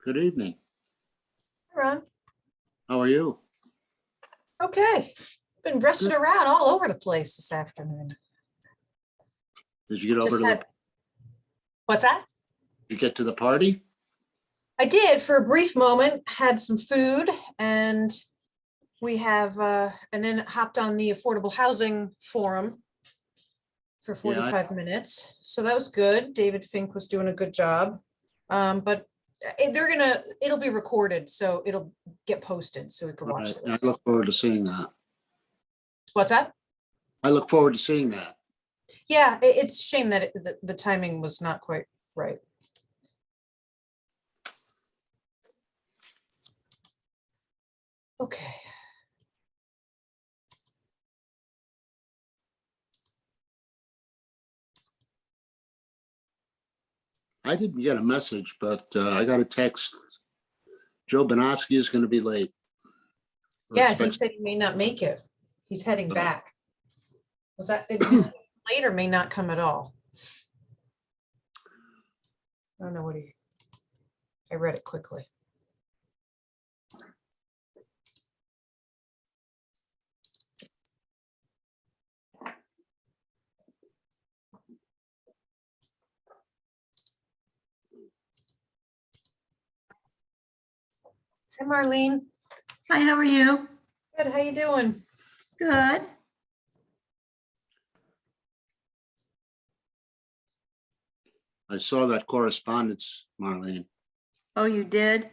Good evening. Ron. How are you? Okay. Been rushing around all over the place this afternoon. Did you get over to What's that? Did you get to the party? I did for a brief moment, had some food, and we have, and then hopped on the Affordable Housing Forum for 45 minutes. So that was good. David Fink was doing a good job. But it'll be recorded, so it'll get posted so we can watch it. I look forward to seeing that. What's that? I look forward to seeing that. Yeah, it's a shame that the timing was not quite right. Okay. I didn't get a message, but I got a text. Joe Banofsky is going to be late. Yeah, he said he may not make it. He's heading back. Was that later? May not come at all. I don't know what I read it quickly. Hi, Marlene. Hi, how are you? Good. How you doing? Good. I saw that correspondence, Marlene. Oh, you did?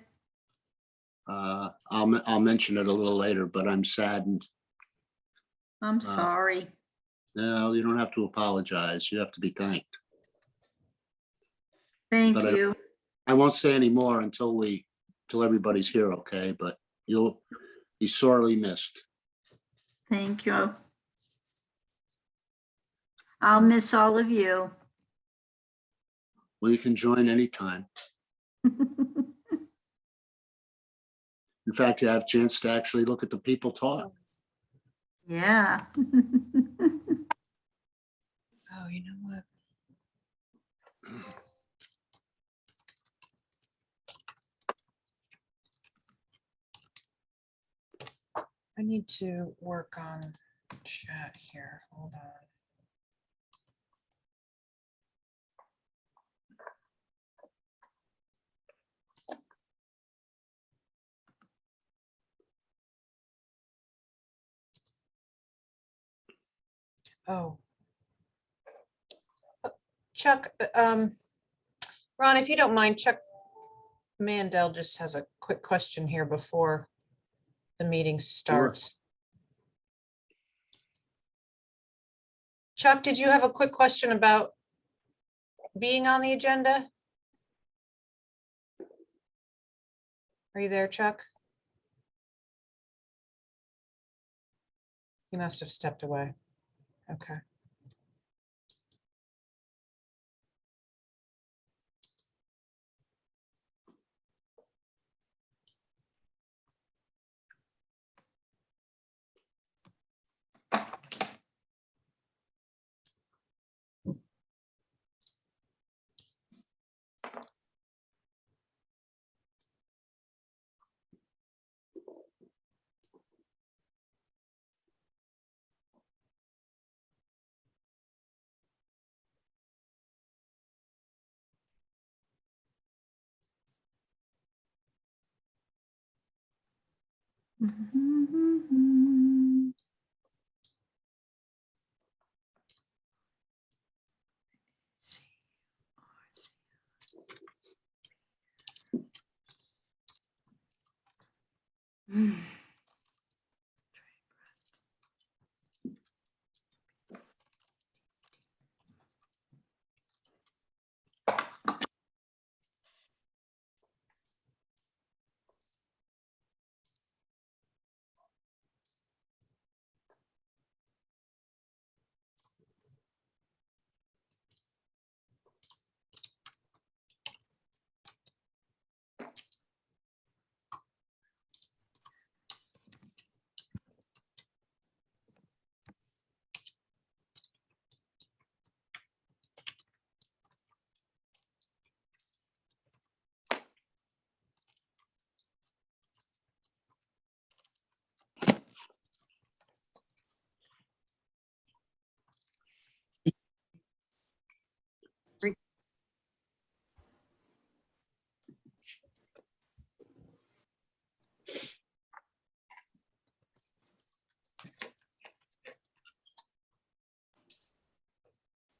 I'll mention it a little later, but I'm saddened. I'm sorry. No, you don't have to apologize. You have to be thanked. Thank But you. I won't say any more until everybody's here, okay? But you'll be sorely missed. Thank you. I'll miss all of you. Well, you can join anytime. In fact, you have a chance to actually look at the people talk. Yeah. Oh, you know what? I need to work on chat here. Hold on. Oh. Chuck, Ron, if you don't mind, Chuck Mandel just has a quick question here before the meeting starts. Chuck, did you have a quick question about being on the agenda? Are you there, Chuck? He must have stepped away. Okay.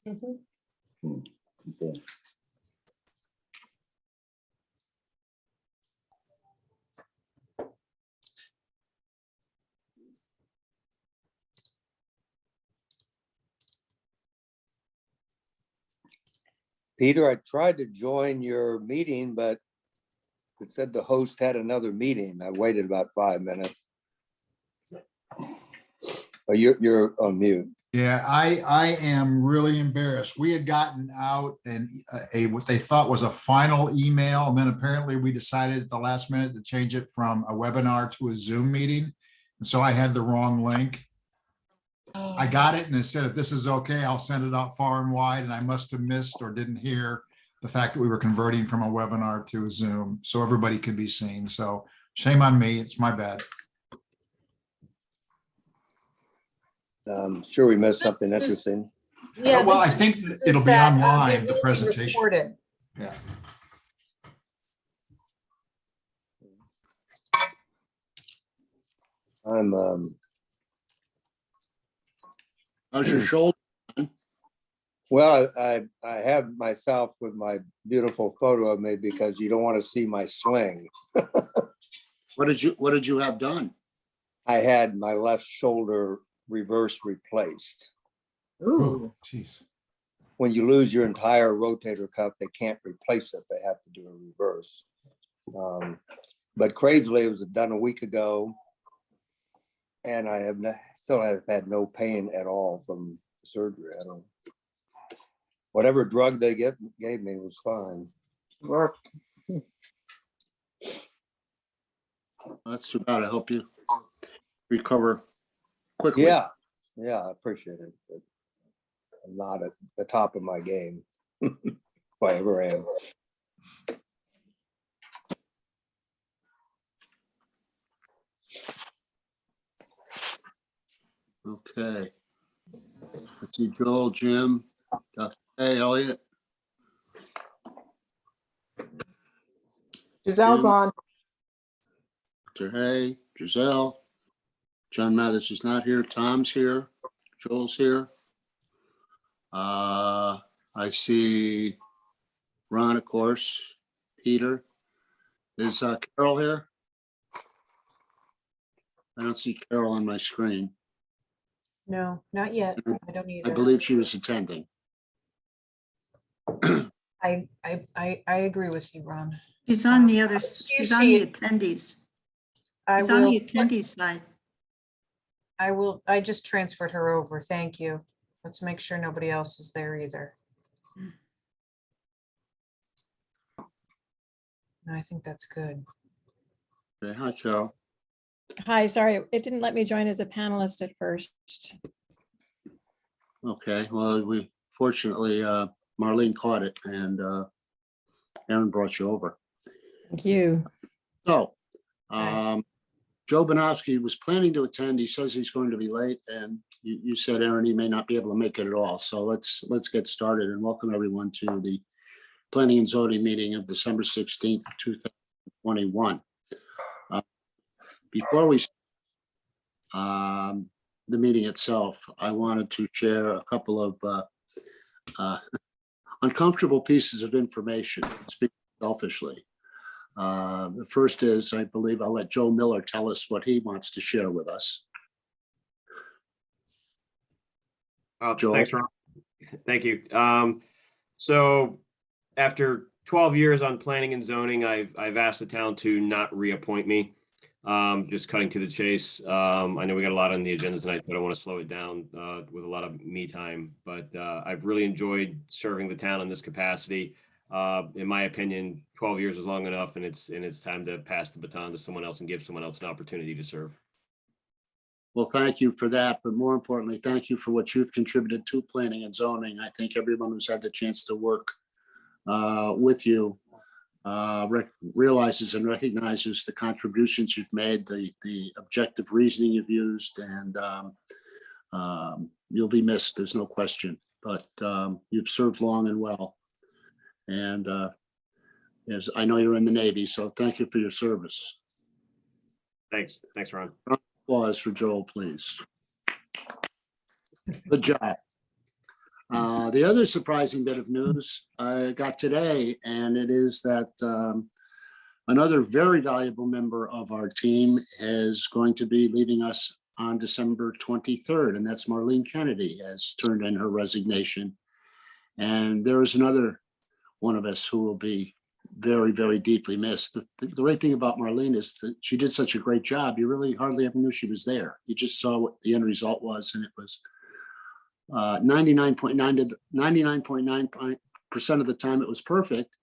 Mhm. Okay. Peter, I tried to join your meeting, but it said the host had another meeting. I waited about 5 minutes. Oh, you're on mute. Yeah, I am really embarrassed. We had gotten out what they thought was a final email, and then apparently we decided at the last minute to change it from a webinar to a Zoom meeting. And so I had the wrong link. I got it and it said, if this is okay, I'll send it out far and wide. And I must have missed or didn't hear the fact that we were converting from a webinar to a Zoom so everybody could be seen. So shame on me. It's my bad. Sure we missed something interesting. Yeah. Well, the I think difference it'll is be that, online, it the will be presentation. recorded. Yeah. How's your shoulder? Well, I have myself with my beautiful photo of me because you don't want to see my sling. What did you have done? I had my left shoulder reverse replaced. Oh, geez. When you lose your entire rotator cuff, they can't replace it. They have to do a reverse. But crazily, it was done a week ago. And I have still have had no pain at all from the surgery. I don't. Whatever drug they gave me was fine. That's too bad. I hope you recover quickly. Yeah, I appreciate it. But I'm not at the top of my game. If I ever am. Okay. Let's see, Joel, Jim, Dr. Hey, Elliot. Giselle's Jim. on. Dr. Hay, Giselle. John Mathis is not here. Tom's here. Joel's here. I see Ron, of course. Peter. Is Carol here? I don't see Carol on my screen. No, not yet. I don't I either. believe she was attending. I agree with you, Ron. She's on the other, Excuse she's on the me. attendees. I She's on will, the attendee side. I just transferred her over. Thank you. Let's make sure nobody else is there either. No, I think that's good. Okay, hi, Carol. Hi, sorry, it didn't let me join as a panelist at first. Okay, well, we fortunately, Marlene caught it and Aaron brought you over. Thank you. So, Right. Joe Banowski was planning to attend. He says he's going to be late, and you said, Aaron, he may not be able to make it at all. So let's get started and welcome everyone to the Planning and Zoning meeting of December 16th, 2021. Before we the meeting itself, I wanted to share a couple of uncomfortable pieces of information, speaking selfishly. The first is, I believe I'll let Joe Miller tell us what he wants to share with us. Joel? Thanks, Ron. Thank you. So after 12 years on planning and zoning, I've asked the town to not reappoint me. Just cutting to the chase. I know we got a lot on the agenda tonight, but I want to slow it down with a lot of me time. But I've really enjoyed serving the town in this capacity. In my opinion, 12 years is long enough, and it's time to pass the baton to someone else and give someone else an opportunity to serve. Well, thank you for that, but more importantly, thank you for what you've contributed to planning and zoning. I think everyone who's had the chance to work with you realizes and recognizes the contributions you've made, the objective reasoning you've used, and you'll be missed, there's no question, but you've served long and well. And as I know you're in the Navy, so thank you for your service. Thanks, Ron. Applause for Joel, please. Good job. The other surprising bit of news I got today, and it is that another very valuable member of our team is going to be leaving us on December 23rd, and that's Marlene Kennedy has turned in her resignation. And there is another one of us who will be very, very deeply missed. The great thing about Marlene is that she did such a great job. You really hardly ever knew she was there. You just saw what the end result was, and it was 99.9% of the time it was perfect.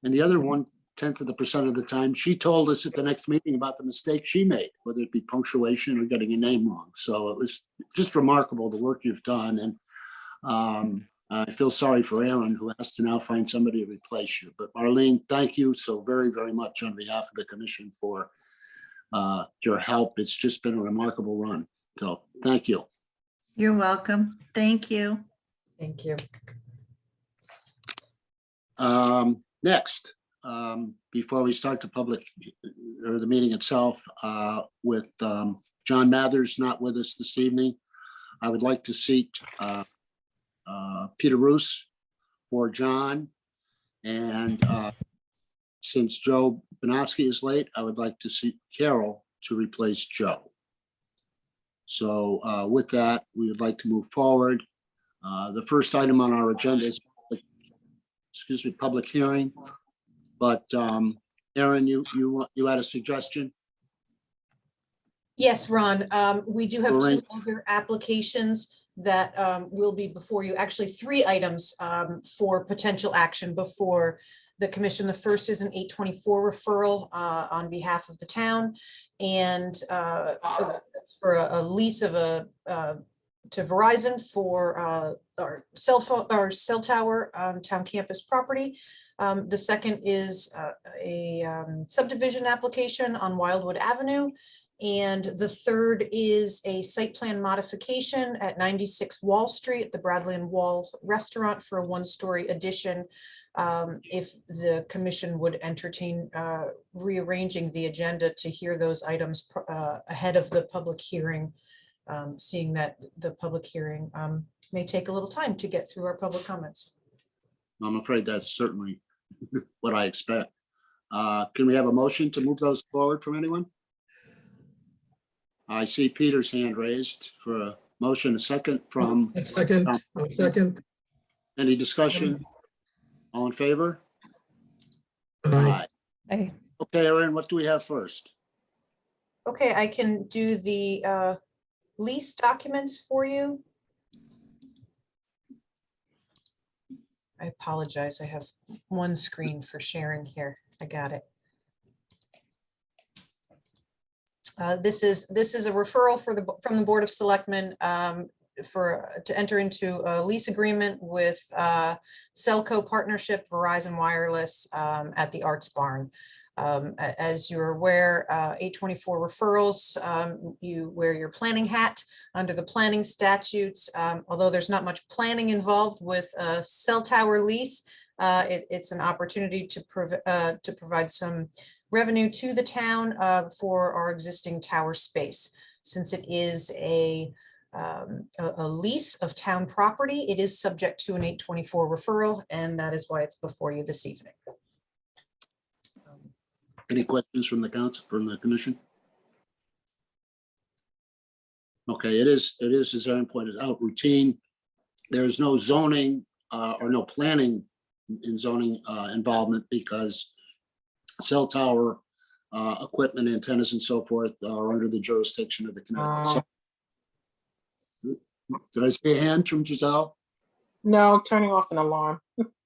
And the other 1/10 of the percent of the time, she told us at the next meeting about the mistake she made, whether it be punctuation or getting a name wrong. So it was just remarkable, the work you've done. And I feel sorry for Aaron, who has to now find somebody to replace you. But Marlene, thank you so very, very much on behalf of the commission for your help. It's just been a remarkable run. So thank you. You're welcome. Thank you. Thank you. Next, before we start the public or the meeting itself, with John Mathers not with us this evening, I would like to seat Peter Roos for John. And since Joe Banowski is late, I would like to seat Carol to replace Joe. So with that, we would like to move forward. The first item on our agenda is, public hearing. But Aaron, you had a suggestion? Yes, Ron, we do have Lorraine. 2 other applications that will be before you. Actually, 3 items for potential action before the commission. The first is an 824 referral on behalf of the town, and that's for a lease of to Verizon for our cell tower on town campus property. The second is a subdivision application on Wildwood Avenue. And the third is a site plan modification at 96 Wall Street, the Bradley and Wall Restaurant, for a 1-story addition. If the commission would entertain rearranging the agenda to hear those items ahead of the public hearing, seeing that the public hearing may take a little time to get through our public comments. I'm afraid that's certainly what I expect. Can we have a motion to move those forward from anyone? I see Peter's hand raised for a motion, a second from. A second. Any discussion? All in favor? Aye. Hey, Okay, Aaron, what do we have first? Okay, I can do the lease documents for you. I apologize. I have one screen for sharing here. I got it. This is a referral from the Board of Selectmen to enter into a lease agreement with Cellco Partnership Verizon Wireless at the Arts Barn. As you're aware, 824 referrals, you wear your planning hat under the planning statutes. Although there's not much planning involved with a cell tower lease, it's an opportunity to provide some revenue to the town for our existing tower space. Since it is a lease of town property, it is subject to an 824 referral, and that is why it's before you this evening. Any questions from the council, from the commission? Okay, it is, as Aaron pointed out, routine. There is no zoning or no planning in zoning involvement, because cell tower equipment, antennas and so forth are under the jurisdiction of the Connecticut. Did I see a hand from Giselle? No, turning off an alarm.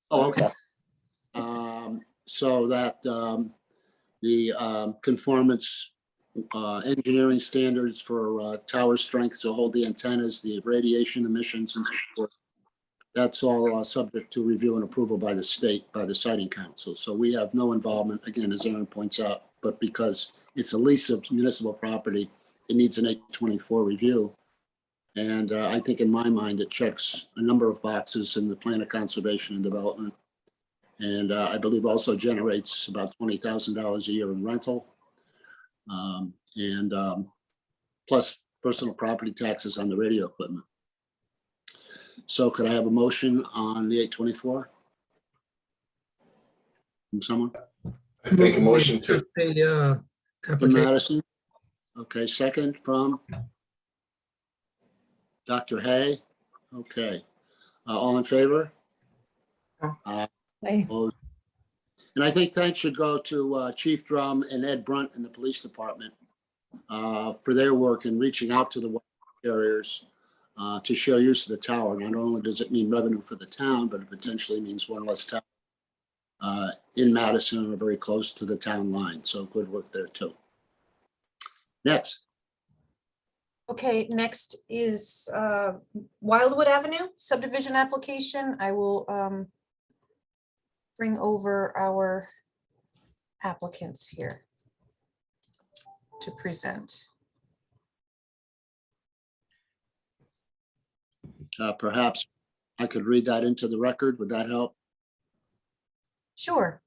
Oh, okay. So that the conformance engineering standards for tower strength to hold the antennas, the radiation emissions and so forth, that's all subject to review and approval by the state, by the siting council. So we have no involvement, again, as Aaron points out, but because it's a lease of municipal property, it needs an 824 review. And I think in my mind, it checks a number of boxes in the plan of conservation and development. And I believe also generates about $20,000 a year in rental. Plus personal property taxes on the radio equipment. So could I have a motion on the 824? From someone? I make a motion to, the From application. Madison? Okay, second from Dr. Hay? Okay. All in favor? Aye. Opposed? And I think thanks should go to Chief Drum and Ed Brunt in the police department for their work in reaching out to the carriers to share use of the tower. Not only does it mean revenue for the town, but it potentially means one less tower in Madison and very close to the town line. So good work there too. Next. Okay, next is Wildwood Avenue subdivision application. I will bring over our applicants here to present. Perhaps I could read that into the record. Would that help? Sure.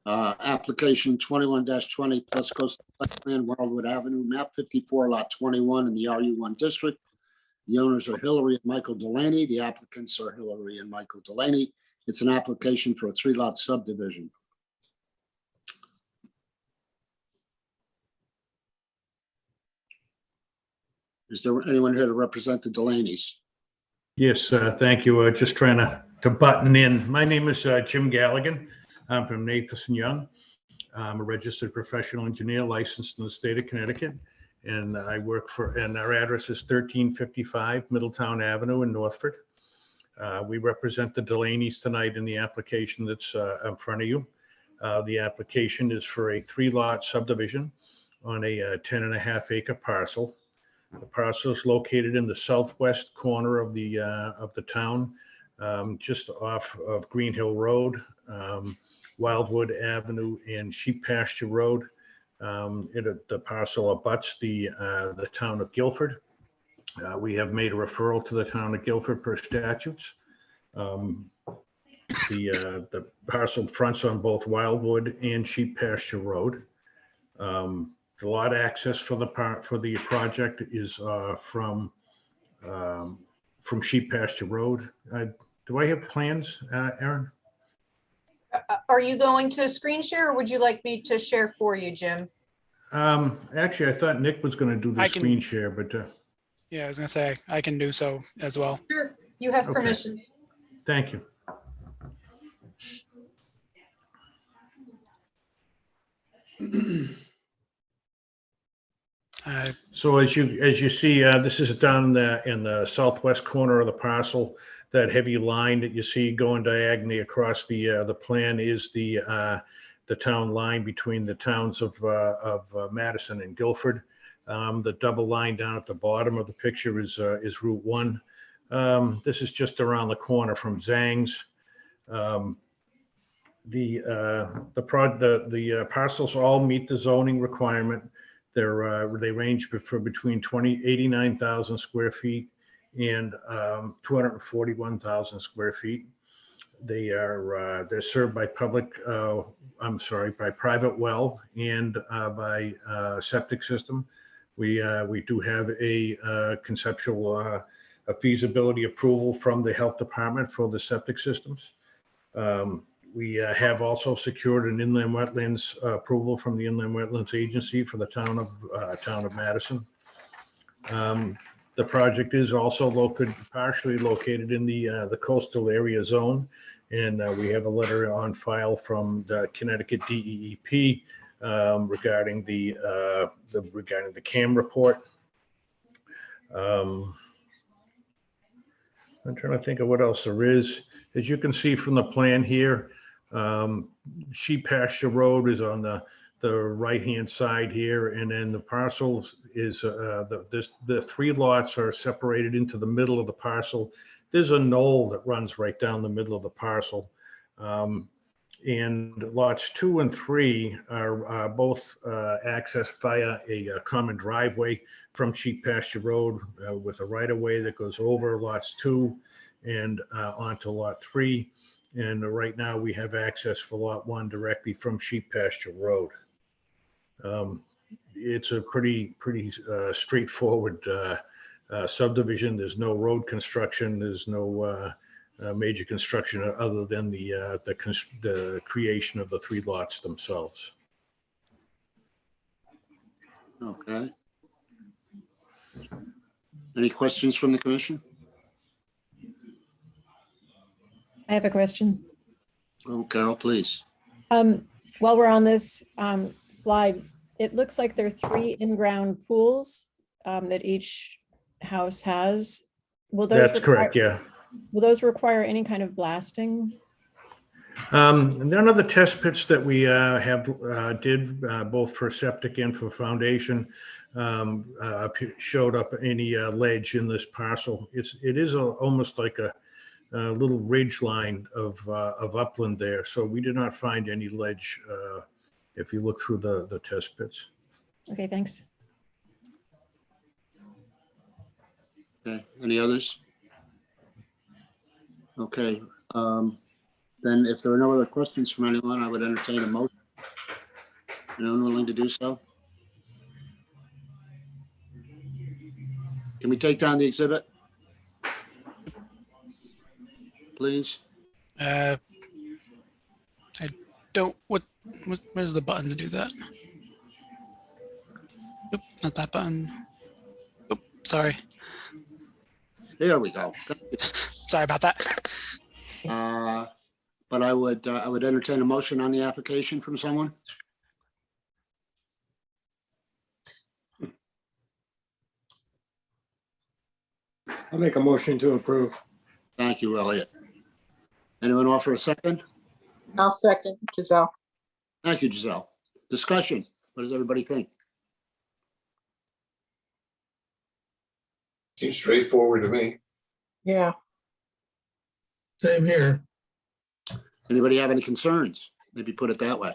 Application 21-20 plus coastal plan Wildwood Avenue, map 54, lot 21 in the RU1 district. The owners are Hillary and Michael Delaney. The applicants are Hillary and Michael Delaney. It's an application for a 3-lot subdivision. Is there anyone here to represent the Delaneys? Yes, thank you. Just trying to button in. My name is Jim Galligan. I'm from Nathan Young. I'm a registered professional engineer licensed in the state of Connecticut. And I work and our address is 1355 Middletown Avenue in Northford. We represent the Delaneys tonight in the application that's in front of you. The application is for a 3-lot subdivision on a 10.5 acre parcel. The parcel is located in the southwest corner of the town, just off of Green Hill Road, Wildwood Avenue, and Sheep Pasture Road. The parcel abuts the town of Guilford. We have made a referral to the town of Guilford per statutes. The parcel fronts on both Wildwood and Sheep Pasture Road. The lot access for the project is from Sheep Pasture Road. Do I have plans, Aaron? Are you going to screen share or would you like me to share for you, Jim? Actually, I thought Nick was going to do the I can- screen share, but Yeah, I was gonna say, I can do so as well. Sure. You have Okay. permissions. thank you. So as you see, this is down in the southwest corner of the parcel. That heavy line that you see going diagonally across the plan is the town line between the towns of Madison and Guilford. The double line down at the bottom of the picture is Route 1. This is just around the corner from Zhang's. The parcels all meet the zoning requirement. They range for between 89,000 square feet and 241,000 square feet. They're served by by private well and by septic system. We do have a conceptual a feasibility approval from the health department for the septic systems. We have also secured an inland wetlands approval from the Inland Wetlands Agency for the town of Madison. The project is also partially located in the coastal area zone, and we have a letter on file from the Connecticut DEEP regarding the CAM report. I'm trying to think of what else there is. As you can see from the plan here, Sheep Pasture Road is on the right-hand side here, and then the parcels is the 3 lots are separated into the middle of the parcel. There's a knoll that runs right down the middle of the parcel, and lots 2 and 3 are both accessed via a common driveway from Sheep Pasture Road with a right-of-way that goes over lots 2 and onto lot 3. And right now we have access for lot 1 directly from Sheep Pasture Road. It's a pretty straightforward subdivision. There's no road construction. There's no major construction other than the creation of the 3 lots themselves. Okay. Any questions from the commission? I have a question. Oh, Carol, please. While we're on this slide, it looks like there are 3 in-ground pools that each house has. Will those That's correct, yeah. Will those require any kind of blasting? None of the test pits that we did both for septic and for foundation showed up any ledge in this parcel. It is almost like a little ridge line of upland there, so we did not find any ledge if you look through the test pits. Okay, thanks. Okay, any others? Okay, then if there are no other questions from anyone, I would entertain a motion. Anyone willing to do so? Can we take down the exhibit? Please? I don't, where's the button to do that? Oop, not that button. Oop, sorry. There we go. Sorry about that. But I would entertain a motion on the application from someone. I'll make a motion to approve. Thank you, Elliot. Anyone offer a second? I'll second, Giselle. Thank you, Giselle. Discussion. What does everybody think? Seems straightforward to me. Yeah. Same here. Anybody have any concerns? Maybe put it that way.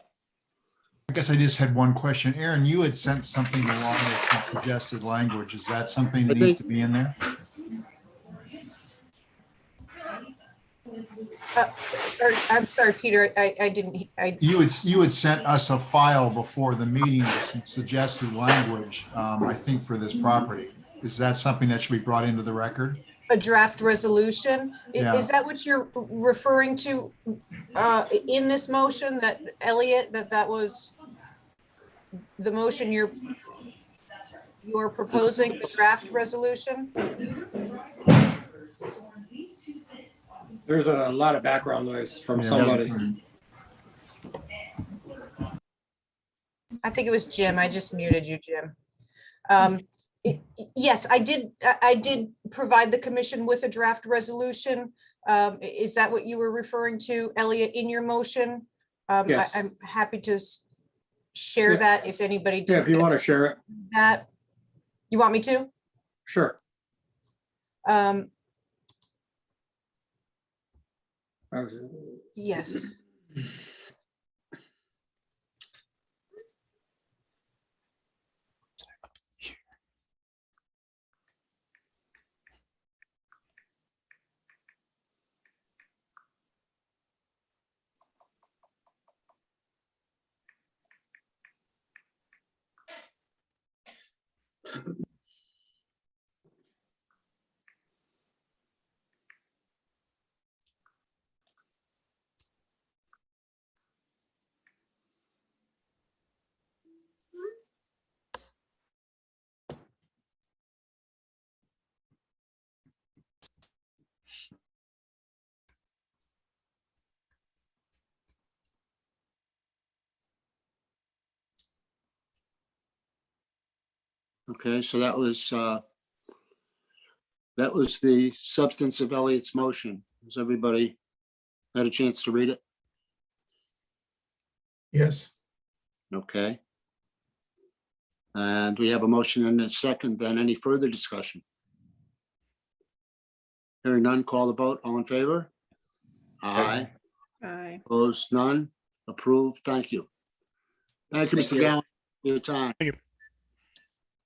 I guess I just had one question. Aaron, you had sent something along with some suggested language. Is that something that needs to be in there? I'm sorry, Peter, I didn't, You had sent us a file before the meeting with some suggested language, I think, for this property. Is that something that should be brought into the record? a draft resolution. Yeah. Is that what you're referring to in this motion, that Elliot, that was the motion you're proposing, the draft resolution? There's a lot of background noise from Yeah, somebody. I think it was Jim. I just muted you, Jim. Yes, I did provide the commission with a draft resolution. Is that what you were referring to, Elliot, in your motion? Yes. I'm happy to share Yeah. that if anybody. Yeah, if you want to share it, That, you want me to? sure. Yes. Okay, so that was the substance of Elliot's motion. Has everybody had a chance to read it? Yes. Okay. And we have a motion and a second. Then any further discussion? Hearing none, call the vote. All in favor? Aye. Aye. Opposed, none. Approved. Thank you. Thank you, Mr. Gallen, for your time.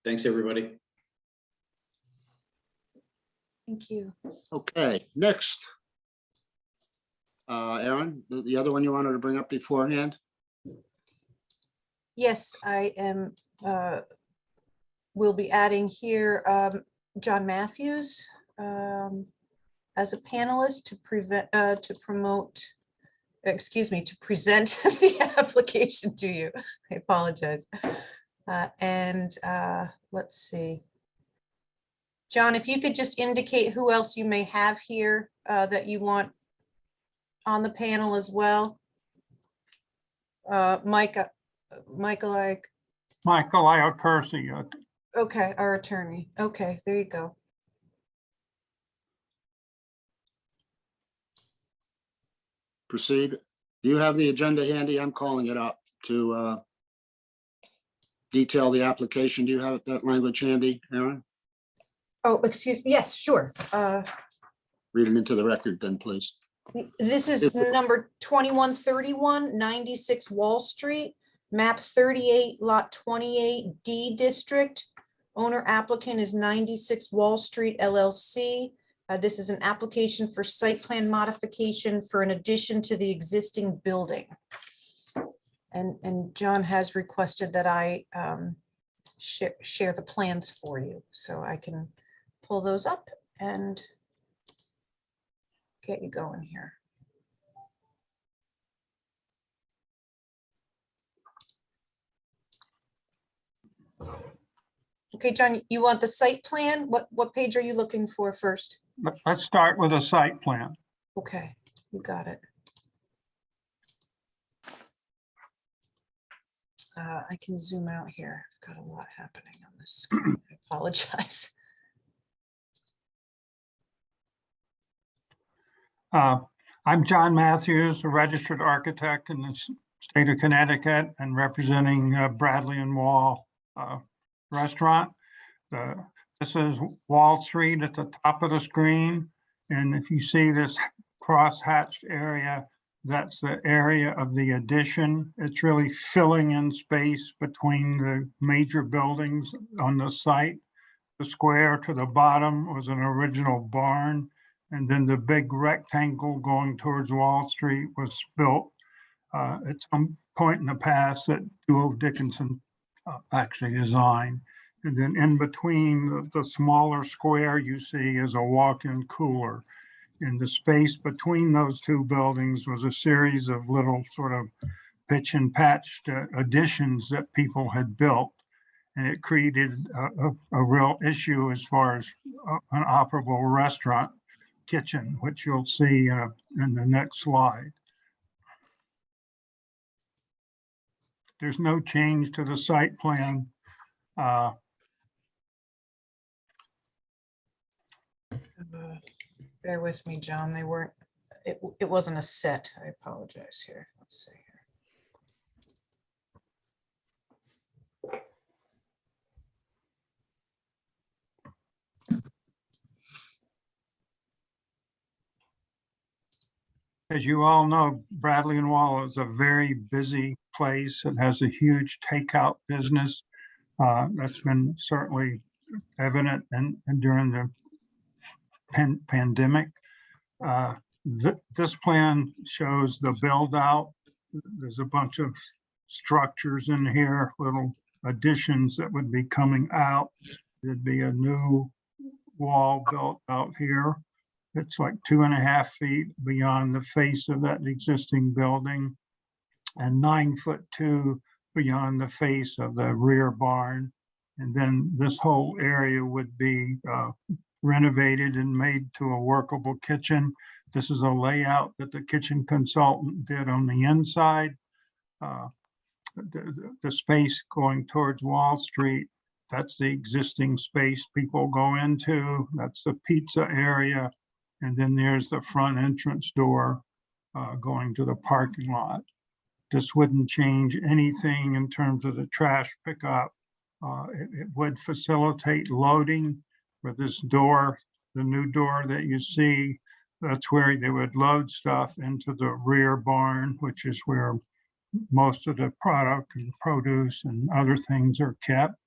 Thanks, everybody. Thank you. Okay, next. Aaron, the other one you wanted to bring up beforehand? Yes, I am, will be adding here, John Matthews as a panelist to present the application to you. I apologize. Let's see. John, if you could just indicate who else you may have here that you want on the panel as well. Michael, Michael Iocursi. okay, our attorney. Okay, there you go. Proceed. Do you have the agenda handy? I'm calling it up to detail the application. Do you have that language handy, Aaron? Oh, excuse me. Yes, sure. Read it into the record then, please. This is number 2131, 96 Wall Street, map 38, lot 28, D district. Owner applicant is 96 Wall Street LLC. This is an application for site plan modification for an addition to the existing building. And John has requested that I share the plans for you, so I can pull those up and get you going here. Okay, John, you want the site plan? What page are you looking for first? Let's start with a site plan. Okay, you got it. I can zoom out here. I've got a lot happening on this screen. I apologize. I'm John Matthews, a registered architect in the state of Connecticut and representing Bradley and Wall restaurant. This is Wall Street at the top of the screen. And if you see this cross-hatched area, that's the area of the addition. It's really filling in space between the major buildings on the site. The square to the bottom was an original barn. And then the big rectangle going towards Wall Street was built at some point in the past that Duo Dickinson actually designed. And then in between the smaller square you see is a walk-in cooler. And the space between those two buildings was a series of little sort of pitch and patched additions that people had built. And it created a real issue as far as an operable restaurant kitchen, which you'll see in the next slide. There's no change to the site plan. Bear with me, John. They weren't, it wasn't a set. I apologize here. Let's see here. As you all know, Bradley and Wall is a very busy place. It has a huge takeout business. That's been certainly evident and during the pandemic. This plan shows the build out. There's a bunch of structures in here, little additions that would be coming out. There'd be a new wall built out here. It's like 2.5 feet beyond the face of that existing building and 9'2" beyond the face of the rear barn. And then this whole area would be renovated and made to a workable kitchen. This is a layout that the kitchen consultant did on the inside. The space going towards Wall Street, that's the existing space people go into. That's the pizza area. And then there's the front entrance door going to the parking lot. This wouldn't change anything in terms of the trash pickup. It would facilitate loading for this door, the new door that you see. That's where they would load stuff into the rear barn, which is where most of the product and produce and other things are kept.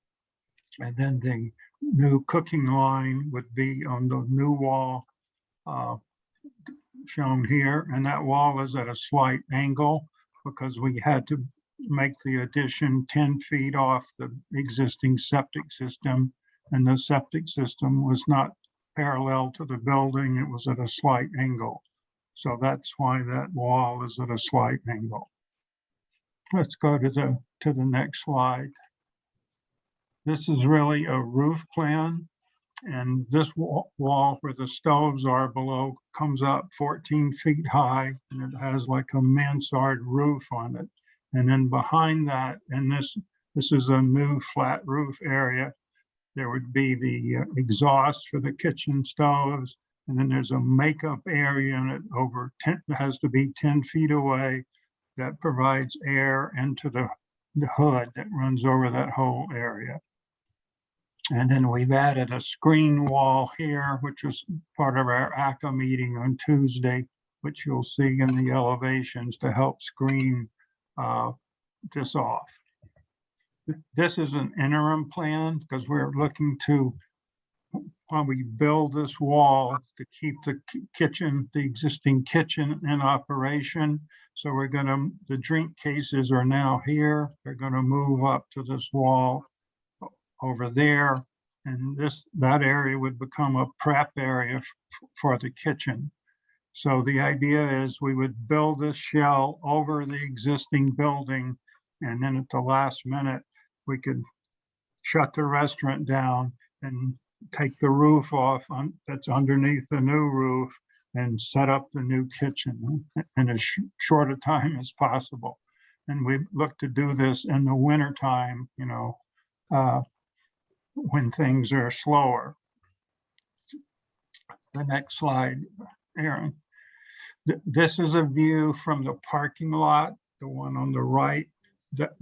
And then the new cooking line would be on the new wall shown here. And that wall is at a slight angle because we had to make the addition 10 feet off the existing septic system and the septic system was not parallel to the building, it was at a slight angle. So that's why that wall is at a slight angle. Let's go to the next slide. This is really a roof plan. And this wall where the stoves are below comes up 14 feet high, and it has like a mansard roof on it. And then behind that, and this is a new flat roof area, there would be the exhaust for the kitchen stoves. And then there's a makeup area in it over 10, it has to be 10 feet away, that provides air into the hood that runs over that whole area. And then we've added a screen wall here, which was part of our ACA meeting on Tuesday, which you'll see in the elevations to help screen this off. This is an interim plan because we're looking to, while we build this wall, to keep the kitchen, the existing kitchen in operation. So we're gonna, the drink cases are now here. They're gonna move up to this wall over there, and that area would become a prep area for the kitchen. So the idea is we would build this shell over the existing building, and then at the last minute we could shut the restaurant down and take the roof off that's underneath the new roof and set up the new kitchen in as short a time as possible. And we look to do this in the winter time, you know, when things are slower. The next slide, Aaron. This is a view from the parking lot, the one on the right.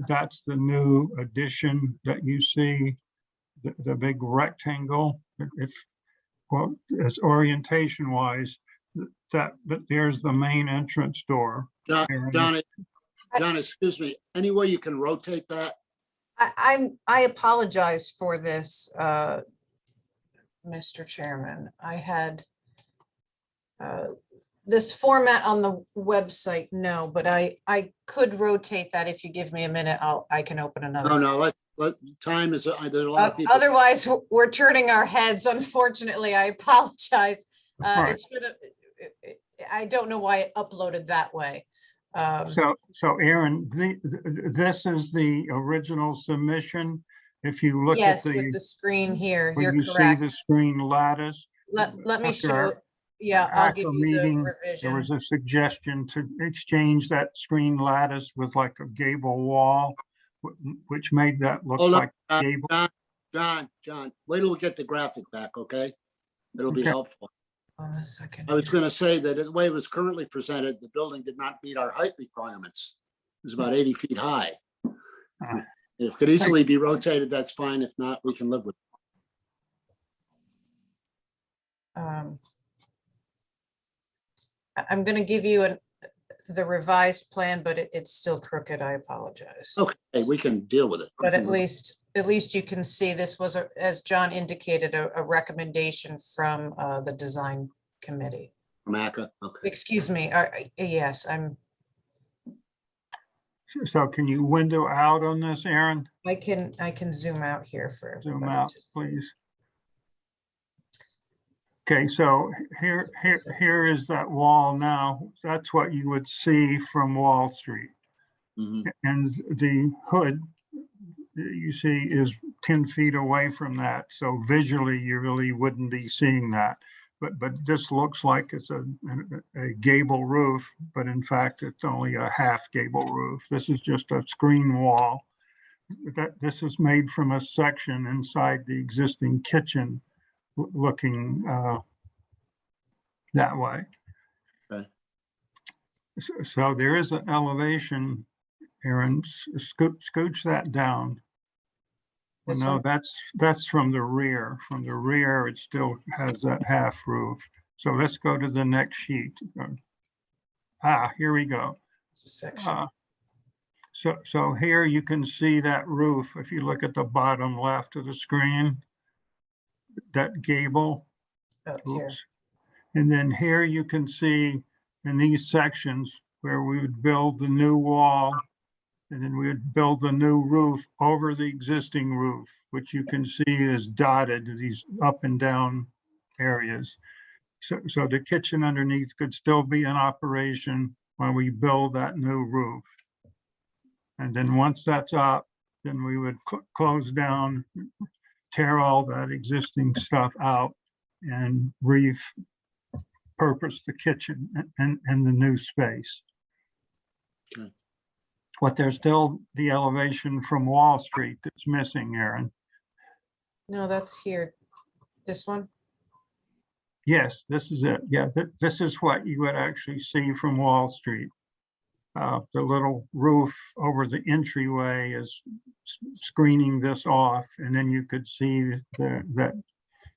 That's the new addition that you see, the big rectangle. Well, it's orientation wise, that there's the main entrance door. John, excuse me, any way you can rotate that? I apologize for this, Mr. Chairman. I had this format on the website, no, but I could rotate that. If you give me a minute, I can open another. Oh, no, let time is, there's a lot of people. Otherwise, we're turning our heads. Unfortunately, I apologize. Right. It should have, I don't know why it uploaded that way. So Aaron, this is the original submission. If you look Yes, at with the screen here, when you're you see correct. the screen lattice. Let me after show, our- yeah, I'll after give you the meeting, revision. There was a suggestion to exchange that screen lattice with like a gable wall, which made that look Hold like on, gable. John, wait till we get the graphic back, okay? It'll be Okay. helpful. Hold on a second. I was gonna say that the way it was currently presented, the building did not meet our height requirements. It was about 80 feet high. Uh, If it could easily be rotated, that's fine. If not, we can live with it. I'm going to give you the revised plan, but it's still crooked. I apologize. Okay, we can deal with it. But at least you can see this was, as John indicated, a recommendation from the design committee. Maca, okay. Excuse me. Yes, So can you window out on this, Aaron? I can zoom out here for Zoom everybody out, to see. please. Okay, so here is that wall now. That's what you would see from Wall Street. Mhm. And the hood you see is 10 feet away from that. So visually, you really wouldn't be seeing that. But this looks like it's a gable roof, but in fact, it's only a half gable roof. This is just a screen wall. This is made from a section inside the existing kitchen looking that way. Okay. So there is an elevation, Aaron, scooch that down. This No, one? that's from the rear. From the rear, it still has that half roof. So let's go to the next sheet. Here we go. Section. So here you can see that roof. If you look at the bottom left of the screen, that gable. Oh, here. Oops. And then here you can see in these sections where we would build the new wall And then we would build the new roof over the existing roof, which you can see is dotted to these up and down areas. So the kitchen underneath could still be in operation when we build that new roof. And then once that's up, then we would close down, tear all that existing stuff out and repurpose the kitchen and the new space. Okay. But there's still the elevation from Wall Street that's missing, Aaron. No, that's here. This one? Yes, this is it. Yeah, this is what you would actually see from Wall Street. The little roof over the entryway is screening this off, and then you could see that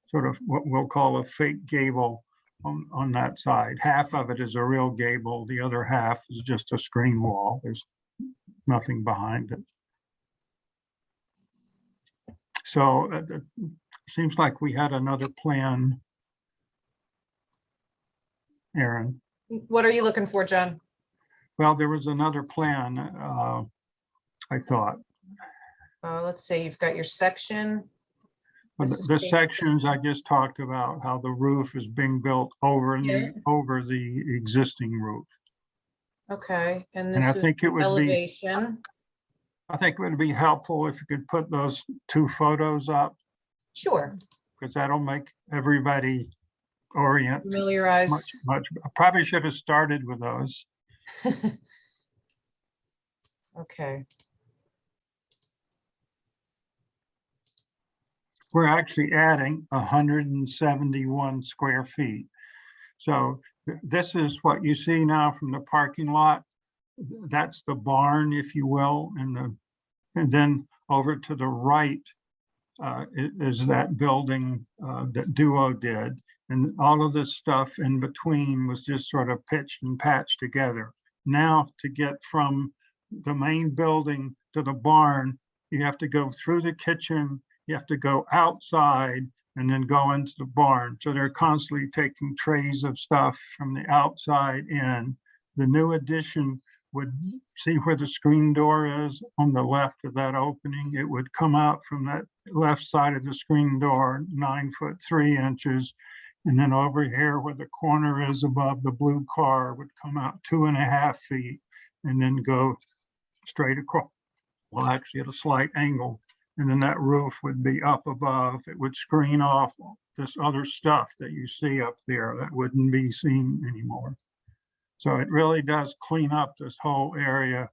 sort of what we'll call a fake gable on that side. Half of it is a real gable. The other half is just a screen wall. There's nothing behind it. So it seems like we had another plan. Aaron. What are you looking for, John? Well, there was another plan, I thought. Let's say you've got your section. But This is the page- sections I just talked about, how the roof is being built over Yeah. over the existing roof. Okay, and And this I is think it would be, elevation. I think it would be helpful if you could put those two photos up, Sure, because that'll make everybody orient familiarize. much. I probably should have started with those. Okay, We're actually adding 171 square feet. So this is what you see now from the parking lot. That's the barn, if you will, and then over to the right is that building that Duo did. And all of this stuff in between was just sort of pitched and patched together. Now to get from the main building to the barn, you have to go through the kitchen, you have to go outside and then go into the barn. So they're constantly taking trays of stuff from the outside in. The new addition would see where the screen door is on the left of that opening. It would come out from that left side of the screen door, 9'3". And then over here where the corner is above the blue car would come out 2.5 feet and then go straight across. Well, actually at a slight angle. And then that roof would be up above. It would screen off this other stuff that you see up there that wouldn't be seen anymore. So it really does clean up this whole area.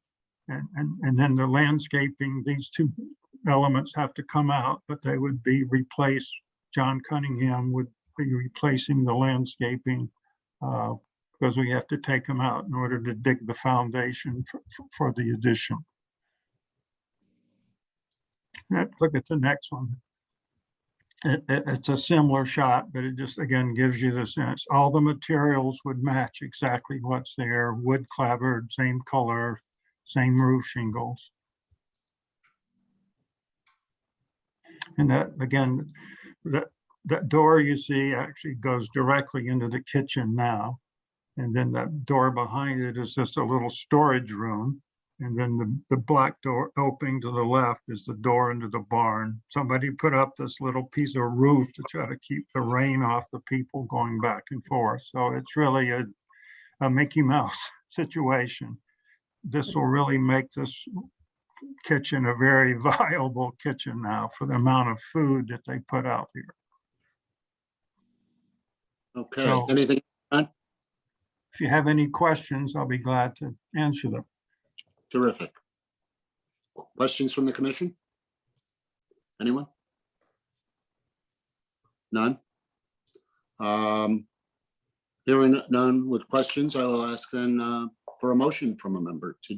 And then the landscaping, these two elements have to come out, but they would be replaced. John Cunningham would be replacing the landscaping because we have to take them out in order to dig the foundation for the addition. Look at the next one. It's a similar shot, but it just, again, gives you the sense. All the materials would match exactly what's there. Wood clapboard, same color, same roof shingles. And that, again, that door you see actually goes directly into the kitchen now. And then that door behind it is just a little storage room. And then the black door opening to the left is the door into the barn. Somebody put up this little piece of roof to try to keep the rain off the people going back and forth. So it's really a Mickey Mouse situation. This will really make this kitchen a very viable kitchen now for the amount of food that they put out here. Okay, So- anything? If you have any questions, I'll be glad to answer them. Terrific. Questions from the commission? Anyone? None? Hearing none with questions, I will ask then for a motion from a member to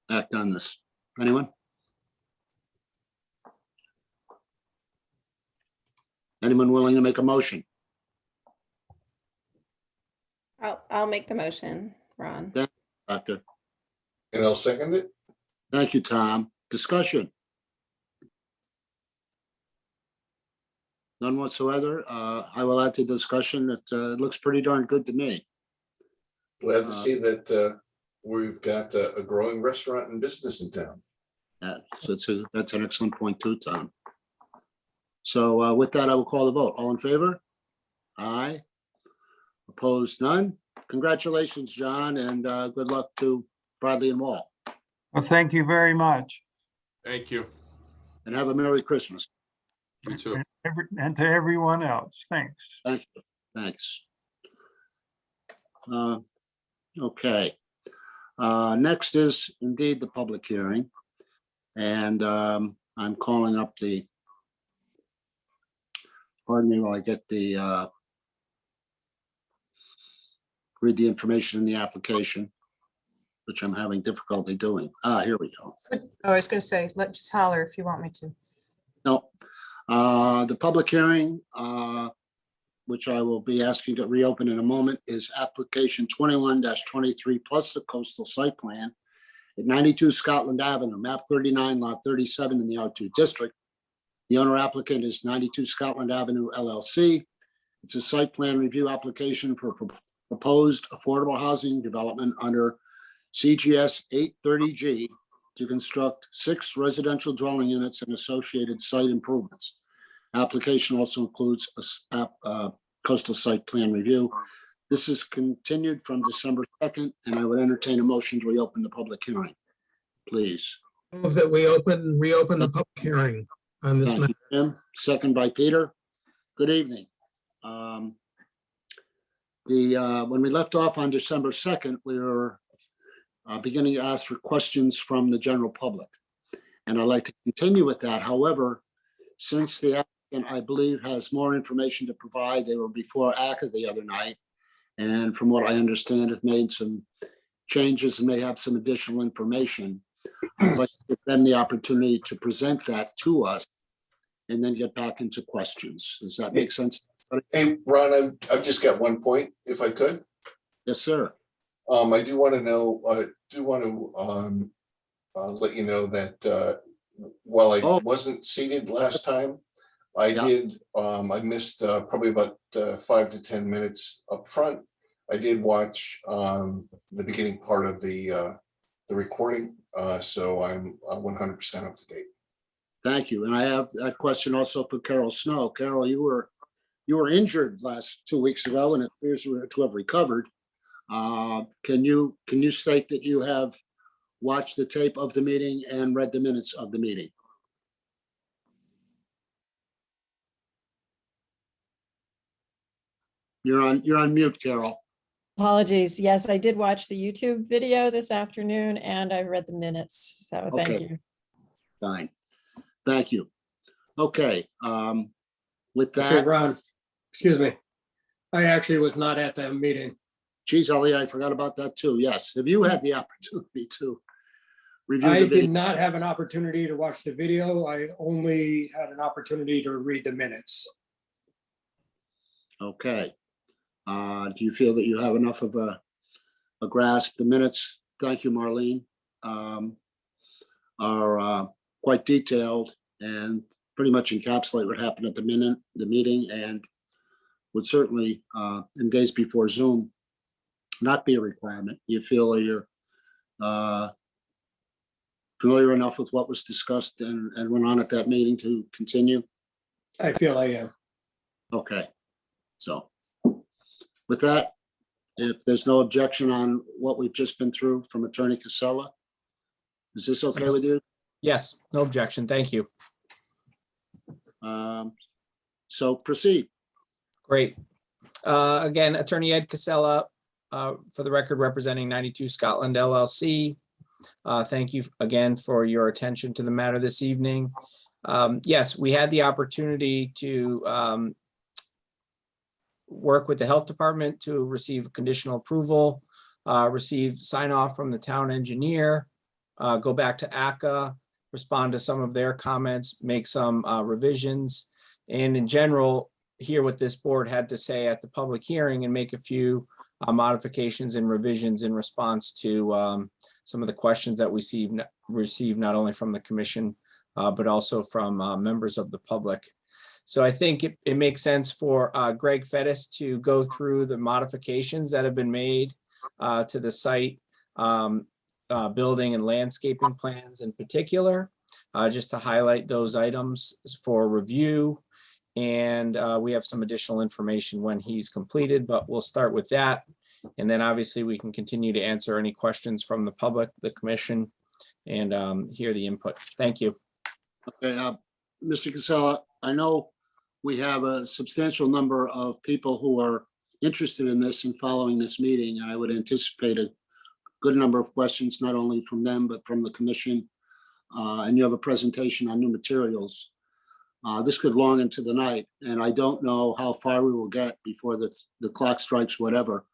act on this. Anyone? Anyone willing to make a motion? I'll make the motion, Ron. Doctor, And I'll second it. thank you, Tom. Discussion? None whatsoever. I will add to the discussion that it looks pretty darn good to me. Glad to see that we've got a growing restaurant and business in town. That's an excellent point too, Tom. So with that, I will call the vote. All in favor? Aye. Opposed, none. Congratulations, John, and good luck to Bradley and Wall. Well, thank you very much. Thank you. And have a Merry Christmas. You too. And to everyone else, thanks. Thank you. Thanks. Okay. Next is indeed the public hearing. And I'm calling up the, pardon me while I get the, read the information in the application, which I'm having difficulty doing. Here we go. Oh, I was gonna say, just holler if you want me to. No, the public hearing, which I will be asking to reopen in a moment, is application 21-23 plus the coastal site plan at 92 Scotland Avenue, map 39, lot 37 in the R2 district. The owner applicant is 92 Scotland Avenue LLC. It's a site plan review application for proposed affordable housing development under CGS 830G to construct 6 residential dwelling units and associated site improvements. Application also includes a coastal site plan review. This is continued from December 2nd, and I would entertain a motion to reopen the public hearing, please. Move that we reopen the public hearing on this Thank matter. you, Jim. Second by Peter. Good evening. When we left off on December 2nd, we were beginning to ask for questions from the general public. And I'd like to continue with that. However, since the applicant, I believe, has more information to provide, they were before ACA the other night. And from what I understand, have made some changes and may have some additional information. I'd like to give them the opportunity to present that to us and then get back into questions. Does that make sense? Hey, Ron, I've just got one point, if I could. Yes, sir. I do want to let you know that while I wasn't seated last time, I did, I missed probably about 5 to 10 minutes up front. I did watch the beginning part of the recording, so I'm 100% up to date. Thank you. And I have that question also for Carol Snow. Carol, you were injured last 2 weeks ago and it appears to have recovered. Can you state that you have watched the tape of the meeting and read the minutes of the meeting? You're on mute, Carol. Apologies. Yes, I did watch the YouTube video this afternoon and I read the minutes. So thank Okay. you. Fine. Thank you. Okay. With Okay, that, Ron, excuse me. I actually was not at that meeting. geez, Ellie, I forgot about that too. Yes. Have you had the opportunity to review I the video? did not have an opportunity to watch the video. I only had an opportunity to read the minutes. Okay. Do you feel that you have enough of a grasp? The minutes, thank you, Marlene, are quite detailed and pretty much encapsulate what happened at the meeting, and would certainly, in days before Zoom, not be a requirement. You feel you're familiar enough with what was discussed and went on at that meeting to continue? I feel I am. Okay. So with that, if there's no objection on what we've just been through from Attorney Casella, is this okay with you? Yes, no objection. Thank you. So proceed. Great. Again, Attorney Ed Casella, for the record, representing 92 Scotland LLC. Thank you again for your attention to the matter this evening. Yes, we had the opportunity to work with the health department to receive conditional approval, receive sign off from the town engineer, go back to ACA, respond to some of their comments, make some revisions, and in general, hear what this board had to say at the public hearing and make a few modifications and revisions in response to some of the questions that we received not only from the commission, but also from members of the public. So I think it makes sense for Greg Fettis to go through the modifications that have been made to the site building and landscaping plans in particular, just to highlight those items for review. And we have some additional information when he's completed, but we'll start with that. And then obviously we can continue to answer any questions from the public, the commission, and hear the input. Thank you. Okay, Mr. Casella, I know we have a substantial number of people who are interested in this and following this meeting. And I would anticipate a good number of questions, not only from them, but from the commission. And you have a presentation on new materials. This could long into the night, and I don't know how far we will get before the clock strikes whatever.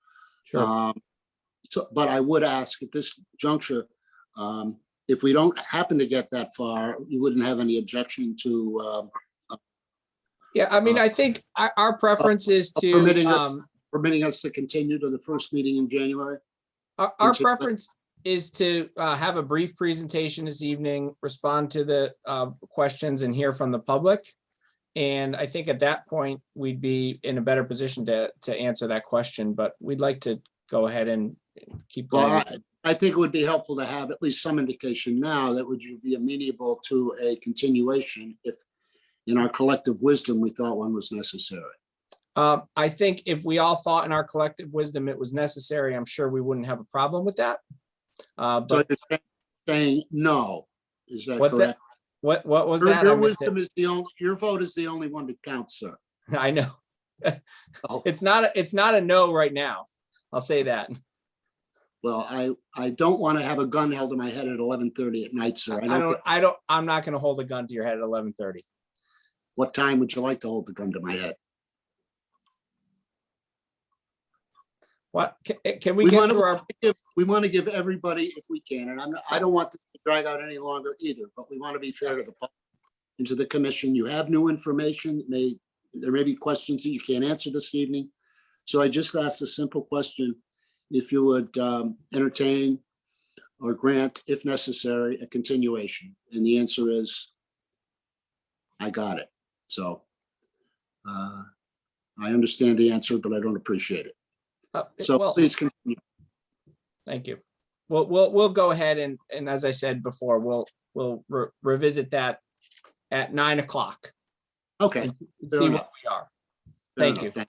Sure. But I would ask at this juncture, if we don't happen to get that far, you wouldn't have any objection to Yeah, I mean, I think our preference is to, permitting us to continue to the first meeting in January. our preference is to have a brief presentation this evening, respond to the questions and hear from the public. And I think at that point, we'd be in a better position to answer that question, but we'd like to go ahead and keep going. Well, I think it would be helpful to have at least some indication now that would you be amenable to a continuation if in our collective wisdom, we thought one was necessary. I think if we all thought in our collective wisdom it was necessary, I'm sure we wouldn't have a problem with that. But So you're saying no, is that what's correct? that? What was Your- that? Your I missed it. wisdom is the only, your vote is the only one that counts, sir. I know. Oh. It's not a no right now. I'll say that. Well, I don't want to have a gun held to my head at 11:30 at night, sir. I'm not going to hold a gun to your head at 11:30. What time would you like to hold the gun to my head? What can we get through our? We want to give everybody, if we can, and I don't want this to drag out any longer either, but we want to be fair to the public and to the commission. You have new information. There may be questions that you can't answer this evening. So I just asked a simple question. If you would entertain or grant, if necessary, a continuation. And the answer is, I got it. So I understand the answer, but I don't appreciate it. So well, please continue. Thank you. We'll go ahead and as I said before, we'll revisit that at 9 o'clock. Okay. And Fair see enough. what we are. Fair Thank enough.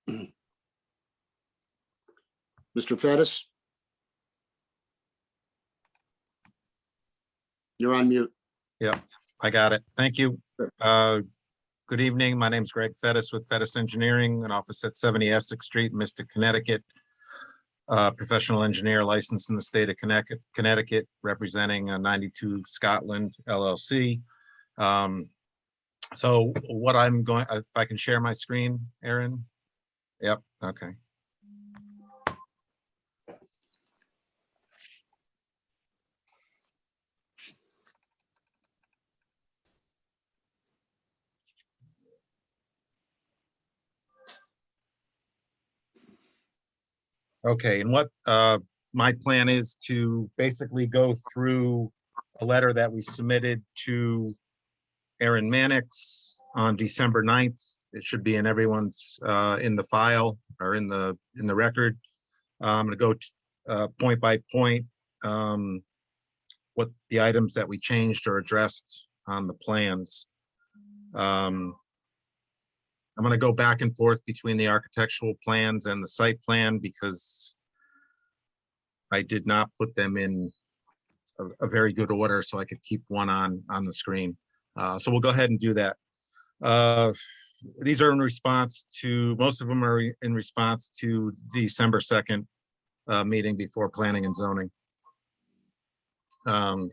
you. Mr. Fettis? You're on mute. Yep, I got it. Thank you. Good evening. My name is Greg Fettis with Fettis Engineering, an office at 70 Essex Street, Mystic, Connecticut. Professional engineer licensed in the state of Connecticut, representing 92 Scotland LLC. So what I'm going, if I can share my screen, Aaron? Yep, okay. Okay, and what my plan is to basically go through a letter that we submitted to Aaron Mannix on December 9th. It should be in everyone's in the file or in the record. I'm going to go point by point what the items that we changed or addressed on the plans. I'm going to go back and forth between the architectural plans and the site plan because I did not put them in a very good order, so I could keep one on the screen. So we'll go ahead and do that. These are in response to, most of them are in response to December 2nd meeting before planning and zoning.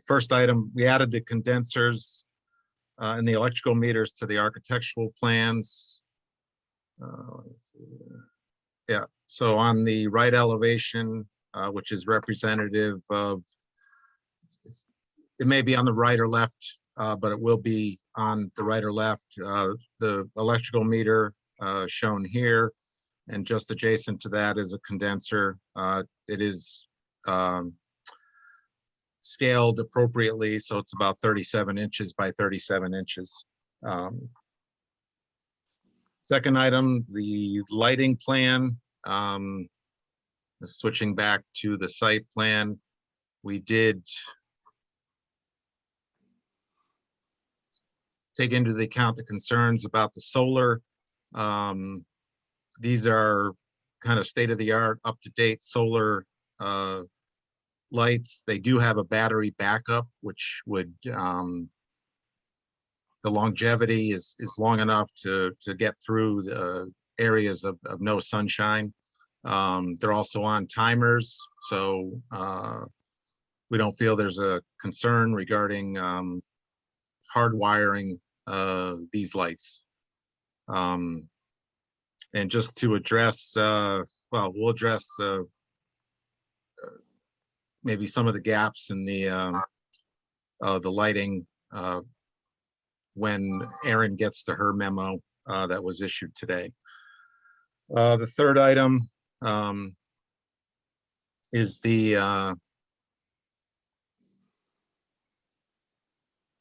First item, we added the condensers and the electrical meters to the architectural plans. Yeah, so on the right elevation, which is representative of, it may be on the right or left, but it will be on the right or left. The electrical meter shown here, and just adjacent to that is a condenser. It is scaled appropriately, so it's about 37 inches by 37 inches. Second item, the lighting plan. Switching back to the site plan, we did take into the account the concerns about the solar. These are kind of state-of-the-art, up-to-date solar lights. They do have a battery backup, which would the longevity is long enough to get through the areas of no sunshine. They're also on timers, so we don't feel there's a concern regarding hardwiring these lights. And just to address, well, we'll address maybe some of the gaps in the lighting when Erin gets to her memo that was issued today. The third item is the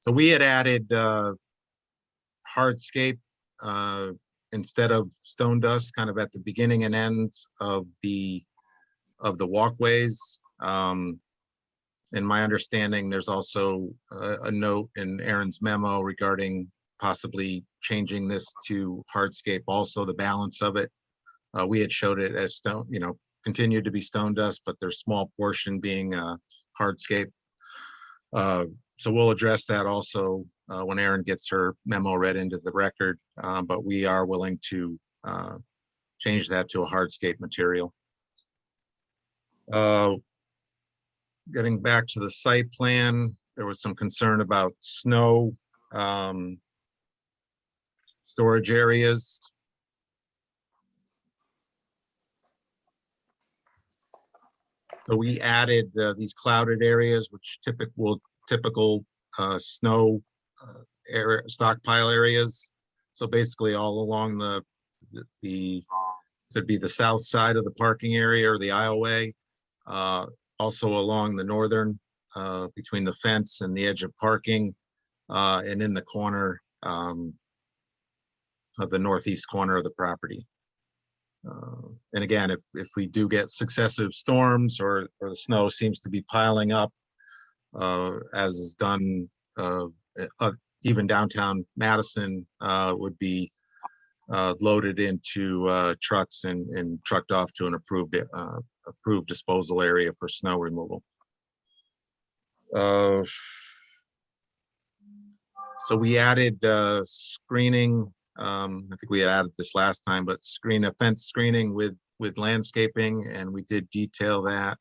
so we had added hardscape instead of stone dust, kind of at the beginning and end of the walkways. In my understanding, there's also a note in Erin's memo regarding possibly changing this to hardscape, also the balance of it. We had showed it as stone, continued to be stone dust, but there's small portion being hardscape. So we'll address that also when Erin gets her memo read into the record, but we are willing to change that to a hardscape material. Getting back to the site plan, there was some concern about snow storage areas. So we added these clouded areas, which typical snow area, stockpile areas. So basically all along it'd be the south side of the parking area or the aisleway, also along the northern, between the fence and the edge of parking, and in the corner of the northeast corner of the property. And again, if we do get successive storms or the snow seems to be piling up, as is done, even downtown Madison would be loaded into trucks and trucked off to an approved disposal area for snow removal. So we added screening. I think we had added this last time, but fence screening with landscaping, and we did detail that.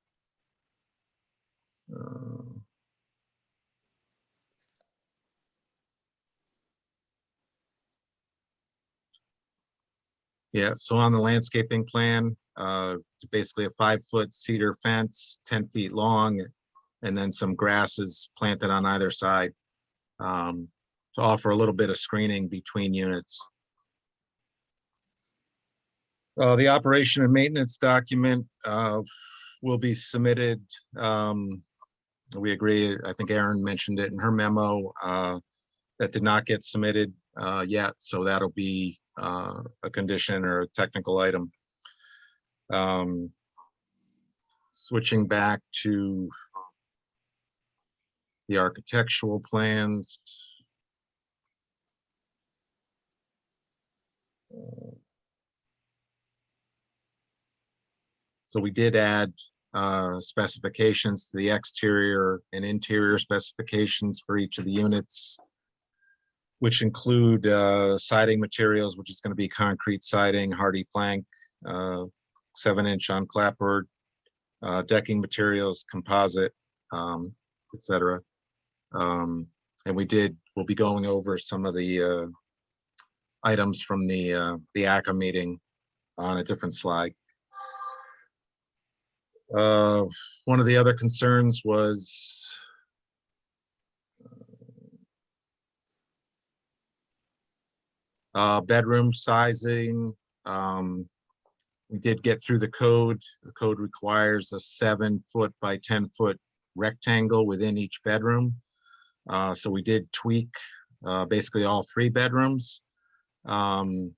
Yeah, so on the landscaping plan, it's basically a 5-foot cedar fence, 10 feet long, and then some grasses planted on either side to offer a little bit of screening between units. The operation and maintenance document will be submitted. We agree, I think Erin mentioned it in her memo, that did not get submitted yet, so that'll be a condition or a technical item. Switching back to the architectural plans. So we did add specifications to the exterior and interior specifications for each of the units, which include siding materials, which is going to be concrete siding, hardy plank, 7-inch on clapboard, decking materials, composite, etc. And we'll be going over some of the items from the ACA meeting on a different slide. One of the other concerns was bedroom sizing. We did get through the code. The code requires a 7-foot by 10-foot rectangle within each bedroom. So we did tweak basically all 3 bedrooms. And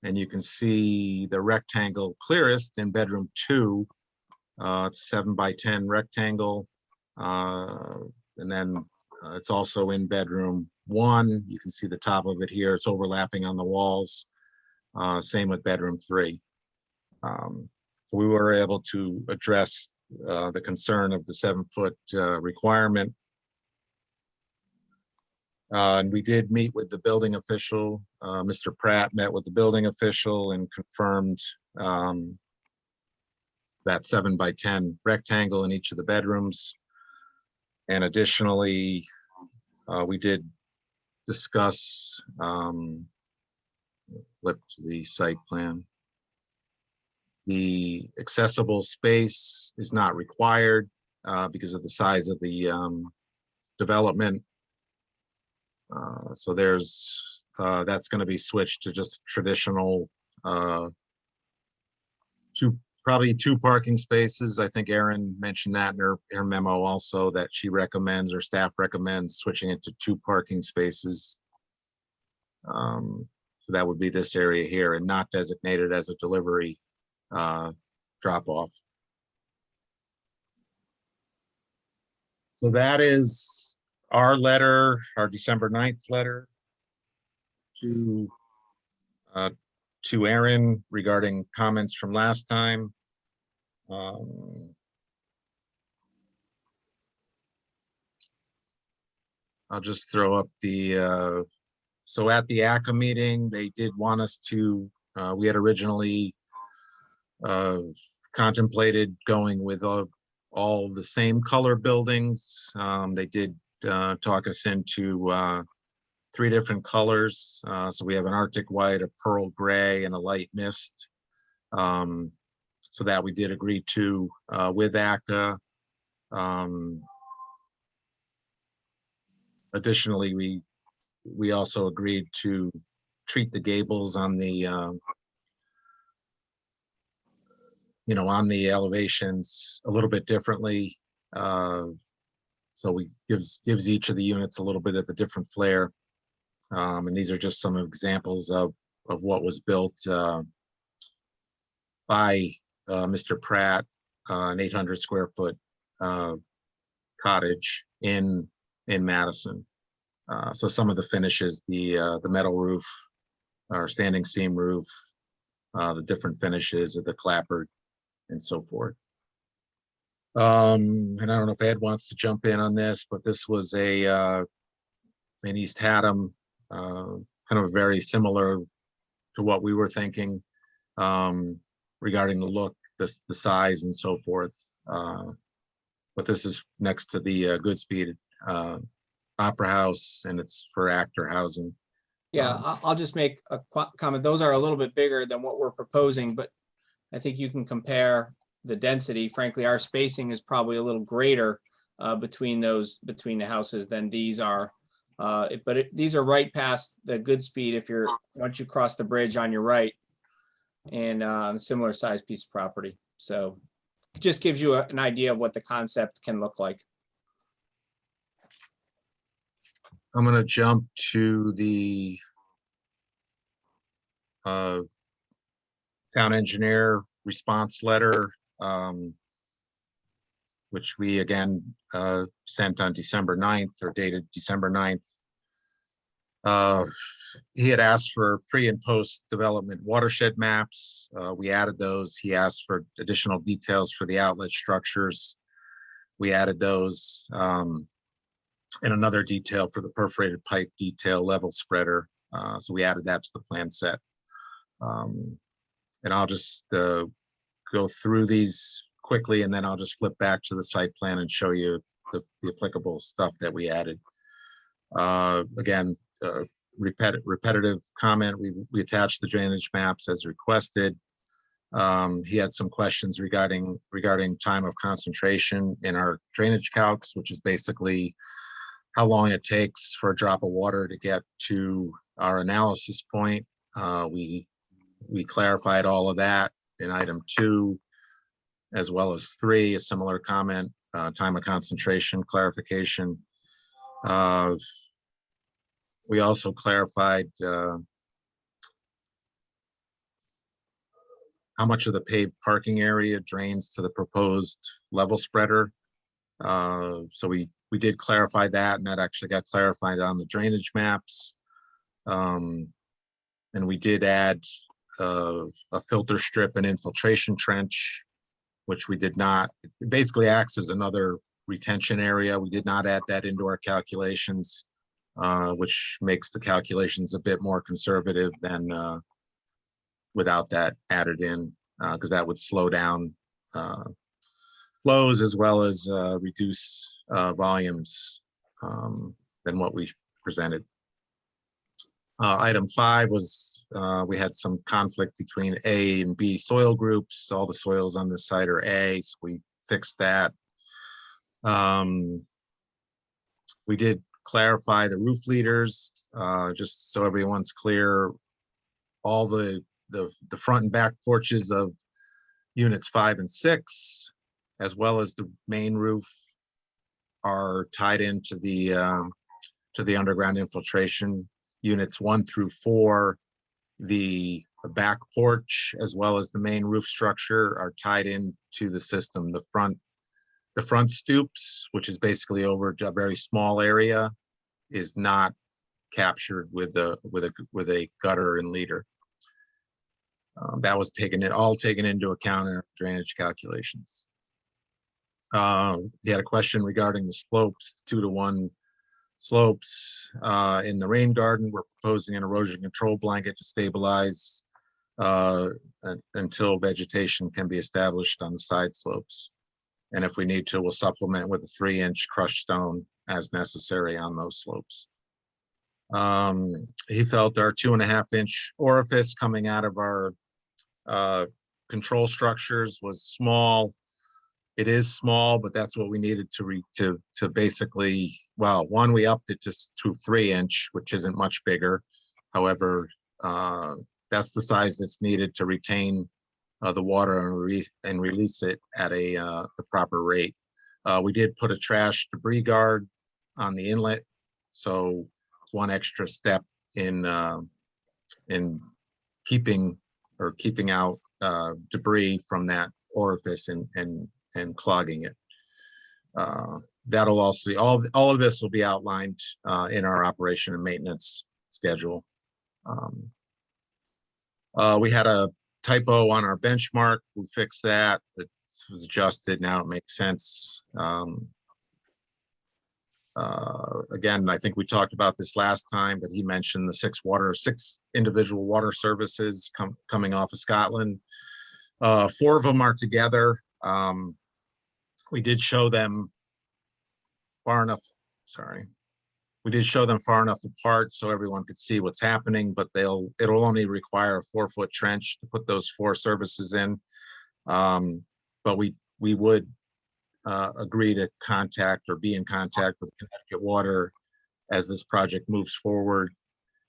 you can see the rectangle clearest in bedroom 2, It's a 7x10 rectangle. And then it's also in bedroom 1. You can see the top of it here. It's overlapping on the walls. Same with bedroom 3. We were able to address the concern of the 7-foot requirement. And we did meet with the building official. Mr. Pratt met with the building official and confirmed that 7x10 rectangle in each of the bedrooms. And additionally, we did discuss, flip to the site plan. The accessible space is not required because of the size of the development. So there's, that's going to be switched to just traditional probably two parking spaces. I think Erin mentioned that in her memo also, that she recommends, or staff recommends, switching it to 2 parking spaces. So that would be this area here and not designated as a delivery drop-off. So that is our letter, our December 9th letter to Erin regarding comments from last time. I'll just throw up the, so at the ACA meeting, they did want us to, we had originally contemplated going with all the same color buildings. They did talk us into 3 different colors. So we have an Arctic white, a pearl gray, and a light mist. So that we did agree to with ACA. Additionally, we also agreed to treat the gables on the on the elevations a little bit differently. So we gives each of the units a little bit of a different flair. And these are just some examples of what was built by Mr. Pratt, an 800 square foot cottage in Madison. So some of the finishes, the metal roof, or standing seam roof, the different finishes of the clapboard, and so forth. And I don't know if Ed wants to jump in on this, but this was in East Haddam, kind of very similar to what we were thinking regarding the look, the size, and so forth. But this is next to the Goodspeed Opera House, and it's for actor housing. Yeah, I'll just make a comment. Those are a little bit bigger than what we're proposing, but I think you can compare the density. Frankly, our spacing is probably a little greater between the houses than these are. These are right past the Goodspeed once you cross the bridge on your right, and a similar size piece of property. So it just gives you an idea of what the concept can look like. I'm going to jump to the town engineer response letter, which we again sent on December 9th, or dated December 9th. He had asked for pre and post development watershed maps. We added those. He asked for additional details for the outlet structures. We added those. And another detail for the perforated pipe detail level spreader. So we added that to the plan set. And I'll just go through these quickly, and then I'll just flip back to the site plan and show you the applicable stuff that we added. Again, repetitive comment. We attached the drainage maps as requested. He had some questions regarding time of concentration in our drainage calcs, which is basically how long it takes for a drop of water to get to our analysis point. We clarified all of that in item 2, as well as 3, a similar comment, time of concentration clarification. We also clarified how much of the paved parking area drains to the proposed level spreader. So we did clarify that, and that actually got clarified on the drainage maps. And we did add a filter strip and infiltration trench, which we did not. It basically acts as another retention area. We did not add that into our calculations, which makes the calculations a bit more conservative than without that added in, because that would slow down flows as well as reduce volumes than what we presented. Item 5 was we had some conflict between A and B soil groups. All the soils on this site are A, so we fixed that. We did clarify the roof leaders, just so everyone's clear. All the front and back porches of units 5 and 6, as well as the main roof, are tied into the underground infiltration. Units 1 through 4, the back porch, as well as the main roof structure, are tied into the system. The front stoops, which is basically over a very small area, is not captured with a gutter and leader. That was all taken into account in our drainage calculations. You had a question regarding the slopes, 2-to-1 slopes. In the rain garden, we're proposing an erosion control blanket to stabilize until vegetation can be established on the side slopes. And if we need to, we'll supplement with a 3-inch crushed stone as necessary on those slopes. He felt our 2.5-inch orifice coming out of our control structures was small. It is small, but that's what we needed to basically, well, one, we upped it just to 3-inch, which isn't much bigger. However, that's the size that's needed to retain the water and release it at the proper rate. We did put a trash debris guard on the inlet, so it's one extra step in keeping out debris from that orifice and clogging it. That'll also, all of this will be outlined in our operation and maintenance schedule. We had a typo on our benchmark. We fixed that. It was adjusted. Now it makes sense. Again, I think we talked about this last time, but he mentioned the 6 individual water services coming off of Scotland. 4 of them are together. We did show them far enough. We did show them far enough apart so everyone could see what's happening, but it'll only require a 4-foot trench to put those 4 services in. But we would agree to contact or be in contact with Connecticut Water as this project moves forward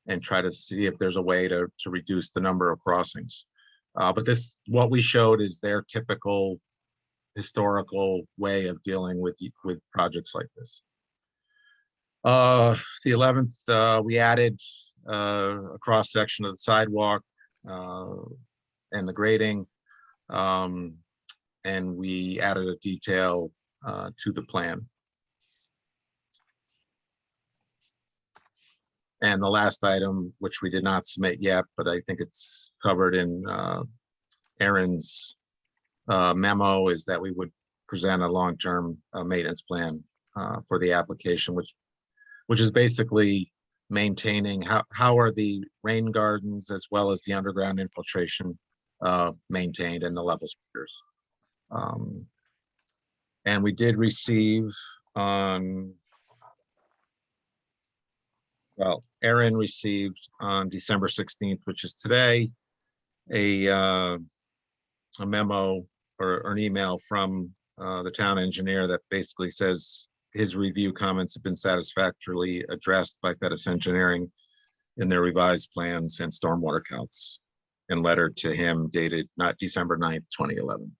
and try to see if there's a way to reduce the number of crossings. But what we showed is their typical historical way of dealing with projects like this. The 11th, we added a cross section of the sidewalk and the grading, and we added a detail to the plan. And the last item, which we did not submit yet, but I think it's covered in Aaron's memo, is that we would present a long-term maintenance plan for the application, which is basically maintaining how are the rain gardens as well as the underground infiltration maintained and the level spreaders. And we did receive Aaron received on December 16th, which is today, a memo or an email from the town engineer that basically says his review comments have been satisfactorily addressed by Pettis Engineering in their revised plans and stormwater counts, and letter to him dated not December 9th, 2011.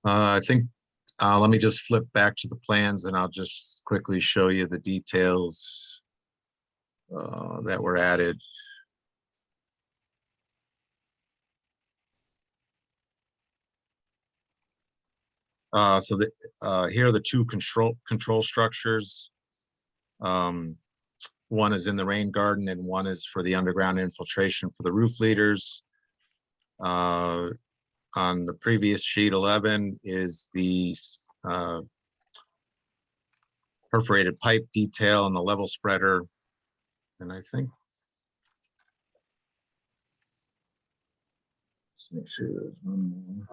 I think, let me just flip back to the plans and I'll just quickly show you the details that were added. So here are the two control structures. One is in the rain garden and one is for the underground infiltration for the roof leaders. On the previous sheet 11 is the perforated pipe detail and the level spreader. And I think, let's make sure there's one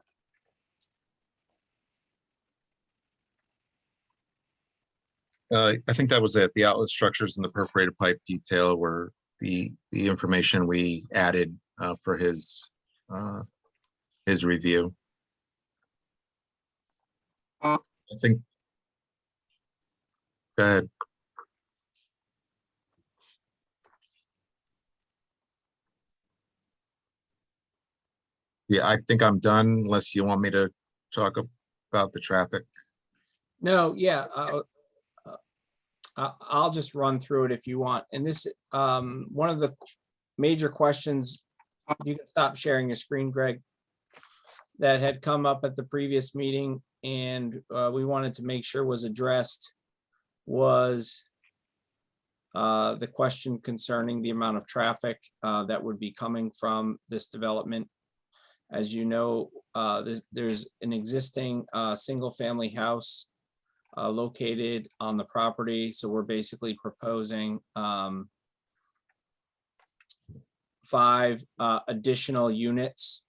more. I think that was it. The outlet structures and the perforated pipe detail were the information we added for his review. I think. Go ahead. Yeah, I think I'm done unless you want me to talk about the traffic. No, yeah, I'll just run through it if you want. And this, one of the major questions, if you can stop sharing your screen, Greg, that had come up at the previous meeting and we wanted to make sure was addressed was the question concerning the amount of traffic that would be coming from this development. As you know, there's an existing single-family house located on the property. So we're basically proposing 5 additional units.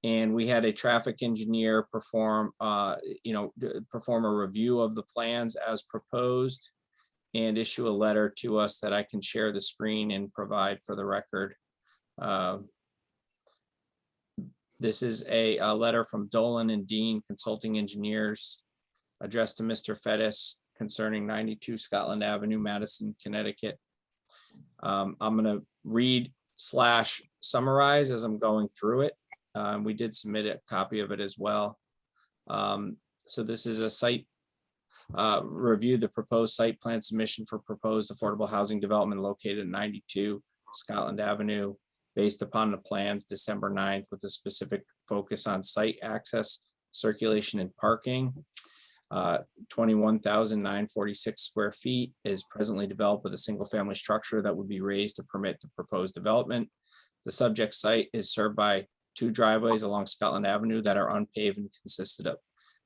And we had a traffic engineer perform a review of the plans as proposed and issue a letter to us that I can share the screen and provide for the record. This is a letter from Dolan and Dean Consulting Engineers addressed to Mr. Fettis concerning 92 Scotland Avenue, Madison, Connecticut. I'm going to read / summarize as I'm going through it. We did submit a copy of it as well. So this is a site review, the proposed site plan submission for proposed affordable housing development located at 92 Scotland Avenue, based upon the plans December 9th with a specific focus on site access, circulation, and parking. 21,946 square feet is presently developed with a single family structure that would be raised to permit the proposed development. The subject site is served by 2 driveways along Scotland Avenue that are unpaved and consisted of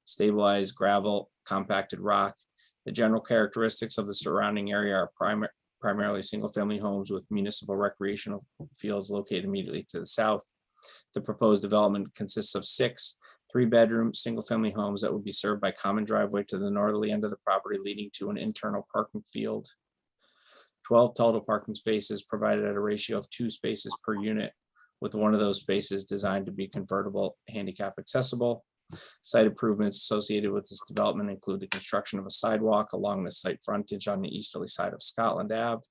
stabilized gravel, compacted rock. The general characteristics of the surrounding area are primarily single-family homes with municipal recreational fields located immediately to the south. The proposed development consists of 6 3-bedroom single-family homes that would be served by common driveway to the northerly end of the property, leading to an internal parking field. 12 total parking spaces provided at a ratio of 2 spaces per unit, with one of those spaces designed to be convertible, handicap accessible. Site improvements associated with this development include the construction of a sidewalk along the site frontage on the easterly side of Scotland Ave,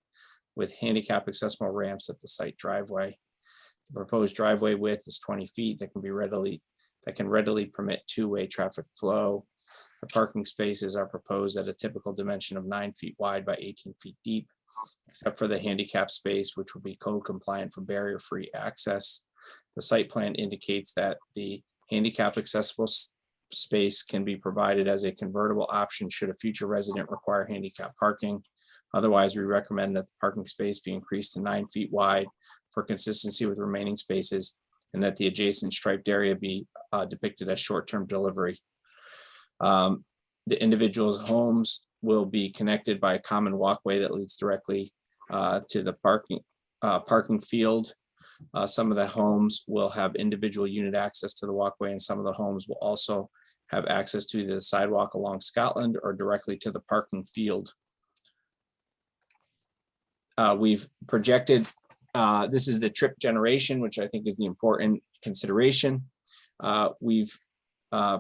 with handicap accessible ramps at the site driveway. The proposed driveway width is 20 feet that can readily permit 2-way traffic flow. The parking spaces are proposed at a typical dimension of 9 feet wide by 18 feet deep, except for the handicap space, which will be code compliant for barrier-free access. The site plan indicates that the handicap accessible space can be provided as a convertible option should a future resident require handicap parking. Otherwise, we recommend that the parking space be increased to 9 feet wide for consistency with remaining spaces, and that the adjacent striped area be depicted as short-term delivery. The individual homes will be connected by a common walkway that leads directly to the parking field. Some of the homes will have individual unit access to the walkway, and some of the homes will also have access to the sidewalk along Scotland or directly to the parking field. We've projected, this is the trip generation, which I think is the important consideration. We've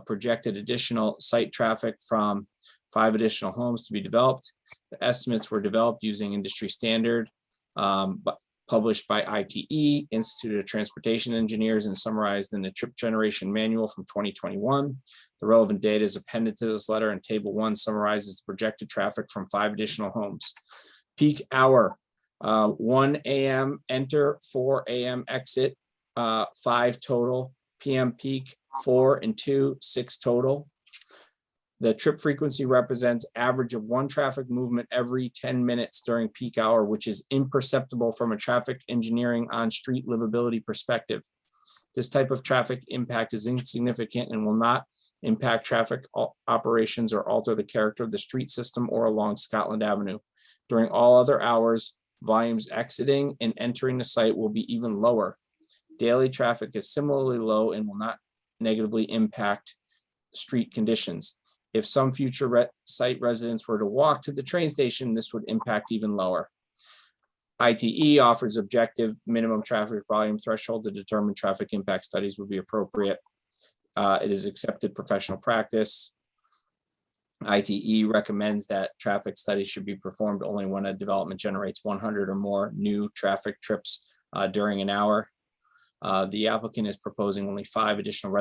projected additional site traffic from 5 additional homes to be developed. The estimates were developed using industry standard, but published by ITE, Institute of Transportation Engineers, and summarized in the trip generation manual from 2021. The relevant data is appended to this letter, and table 1 summarizes the projected traffic from 5 additional homes. Peak hour, 1 a.m. enter, 4 a.m. exit, 5 total. PM peak, 4 and 2, 6 total. The trip frequency represents average of one traffic movement every 10 minutes during peak hour, which is imperceptible from a traffic engineering on-street livability perspective. This type of traffic impact is insignificant and will not impact traffic operations or alter the character of the street system or along Scotland Avenue. During all other hours, volumes exiting and entering the site will be even lower. Daily traffic is similarly low and will not negatively impact street conditions. If some future site residents were to walk to the train station, this would impact even lower. ITE offers objective minimum traffic volume threshold to determine traffic impact studies would be appropriate. It is accepted professional practice. ITE recommends that traffic studies should be performed only when a development generates 100 or more new traffic trips during an hour. The applicant is proposing only 5 additional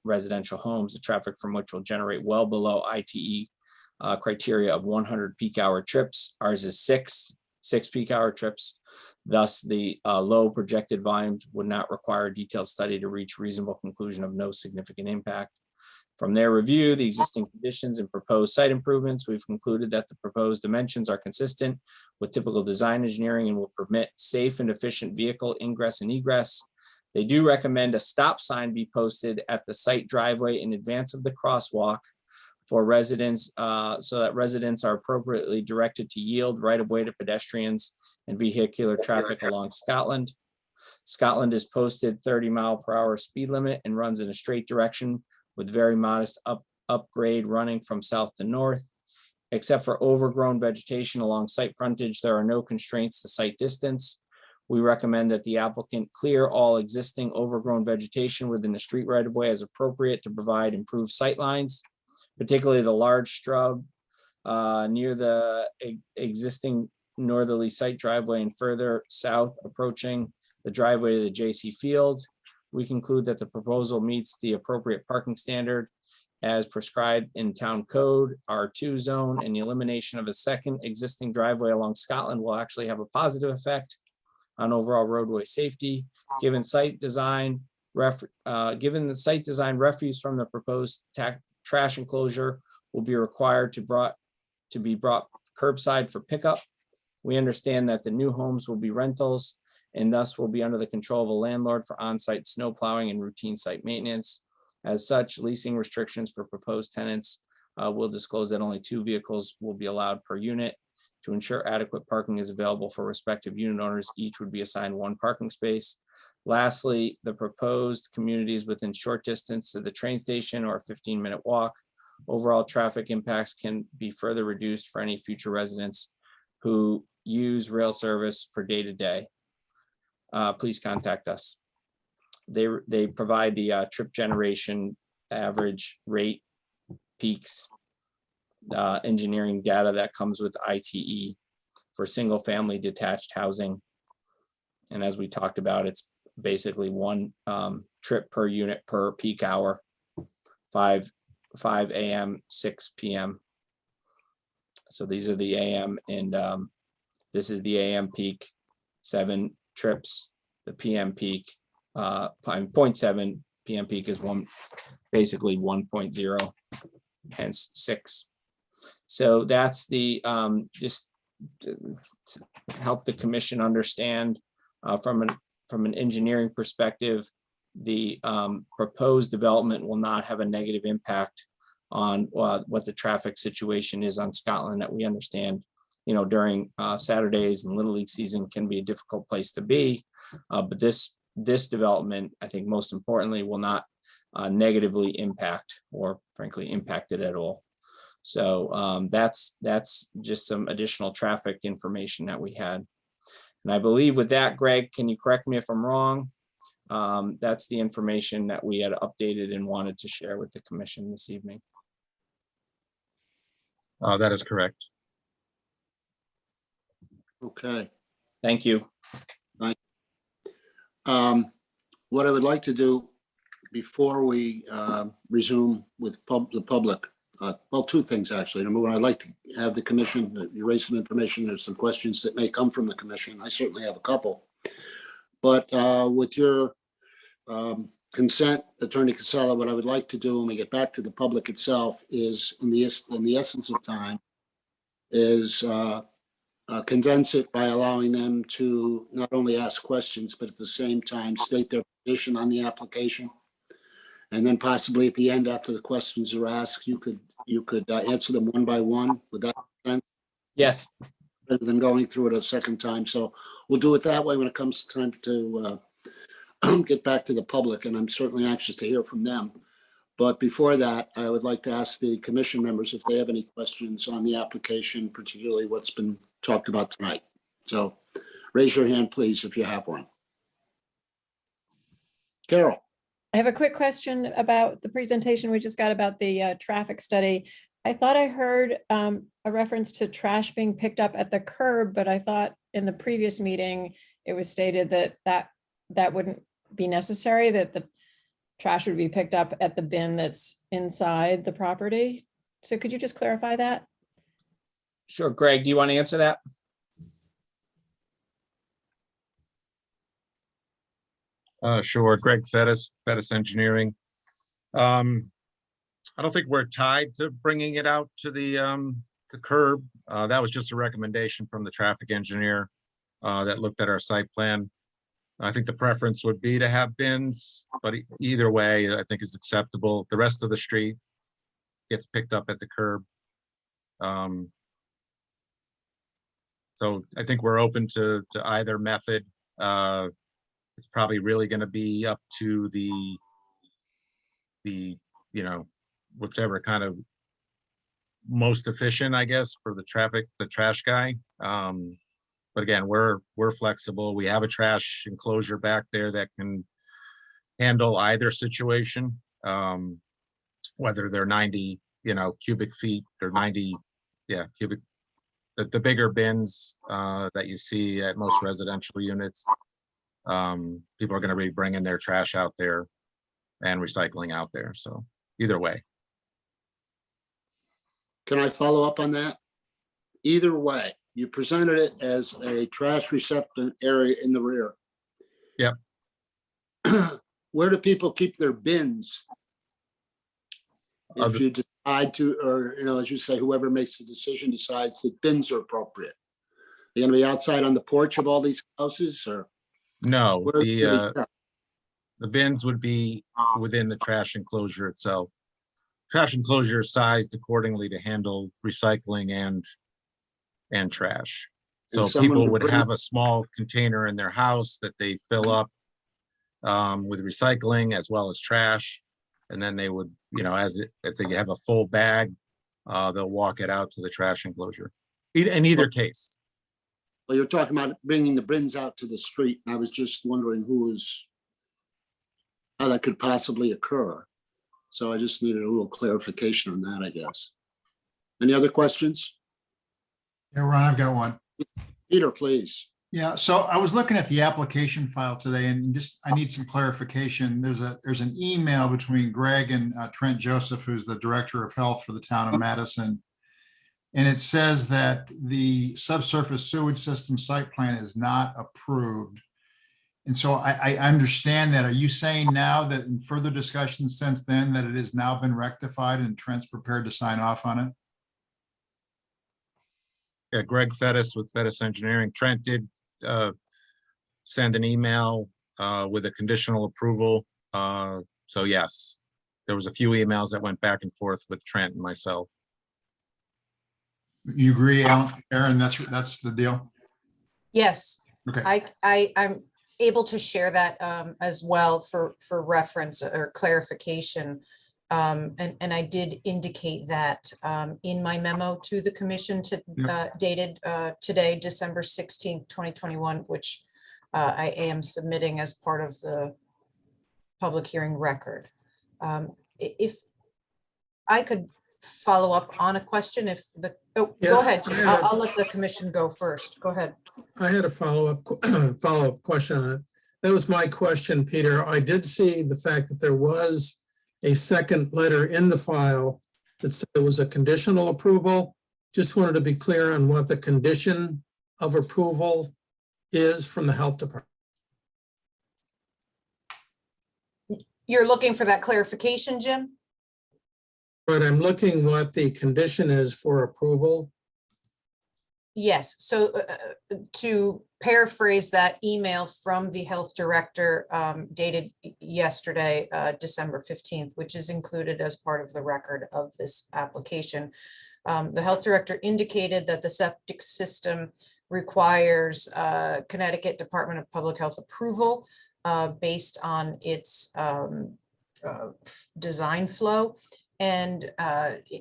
residential homes, the traffic from which will generate well below ITE criteria of 100 peak hour trips. Ours is six peak hour trips. Thus, the low projected volumes would not require a detailed study to reach reasonable conclusion of no significant impact. From their review, the existing conditions and proposed site improvements, we've concluded that the proposed dimensions are consistent with typical design engineering and will permit safe and efficient vehicle ingress and egress. They do recommend a stop sign be posted at the site driveway in advance of the crosswalk for residents, so that residents are appropriately directed to yield right of way to pedestrians and vehicular traffic along Scotland. Scotland is posted 30-mile-per-hour speed limit and runs in a straight direction with very modest upgrade running from south to north. Except for overgrown vegetation along site frontage, there are no constraints to site distance. We recommend that the applicant clear all existing overgrown vegetation within the street right of way as appropriate to provide improved sight lines, particularly the large shrub near the existing northerly site driveway and further south approaching the driveway to the JC Field. We conclude that the proposal meets the appropriate parking standard as prescribed in town code, R2 zone, and the elimination of a second existing driveway along Scotland will actually have a positive effect on overall roadway safety. Given the site design refuse from the proposed trash enclosure will be required to be brought curbside for pickup. We understand that the new homes will be rentals and thus will be under the control of a landlord for on-site snow plowing and routine site maintenance. As such, leasing restrictions for proposed tenants will disclose that only 2 vehicles will be allowed per unit. To ensure adequate parking is available for respective unit owners, each would be assigned 1 parking space. Lastly, the proposed communities within short distance to the train station or a 15-minute walk. Overall traffic impacts can be further reduced for any future residents who use rail service for day-to-day. Please contact us. They provide the trip generation average rate peaks, engineering data that comes with ITE for single family detached housing. And as we talked about, it's basically 1 trip per unit per peak hour, 5 a.m., 6 p.m. So these are the AM and this is the AM peak, 7 trips, the PM peak, 0.7 PM peak is basically 1.0, hence 6. So that's the just to help the commission understand from an engineering perspective, the proposed development will not have a negative impact on what the traffic situation is on Scotland. That we understand, during Saturdays and Little League season can be a difficult place to be, but this development, I think most importantly, will not negatively impact or frankly impact it at all. So that's just some additional traffic information that we had. And I believe with that, Greg, can you correct me if I'm wrong? That's the information that we had updated and wanted to share with the commission this evening. That is correct. Okay. Thank you. What I would like to do before we resume with the public, well, 2 things actually. Number 1, I'd like to have the commission, you raise some information. There's some questions that may come from the commission. I certainly have a couple. But with your consent, Attorney Casella, what I would like to do when we get back to the public itself is, in the essence of time, is condense it by allowing them to not only ask questions, but at the same time state their position on the application. And then possibly at the end, after the questions are asked, you could answer them one by one. Would that make sense? Yes. Rather than going through it a second time. So we'll do it that way when it comes time to get back to the public, and I'm certainly anxious to hear from them. But before that, I would like to ask the commission members if they have any questions on the application, particularly what's been talked about tonight. So raise your hand, please, if you have one. Carol. I have a quick question about the presentation we just got about the traffic study. I thought I heard a reference to trash being picked up at the curb, but I thought in the previous meeting, it was stated that wouldn't be necessary, that the trash would be picked up at the bin that's inside the property. So could you just clarify that? Sure. Greg, do you want to answer that? Sure. Greg Fettis Engineering. I don't think we're tied to bringing it out to the curb. That was just a recommendation from the traffic engineer that looked at our site plan. I think the preference would be to have bins, but either way, I think is acceptable. The rest of the street gets picked up at the curb. So I think we're open to either method. It's probably really going to be up to the whichever kind of most efficient, I guess, for the trash guy. But again, we're flexible. We have a trash enclosure back there that can handle either situation, whether they're 90, cubic feet or 90, cubic. The bigger bins that you see at most residential units, people are going to be bringing their trash out there and recycling out there. So either way. Can I follow up on that? Either way, you presented it as a trash reception area in the rear. Yep. Where do people keep their bins? If you decide to, or, as you say, whoever makes the decision decides that bins are appropriate. They're going to be outside on the porch of all these houses, or? No, the bins would be within the trash enclosure itself. Trash enclosure is sized accordingly to handle recycling and trash. So people would have a small container in their house that they fill up with recycling as well as trash. And then they would, as they have a full bag, they'll walk it out to the trash enclosure. In either case. Well, you're talking about bringing the bins out to the street, and I was just wondering how that could possibly occur. So I just needed a little clarification on that, I guess. Any other questions? Yeah, Ron, I've got one. Peter, please. Yeah, so I was looking at the application file today, and I need some clarification. There's an email between Greg and Trent Joseph, who's the Director of Health for the town of Madison. And it says that the subsurface sewage system site plan is not approved. And so I understand that. Are you saying now that in further discussions since then that it has now been rectified and Trent's prepared to sign off on it? Yeah, Greg Fettis with Fettis Engineering. Trent did send an email with a conditional approval. So yes, there was a few emails that went back and forth with Trent and myself. You agree, Aaron, that's the deal? Yes. Okay. I'm able to share that as well for reference or clarification. And I did indicate that in my memo to the commission dated today, December 16th, 2021, which I am submitting as part of the public hearing record. If I could follow up on a question, go ahead. I'll let the commission go first. Go ahead. I had a follow-up question on it. That was my question, Peter. I did see the fact that there was a second letter in the file that said it was a conditional approval. Just wanted to be clear on what the condition of approval is from the health department. You're looking for that clarification, Jim? But I'm looking what the condition is for approval. Yes, so to paraphrase that email from the health director dated yesterday, December 15th, which is included as part of the record of this application. The health director indicated that the septic system requires Connecticut Department of Public Health approval based on its design flow, and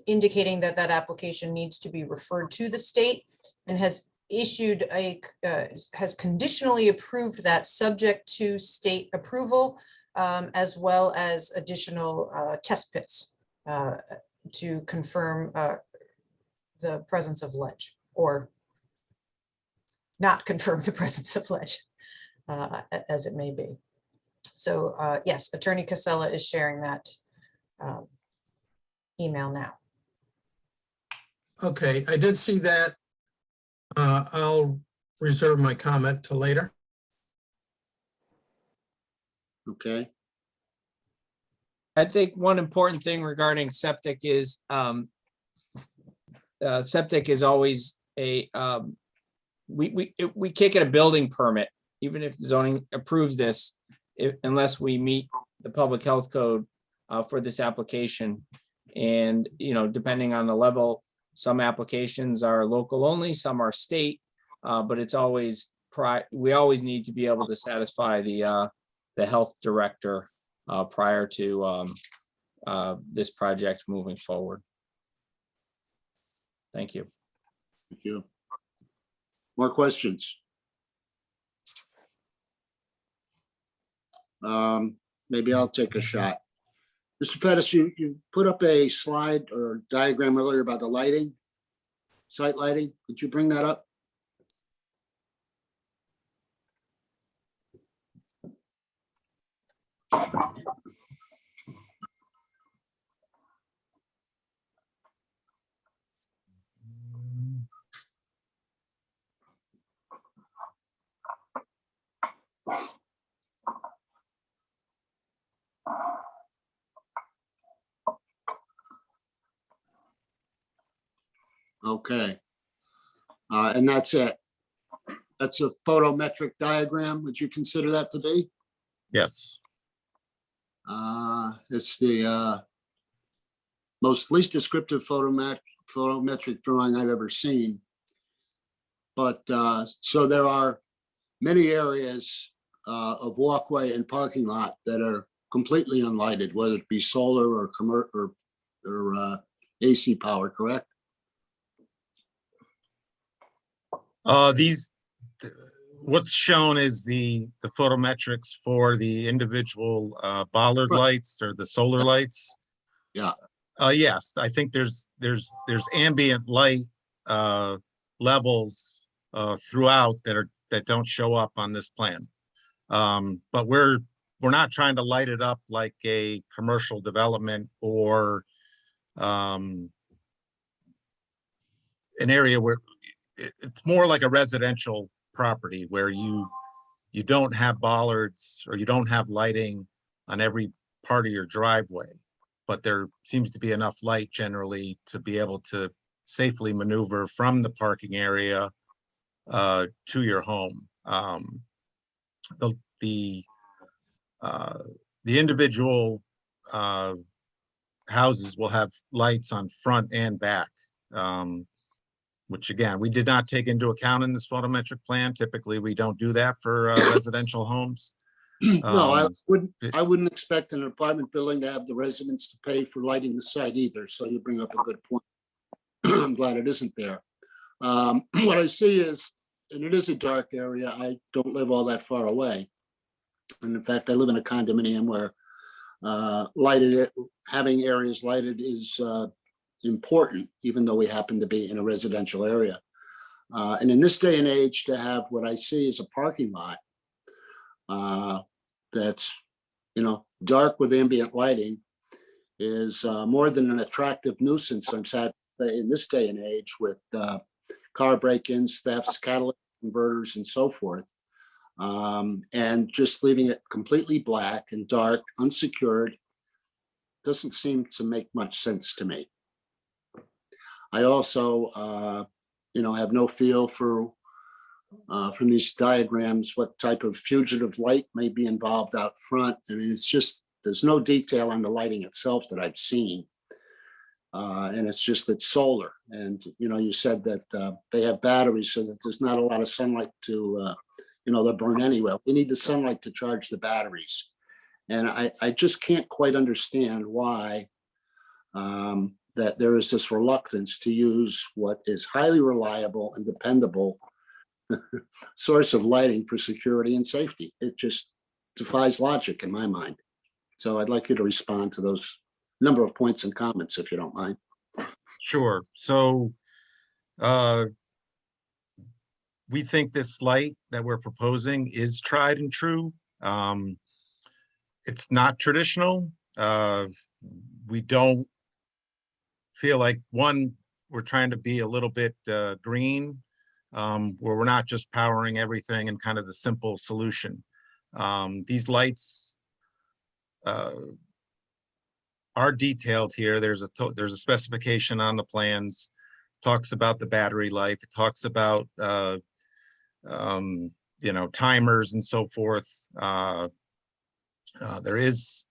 indicating that that application needs to be referred to the state, and has issued has conditionally approved that subject to state approval, as well as additional test pits to confirm the presence of ledge, or not confirm the presence of ledge, as it may be. So yes, Attorney Casella is sharing that email now. Okay, I did see that. I'll reserve my comment till later. Okay. I think one important thing regarding septic is septic is always a we can't get a building permit even if zoning approves this unless we meet the public health code for this application. And depending on the level, some applications are local only, some are state, but it's always we always need to be able to satisfy the health director prior to this project moving forward. Thank you. Thank you. More questions? Maybe I'll take a shot. Mr. Pettis, you put up a slide or diagram earlier about the lighting, site lighting. Could you bring that up? Okay. And that's it. That's a photometric diagram. Would you consider that to be? Yes. It's the least descriptive photometric drawing I've ever seen. But so there are many areas of walkway and parking lot that are completely unlighted, whether it be solar or commercial or AC power, correct? What's shown is the photometrics for the individual bollard lights or the solar lights. Yeah. Yes, I think there's ambient light levels throughout that don't show up on this plan. But we're not trying to light it up like a commercial development or an area where it's more like a residential property where you don't have bollards or you don't have lighting on every part of your driveway, but there seems to be enough light generally to be able to safely maneuver from the parking area to your home. The individual houses will have lights on front and back, which again, we did not take into account in this photometric plan. Typically, we don't do that for residential homes. No, I wouldn't expect an apartment building to have the residents to pay for lighting the site either. So you bring up a good point. I'm glad it isn't there. What I see is, and it is a dark area. I don't live all that far away. And in fact, I live in a condominium where having areas lighted is important, even though we happen to be in a residential area. And in this day and age, to have what I see as a parking lot that's, dark with ambient lighting is more than an attractive nuisance. I'm sad to say in this day and age with car break-ins, thefts, catalytic converters, and so forth. And just leaving it completely black and dark, unsecured, doesn't seem to make much sense to me. I also, have no feel for, from these diagrams, what type of fugitive light may be involved out front. I mean, it's just, there's no detail on the lighting itself that I've seen. And it's just, it's solar. And, you said that they have batteries so that there's not a lot of sunlight to, they'll burn anyway. We need the sunlight to charge the batteries. And I just can't quite understand why that there is this reluctance to use what is highly reliable and dependable source of lighting for security and safety. It just defies logic in my mind. So I'd like you to respond to those number of points and comments, if you don't mind. Sure. So we think this light that we're proposing is tried and true. It's not traditional. We don't feel like, one, we're trying to be a little bit green, where we're not just powering everything and kind of the simple solution. These lights are detailed here. There's a specification on the plans, talks about the battery life. It talks about timers and so forth. There is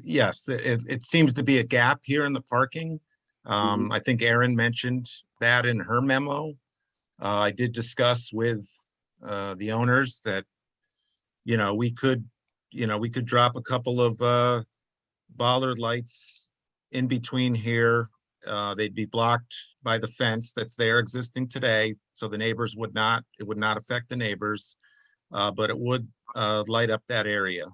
yes, it seems to be a gap here in the parking. I think Erin mentioned that in her memo. I did discuss with the owners that, we could drop a couple of bollard lights in between here. They'd be blocked by the fence that's there existing today, so the neighbors it would not affect the neighbors, but it would light up that area.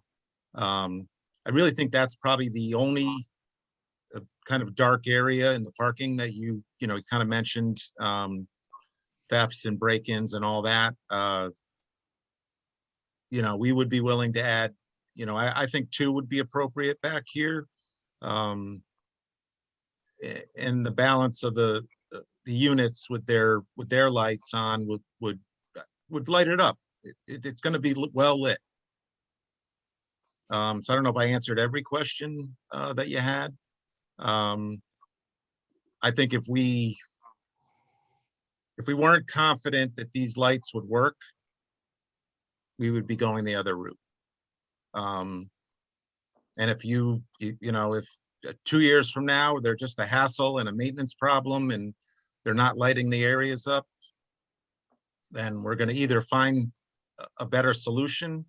I really think that's probably the only kind of dark area in the parking that you kind of mentioned, thefts and break-ins and all that. We would be willing to add, I think 2 would be appropriate back here. And the balance of the units with their lights on would light it up. It's going to be well lit. So I don't know if I answered every question that you had. I think if we weren't confident that these lights would work, we would be going the other route. And if if 2 years from now they're just a hassle and a maintenance problem and they're not lighting the areas up, then we're going to either find a better solution,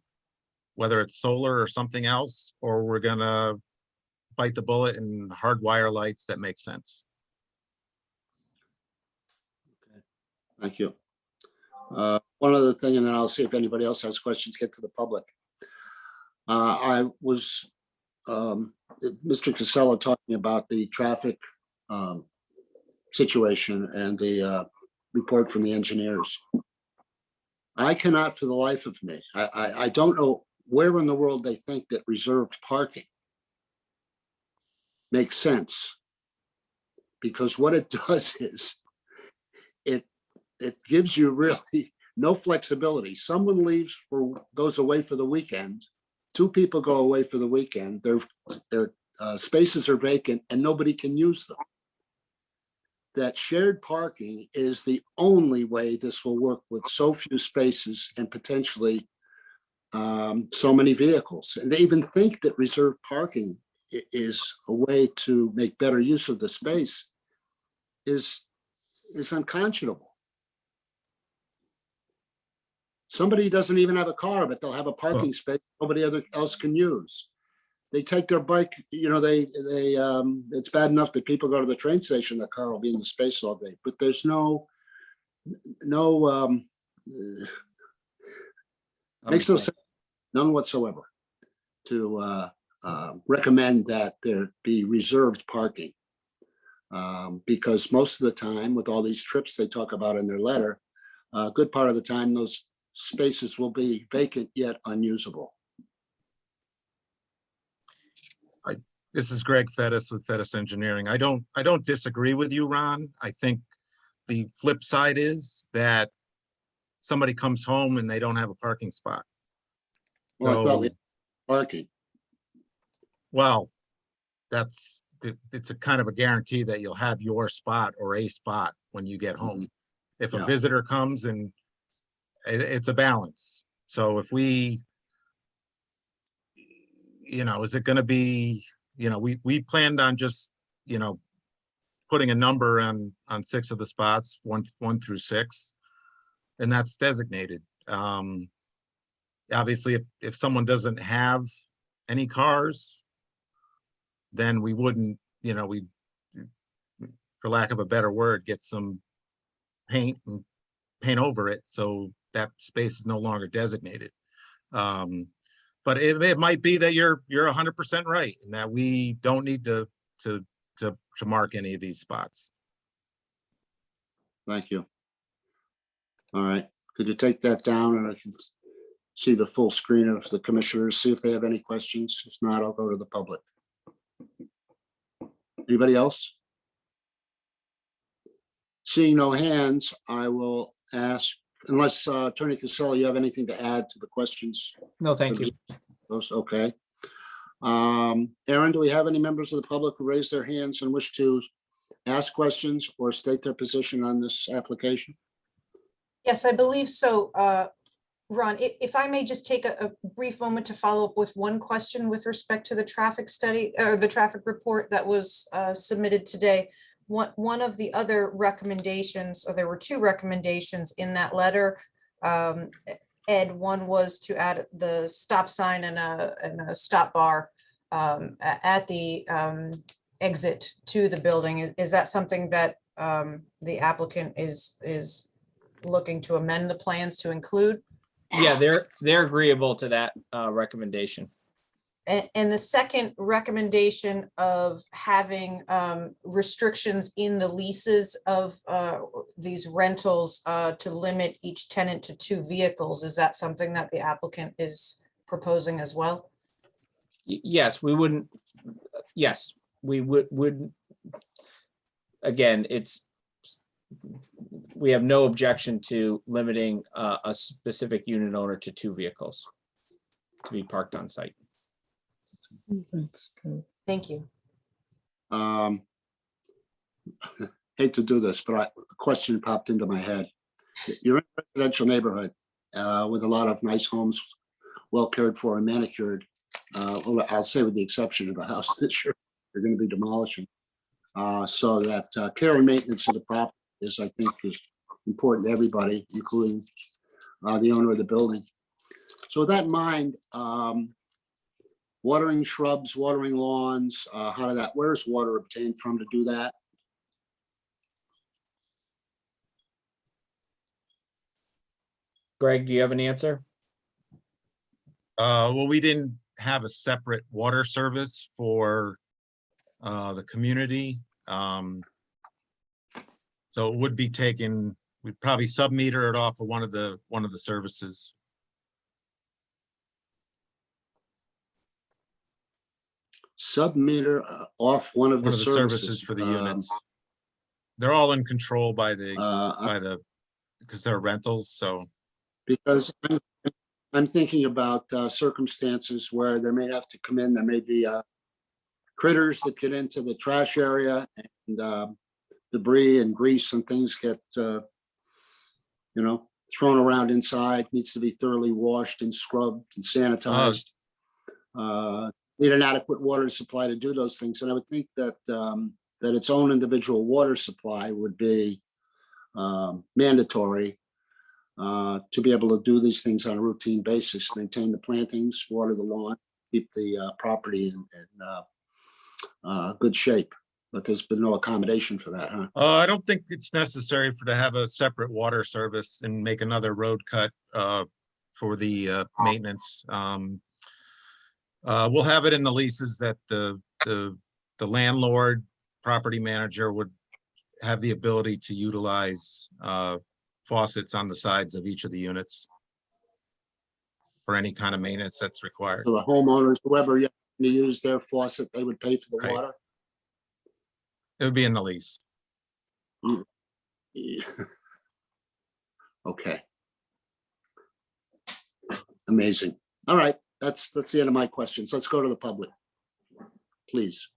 whether it's solar or something else, or we're going to bite the bullet and hardwire lights that make sense. Okay, thank you. One other thing, and then I'll see if anybody else has questions, get to the public. I was, Mr. Casella talking about the traffic situation and the report from the engineers. I cannot for the life of me, I don't know where in the world they think that reserved parking makes sense. Because what it does is it gives you really no flexibility. Someone goes away for the weekend. 2 people go away for the weekend. Their spaces are vacant and nobody can use them. That shared parking is the only way this will work with so few spaces and potentially so many vehicles. And they even think that reserved parking is a way to make better use of the space is unconscionable. Somebody doesn't even have a car, but they'll have a parking space nobody else can use. They take their bike, it's bad enough that people go to the train station, the car will be in the space all day, but there's makes no sense, none whatsoever, to recommend that there be reserved parking. Because most of the time, with all these trips they talk about in their letter, a good part of the time, those spaces will be vacant yet unusable. This is Greg Fettis with Fettis Engineering. I don't disagree with you, Ron. I think the flip side is that somebody comes home and they don't have a parking spot. Well, I thought we So- had parking. Well, it's a kind of a guarantee that you'll have your spot or a spot when you get home. If a Yeah. visitor comes and it's a balance. So if we, is it gonna be, we planned on just, putting a number on 6 of the spots, 1 through 6, and that's designated. Obviously, if someone doesn't have any cars, then we wouldn't, we, for lack of a better word, get some paint and paint over it, so that space is no longer designated. But it might be that you're 100% right, and that we don't need to mark any of these spots. Thank you. All right, could you take that down and I can see the full screen of the commissioners, see if they have any questions? If not, I'll go to the public. Anybody else? Seeing no hands, I will ask, unless Attorney Casella, you have anything to add to the questions? No, thank you. Those, okay. Aaron, do we have any members of the public who raise their hands and wish to ask questions or state their position on this application? Yes, I believe so. Ron, if I may just take a brief moment to follow up with one question with respect to the traffic study or the traffic report that was submitted today. One of the other recommendations, or there were 2 recommendations in that letter, Ed, one was to add the stop sign and a stop bar at the exit to the building. Is that something that the applicant is looking to amend the plans to include? Yeah, they're agreeable to that recommendation. And the second recommendation of having restrictions in the leases of these rentals to limit each tenant to 2 vehicles, is that something that the applicant is proposing as well? Yes, we wouldn't, yes, we would. Again, we have no objection to limiting a specific unit owner to 2 vehicles to be parked on site. That's good. Thank you. Hate to do this, but a question popped into my head. You're in a residential neighborhood with a lot of nice homes, well cared for and manicured. Well, I'll say with the exception of the house that you're going to be demolishing. So that care and maintenance of the property is, I think, is important to everybody, including the owner of the building. So with that in mind, watering shrubs, watering lawns, where's water obtained from to do that? Greg, do you have an answer? Well, we didn't have a separate water service for the community. So it would be taken, we'd probably sub-meter it off of one of the services. Sub-meter off one of the services for the units. They're all in control by because they're rentals, so. Because I'm thinking about circumstances where there may have to come in, there may be critters that get into the trash area and debris and grease and things get, thrown around inside, needs to be thoroughly washed and scrubbed and sanitized. Need an adequate water supply to do those things. And I would think that that its own individual water supply would be mandatory to be able to do these things on a routine basis, maintain the plantings, water the lawn, keep the property in good shape. But there's been no accommodation for that, huh? I don't think it's necessary to have a separate water service and make another road cut for the maintenance. We'll have it in the leases that the landlord, property manager would have the ability to utilize faucets on the sides of each of the units for any kind of maintenance that's required. So the homeowners, whoever you use their faucet, they would pay for the Right. water? It would be in the lease. Yeah. Okay. Amazing. All right, that's the end of my questions. Let's go to the public, please.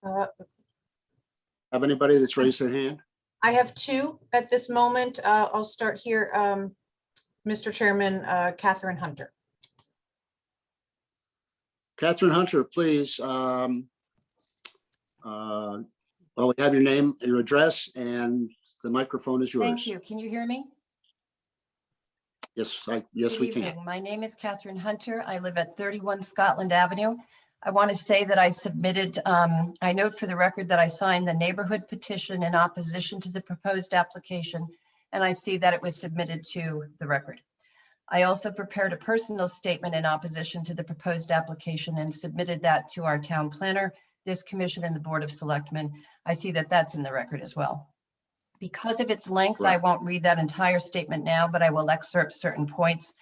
Have anybody that's raised their hand? I have two at this moment. I'll start here. Mr. Chairman, Catherine Hunter. Catherine Hunter, please. Well, we have your name, your address, and the microphone is yours. Thank you. Can you hear me? Yes, Good we can. evening. My name is Catherine Hunter. I live at 31 Scotland Avenue. I want to say that I submitted, I note for the record that I signed the neighborhood petition in opposition to the proposed application, and I see that it was submitted to the record. I also prepared a personal statement in opposition to the proposed application and submitted that to our town planner, this commission, and the Board of Selectmen. I see that that's in the record as well. Because of its length, I won't read that entire statement now, but I will excerpt certain points.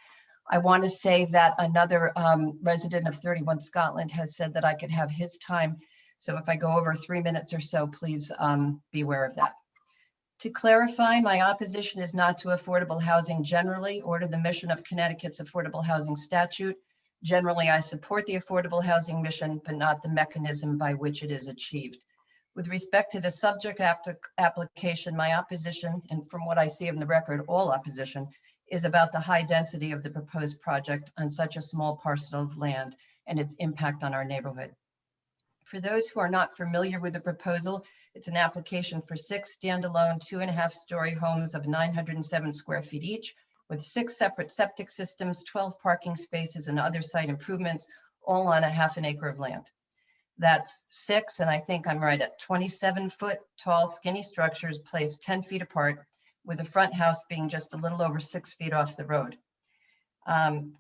I want to say that another resident of 31 Scotland has said that I could have his time. So if I go over 3 minutes or so, please be aware of that. To clarify, my opposition is not to affordable housing generally or to the mission of Connecticut's affordable housing statute. Generally, I support the affordable housing mission, but not the mechanism by which it is achieved. With respect to the subject application, my opposition, and from what I see in the record, all opposition, is about the high density of the proposed project on such a small parcel of land and its impact on our neighborhood. For those who are not familiar with the proposal, it's an application for 6 standalone 2.5-story homes of 907 square feet each, with 6 separate septic systems, 12 parking spaces, and other site improvements, all on a half an acre of land. That's 6, and I think I'm right at 27-foot tall skinny structures placed 10 feet apart, with the front house being just a little over 6 feet off the road.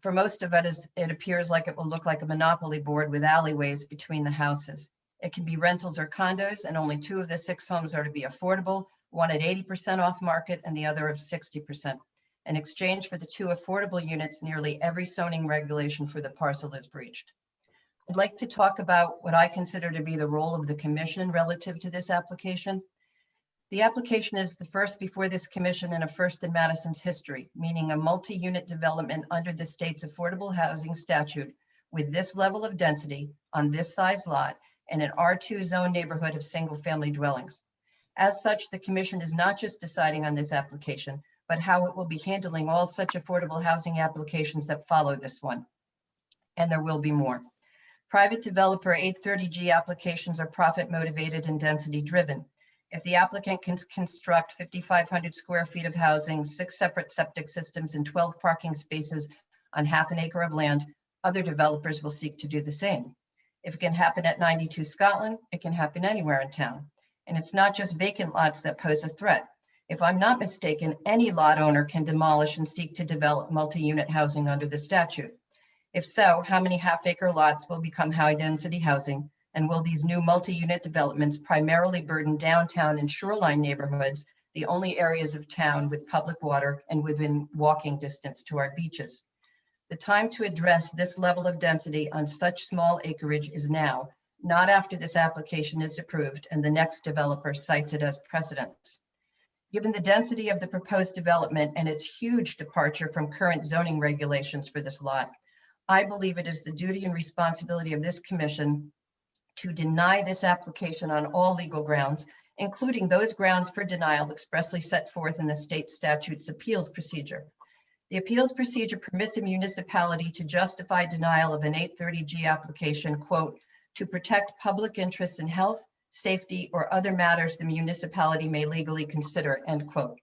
For most of it, it appears like it will look like a monopoly board with alleyways between the houses. It can be rentals or condos, and only 2 of the 6 homes are to be affordable, one at 80% off market and the other of 60%. In exchange for the 2 affordable units, nearly every zoning regulation for the parcel is breached. I'd like to talk about what I consider to be the role of the commission relative to this application. The application is the first before this commission and a first in Madison's history, meaning a multi-unit development under the state's affordable housing statute with this level of density on this size lot in an R2 zone neighborhood of single-family dwellings. As such, the commission is not just deciding on this application, but how it will be handling all such affordable housing applications that follow this one. And there will be more. Private developer 830G applications are profit motivated and density driven. If the applicant can construct 5,500 square feet of housing, 6 separate septic systems, and 12 parking spaces on half an acre of land, other developers will seek to do the same. If it can happen at 92 Scotland, it can happen anywhere in town. And it's not just vacant lots that pose a threat. If I'm not mistaken, any lot owner can demolish and seek to develop multi-unit housing under the statute. If so, how many half-acre lots will become high-density housing? And will these new multi-unit developments primarily burden downtown and shoreline neighborhoods, the only areas of town with public water and within walking distance to our beaches? The time to address this level of density on such small acreage is now, not after this application is approved and the next developer cites it as precedent. Given the density of the proposed development and its huge departure from current zoning regulations for this lot, I believe it is the duty and responsibility of this commission to deny this application on all legal grounds, including those grounds for denial expressly set forth in the state statute's appeals procedure. The appeals procedure permits a municipality to justify denial of an 830G application, quote, to protect public interests in health, safety, or other matters the municipality may legally consider, end quote.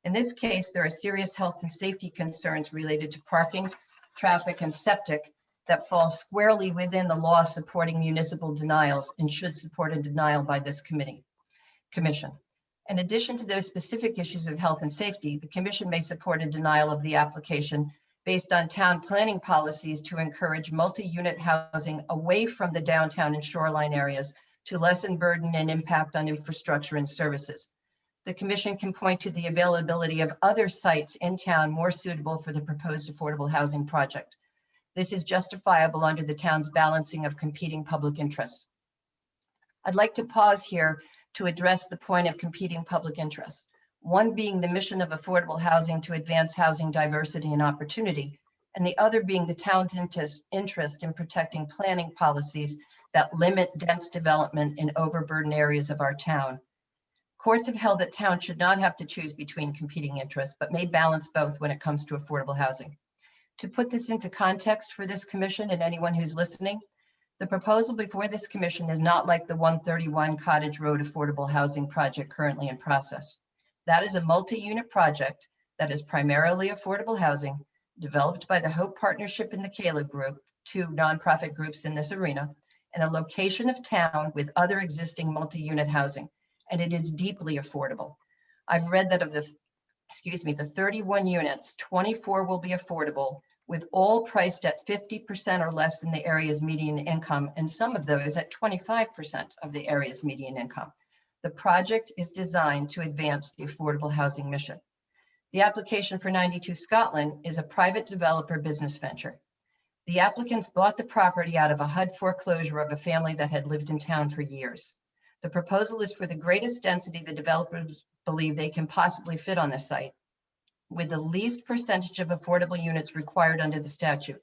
In this case, there are serious health and safety concerns related to parking, traffic, and septic that fall squarely within the law supporting municipal denials and should support a denial by this commission. In addition to those specific issues of health and safety, the commission may support a denial of the application based on town planning policies to encourage multi-unit housing away from the downtown and shoreline areas to lessen burden and impact on infrastructure and services. The commission can point to the availability of other sites in town more suitable for the proposed affordable housing project. This is justifiable under the town's balancing of competing public interests. I'd like to pause here to address the point of competing public interests. one being the mission of affordable housing to advance housing diversity and opportunity, and the other being the town's interest in protecting planning policies that limit dense development in overburdened areas of our town. Courts have held that towns should not have to choose between competing interests, but may balance both when it comes to affordable housing. To put this into context for this commission and anyone who's listening, the proposal before this commission is not like the 131 Cottage Road affordable housing project currently in process. That is a multi-unit project that is primarily affordable housing, developed by the Hope Partnership and the Caleb Group, two nonprofit groups in this arena, and a location of town with other existing multi-unit housing, and it is deeply affordable. I've read that of the 31 units, 24 will be affordable, with all priced at 50% or less than the area's median income, and some of those at 25% of the area's median income. The project is designed to advance the affordable housing mission. The application for 92 Scotland is a private developer business venture. The applicants bought the property out of a HUD foreclosure of a family that had lived in town for years. The proposal is for the greatest density the developers believe they can possibly fit on the site, with the least percentage of affordable units required under the statute.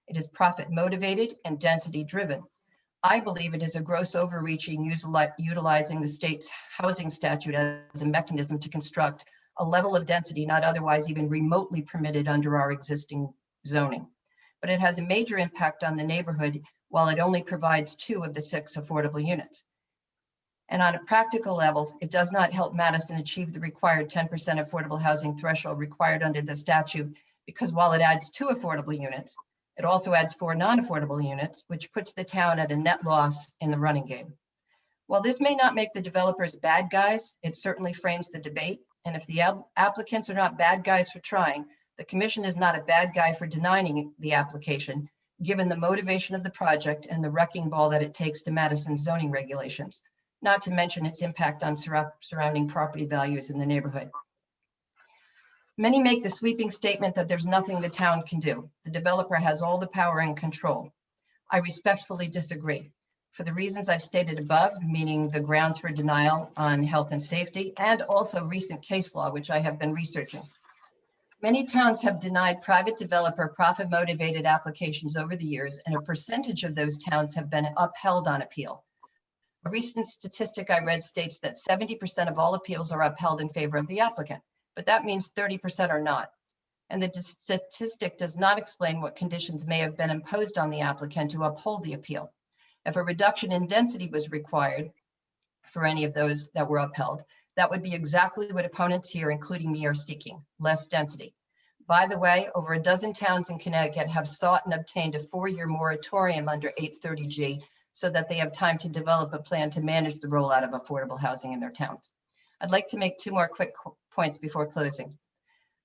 It is profit motivated and density driven. I believe it is a gross overreaching utilizing the state's housing statute as a mechanism to construct a level of density not otherwise even remotely permitted under our existing zoning. But it has a major impact on the neighborhood while it only provides 2 of the 6 affordable units. And on a practical level, it does not help Madison achieve the required 10% affordable housing threshold required under the statute, because while it adds 2 affordable units, it also adds 4 non-affordable units, which puts the town at a net loss in the running game. While this may not make the developers bad guys, it certainly frames the debate. And if the applicants are not bad guys for trying, the commission is not a bad guy for denying the application, given the motivation of the project and the wrecking ball that it takes to Madison's zoning regulations, not to mention its impact on surrounding property values in the neighborhood. Many make the sweeping statement that there's nothing the town can do. The developer has all the power and control. I respectfully disagree. For the reasons I've stated above, meaning the grounds for denial on health and safety, and also recent case law, which I have been researching. Many towns have denied private developer profit-motivated applications over the years, and a percentage of those towns have been upheld on appeal. A recent statistic I read states that 70% of all appeals are upheld in favor of the applicant, but that means 30% are not. And the statistic does not explain what conditions may have been imposed on the applicant to uphold the appeal. If a reduction in density was required for any of those that were upheld, that would be exactly what opponents here, including me, are seeking: less density. By the way, over a dozen towns in Connecticut have sought and obtained a 4-year moratorium under 830G so that they have time to develop a plan to manage the rollout of affordable housing in their towns. I'd like to make 2 more quick points before closing.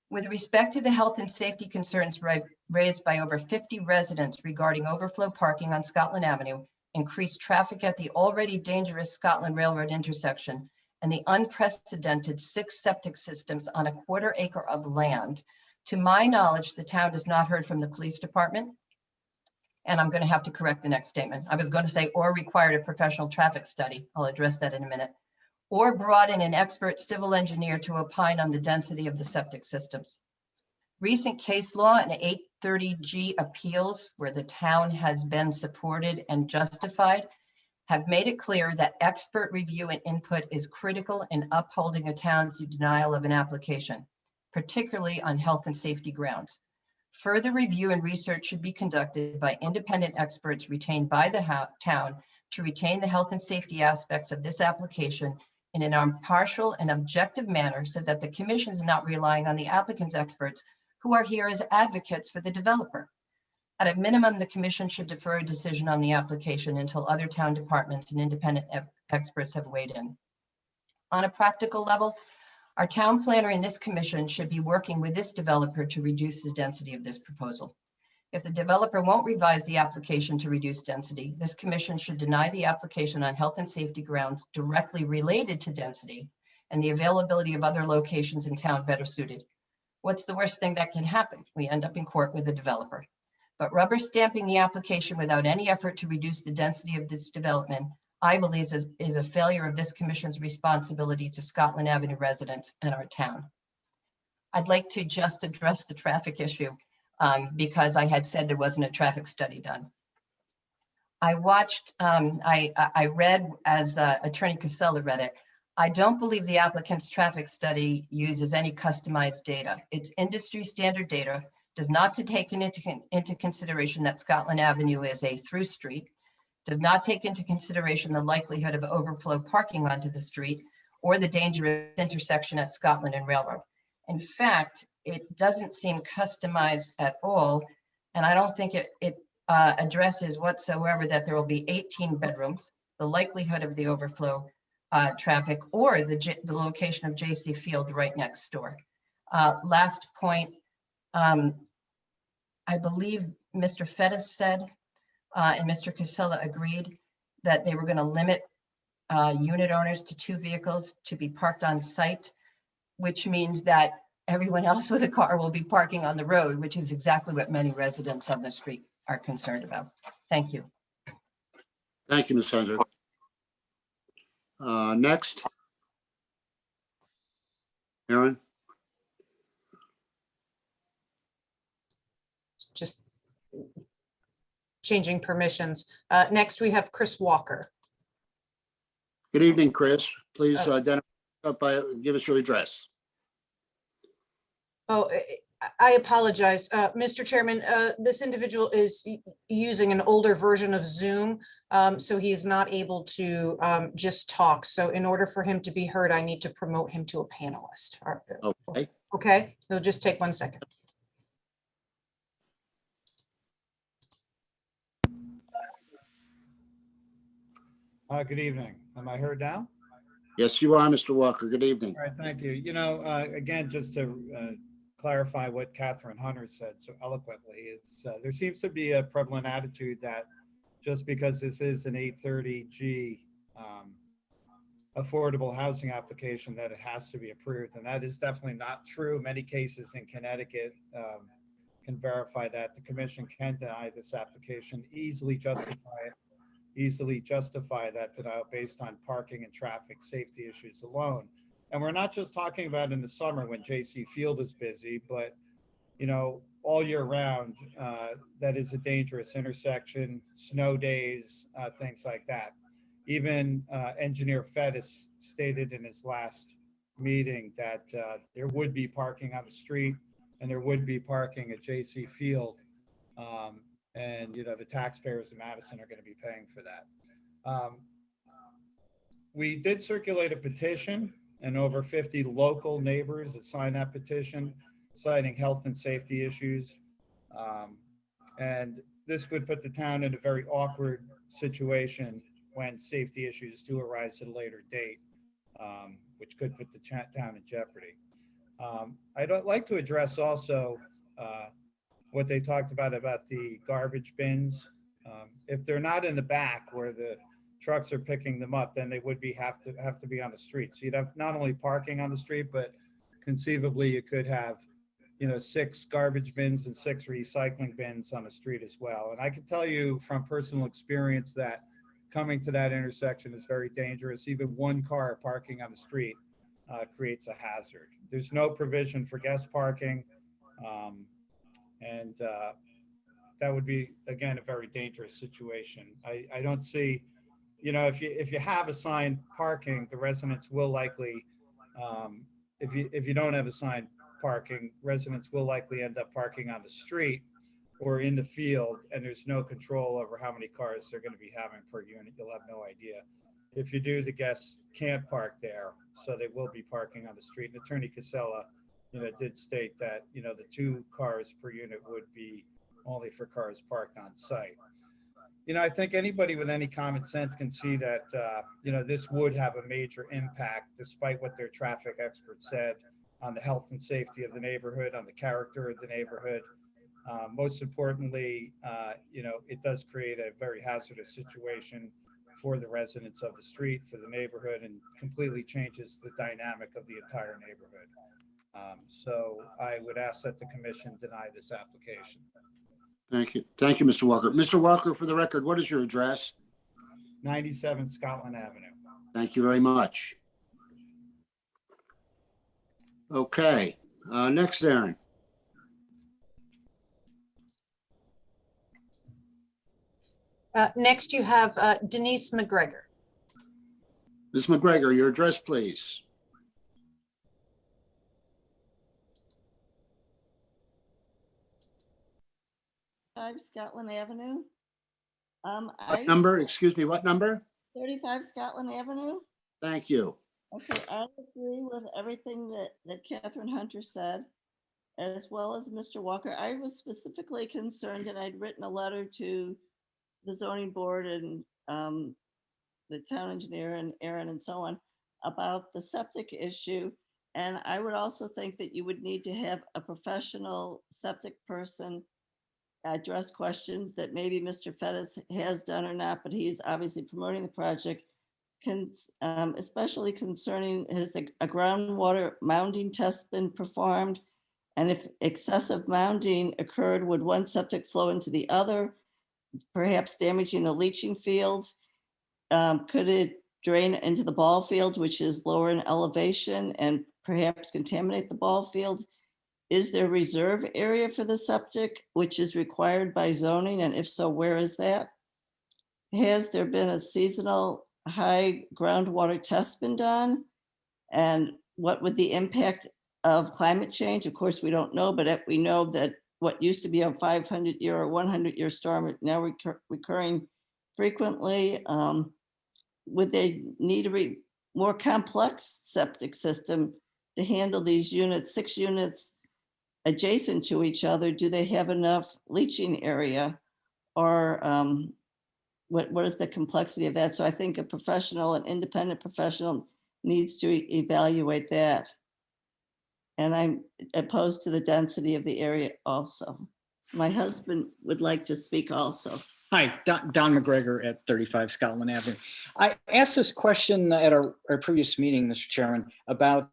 With respect to the health and safety concerns raised by over 50 residents regarding overflow parking on Scotland Avenue, increased traffic at the already dangerous Scotland Railroad intersection, and the unprecedented 6 septic systems on a 1/4 acre of land, to my knowledge, the town has not heard from the police department. And I'm going to have to correct the next statement. I was going to say, or required a professional traffic study. I'll address that in a minute. Or brought in an expert civil engineer to opine on the density of the septic systems. Recent case law and 830G appeals, where the town has been supported and justified, have made it clear that expert review and input is critical in upholding a town's denial of an application, particularly on health and safety grounds. Further review and research should be conducted by independent experts retained by the town to retain the health and safety aspects of this application in an impartial and objective manner, so that the commission is not relying on the applicant's experts, who are here as advocates for the developer. At a minimum, the commission should defer a decision on the application until other town departments and independent experts have weighed in. On a practical level, our town planner in this commission should be working with this developer to reduce the density of this proposal. If the developer won't revise the application to reduce density, this commission should deny the application on health and safety grounds directly related to density and the availability of other locations in town better suited. What's the worst thing that can happen? We end up in court with the developer. But rubber stamping the application without any effort to reduce the density of this development, I believe is a failure of this commission's responsibility to Scotland Avenue residents and our town. I'd like to just address the traffic issue because I had said there wasn't a traffic study done. I watched, I read as Attorney Casella read it. I don't believe the applicant's traffic study uses any customized data. It's industry standard data, does not take into consideration that Scotland Avenue is a through street, does not take into consideration the likelihood of overflow parking onto the street or the dangerous intersection at Scotland and Railroad. In fact, it doesn't seem customized at all. And I don't think it addresses whatsoever that there will be 18 bedrooms, the likelihood of the overflow traffic, or the location of J.C. Field right next door. Last point, I believe Mr. Fettis said, and Mr. Casella agreed, that they were going to limit unit owners to 2 vehicles to be parked on site, which means that everyone else with a car will be parking on the road, which is exactly what many residents on the street are concerned about. Thank you. Thank you, Ms. Hunter. Next. Aaron? Just changing permissions. Next, we have Chris Walker. Good evening, Chris. Please identify, give us your address. Oh, I apologize. Mr. Chairman, this individual is using an older version of Zoom, so he is not able to just talk. So in order for him to be heard, I need to promote him to a panelist. Okay. Okay, it'll just take 1 second. Good evening. Am I heard now? Yes, you are, Mr. Walker. Good evening. All right, thank you. You know, again, just to clarify what Catherine Hunter said so eloquently, is there seems to be a prevalent attitude that just because this is an 830G affordable housing application that it has to be approved, and that is definitely not true. Many cases in Connecticut can verify that. The commission can deny this application, easily justify that denial based on parking and traffic safety issues alone. And we're not just talking about in the summer when J.C. Field is busy, but, you know, all year round, that is a dangerous intersection, snow days, things like that. Even Engineer Fettis stated in his last meeting that there would be parking on the street and there would be parking at J.C. Field. And, you know, the taxpayers in Madison are going to be paying for that. We did circulate a petition, and over 50 local neighbors that signed that petition, citing health and safety issues. And this would put the town in a very awkward situation when safety issues do arise at a later date, which could put the town in jeopardy. I'd like to address also what they talked about the garbage bins. If they're not in the back where the trucks are picking them up, then they would have to be on the street. So you'd have not only parking on the street, but conceivably you could have, you know, 6 garbage bins and 6 recycling bins on the street as well. And I can tell you from personal experience that coming to that intersection is very dangerous. Even one car parking on the street creates a hazard. There's no provision for guest parking. And that would be, again, a very dangerous situation. I don't see, you know, if you have assigned parking, the residents will likely, if you don't have assigned parking, residents will likely end up parking on the street or in the field, and there's no control over how many cars they're going to be having per unit. You'll have no idea. If you do, the guests can't park there, so they will be parking on the street. And Attorney Casella, you know, did state that, you know, the 2 cars per unit would be only for cars parked on site. You know, I think anybody with any common sense can see that, you know, this would have a major impact, despite what their traffic experts said, on the health and safety of the neighborhood, on the character of the neighborhood. Most importantly, you know, it does create a very hazardous situation for the residents of the street, for the neighborhood, and completely changes the dynamic of the entire neighborhood. So I would ask that the commission deny this application. Thank you. Thank you, Mr. Walker. Mr. Walker, for the record, what is your address? 97 Scotland Avenue. Thank you very much. Okay, next, Aaron. Next, you have Denise McGregor. Ms. McGregor, your address, please. Scotland Avenue. What number? Excuse me, what number? 35 Scotland Avenue. Thank you. Okay, I agree with everything that Catherine Hunter said, as well as Mr. Walker. I was specifically concerned, and I'd written a letter to the zoning board and the town engineer and Aaron and so on about the septic issue. And I would also think that you would need to have a professional septic person address questions that maybe Mr. Fettis has done or not, but he's obviously promoting the project. Especially concerning, has a groundwater mounding test been performed? And if excessive mounding occurred, would one septic flow into the other, perhaps damaging the leaching fields? Could it drain into the ball field, which is lower in elevation, and perhaps contaminate the ball field? Is there reserve area for the septic, which is required by zoning? And if so, where is that? Has there been a seasonal high groundwater test been done? And what would the impact of climate change? Of course, we don't know, but we know that what used to be a 500-year or 100-year storm now recurring frequently. Would they need a more complex septic system to handle these units, 6 units adjacent to each other? Do they have enough leaching area? Or what is the complexity of that? So I think a professional, an independent professional needs to evaluate that. And I'm opposed to the density of the area also. My husband would like to speak also. Hi, Don McGregor at 35 Scotland Avenue. I asked this question at our previous meeting, Mr. Chairman, about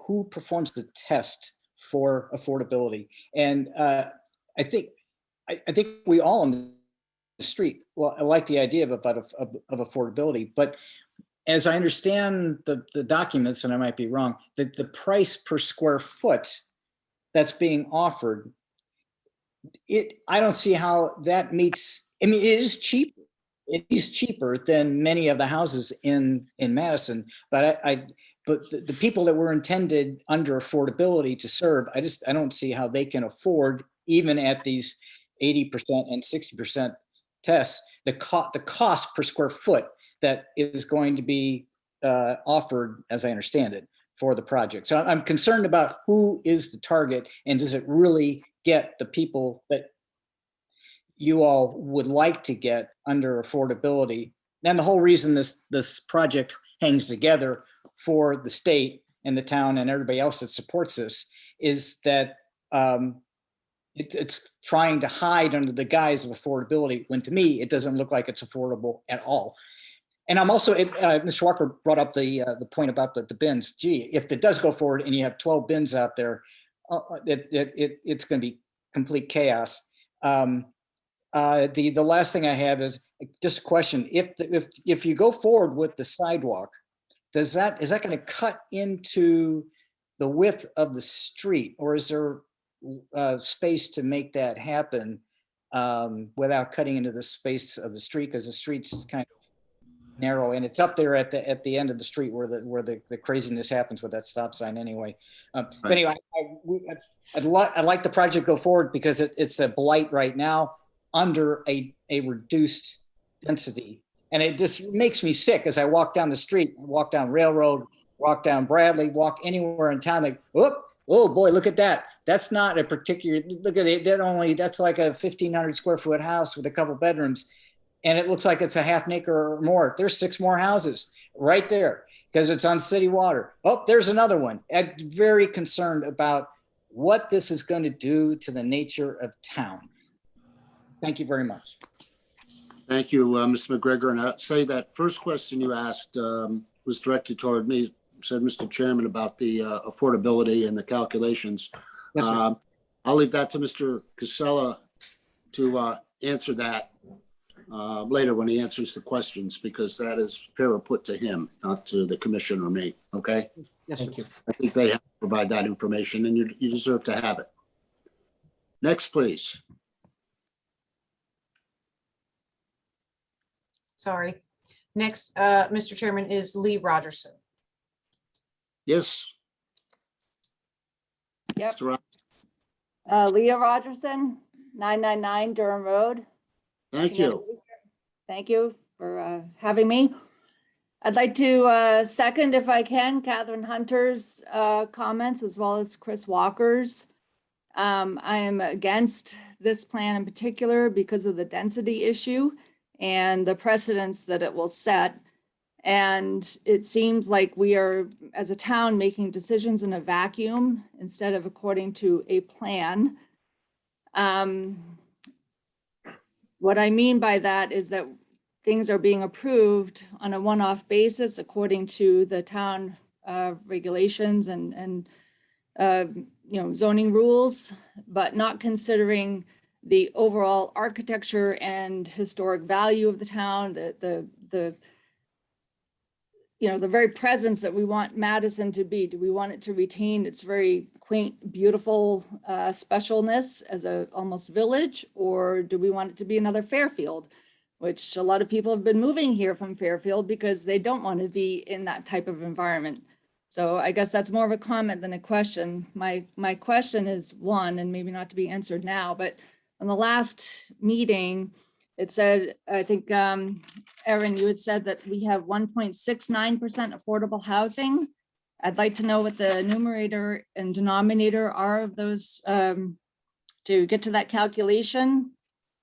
who performs the test for affordability. And I think we all on the street, well, I like the idea of affordability, but as I understand the documents, and I might be wrong, the price per square foot that's being offered, I don't see how that meets. I mean, it is cheap. It is cheaper than many of the houses in Madison, but but the people that were intended under affordability to serve, I don't see how they can afford, even at these 80% and 60% tests, the cost per square foot that is going to be offered, as I understand it, for the project. So I'm concerned about who is the target, and does it really get the people that you all would like to get under affordability? And the whole reason this project hangs together for the state and the town and everybody else that supports this is that it's trying to hide under the guise of affordability, when to me, it doesn't look like it's affordable at all. And I'm also, Mr. Walker brought up the point about the bins. Gee, if it does go forward and you have 12 bins out there, it's going to be complete chaos. The last thing I have is just a question. If you go forward with the sidewalk, is that going to cut into the width of the street, or is there space to make that happen without cutting into the space of the street? Because the street's kind of narrow, and it's up there at the end of the street where the craziness happens with that stop sign anyway. But anyway, I'd like the project to go forward because it's a blight right now under a reduced density. And it just makes me sick as I walk down the street, walk down Railroad, walk down Bradley, walk anywhere in town, like, oh boy, look at that. That's not a particular, look at it, that's like a 1,500 square foot house with a couple bedrooms. And it looks like it's a half an acre or more. There's 6 more houses right there because it's on city water. Oh, there's another one. I'm very concerned about what this is going to do to the nature of town. Thank you very much. Thank you, Mr. McGregor. And I'd say that first question you asked was directed toward me, said Mr. Chairman, about the affordability and the calculations. I'll leave that to Mr. Casella to answer that. later when he answers the questions, because that is fairer put to him, not to the commission or me, okay? Yes, sir. Thank you. I think they have to provide that information, and you deserve to have it. Next, please. Sorry. Next, Mr. Chairman, is Lee Rogerson. Yes. Yep. Mr. Rob- Leah Rogerson, 999 Durham Road. Thank you. Thank you for having me. I'd like to second, if I can, Catherine Hunter's comments as well as Chris Walker's. I am against this plan in particular because of the density issue and the precedents that it will set. And it seems like we are, as a town, making decisions in a vacuum instead of according to a plan. What I mean by that is that things are being approved on a one-off basis according to the town regulations and zoning rules, but not considering the overall architecture and historic value of the town, the very presence that we want Madison to be. Do we want it to retain its very quaint, beautiful specialness as a almost village, or do we want it to be another Fairfield, which a lot of people have been moving here from Fairfield because they don't want to be in that type of environment. So I guess that's more of a comment than a question. My question is one, and maybe not to be answered now, but on the last meeting, it said, I think, Erin, you had said that we have 1.69% affordable housing. I'd like to know what the numerator and denominator are of those to get to that calculation.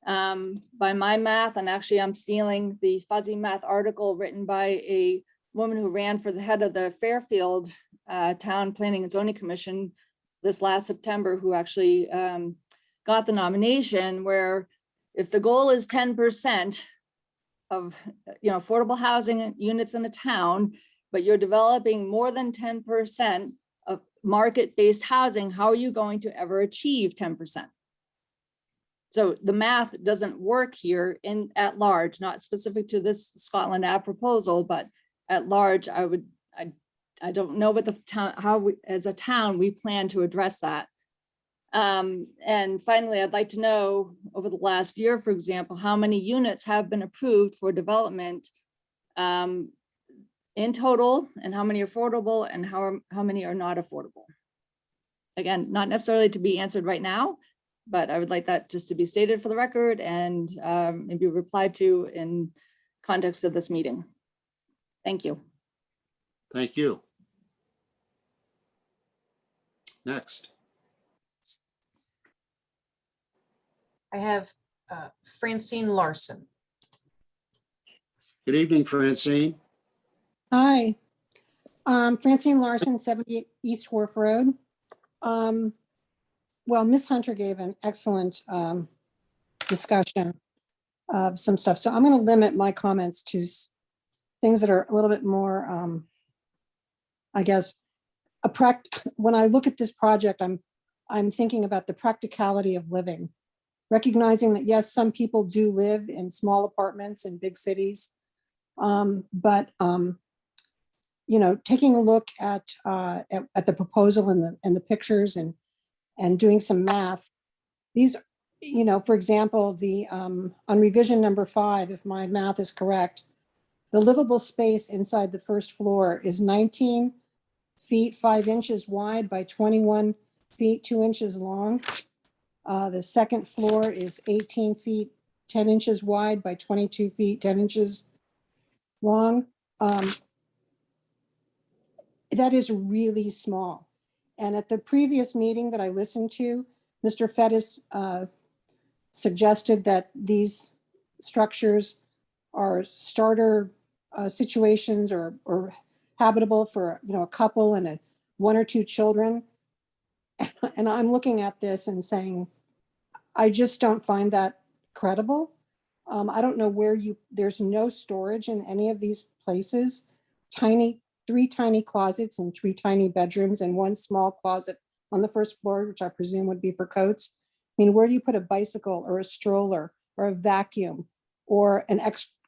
By my math, and actually I'm stealing the fuzzy math article written by a woman who ran for the head of the Fairfield Town Planning and Zoning Commission this last September, who actually got the nomination, where if the goal is 10% of affordable housing units in a town, but you're developing more than 10% of market-based housing, how are you going to ever achieve 10%? So the math doesn't work here at large, not specific to this Scotland Ave proposal, but at large, I don't know what the town, how we, as a town, we plan to address that. And finally, I'd like to know over the last year, for example, how many units have been approved for development in total, and how many are affordable, and how many are not affordable. Again, not necessarily to be answered right now, but I would like that just to be stated for the record and maybe replied to in context of this meeting. Thank you. Thank you. Next. I have Francine Larson. Good evening, Francine. Hi, Francine Larson, 78 East Wharf Road. Well, Ms. Hunter gave an excellent discussion of some stuff, so I'm going to limit my comments to things that are a little bit more, I guess, when I look at this project, I'm thinking about the practicality of living, recognizing that yes, some people do live in small apartments in big cities, but taking a look at the proposal and the pictures and doing some math, these, for example, on revision number 5, if my math is correct, the livable space inside the first floor is 19 feet 5 inches wide by 21 feet 2 inches long. The second floor is 18 feet 10 inches wide by 22 feet 10 inches long. That is really small. And at the previous meeting that I listened to, Mr. Fettis suggested that these structures are starter situations or habitable for a couple and 1 or 2 children. And I'm looking at this and saying, I just don't find that credible. I don't know there's no storage in any of these places. 3 tiny closets and 3 tiny bedrooms and 1 small closet on the first floor, which I presume would be for coats. I mean, where do you put a bicycle or a stroller or a vacuum or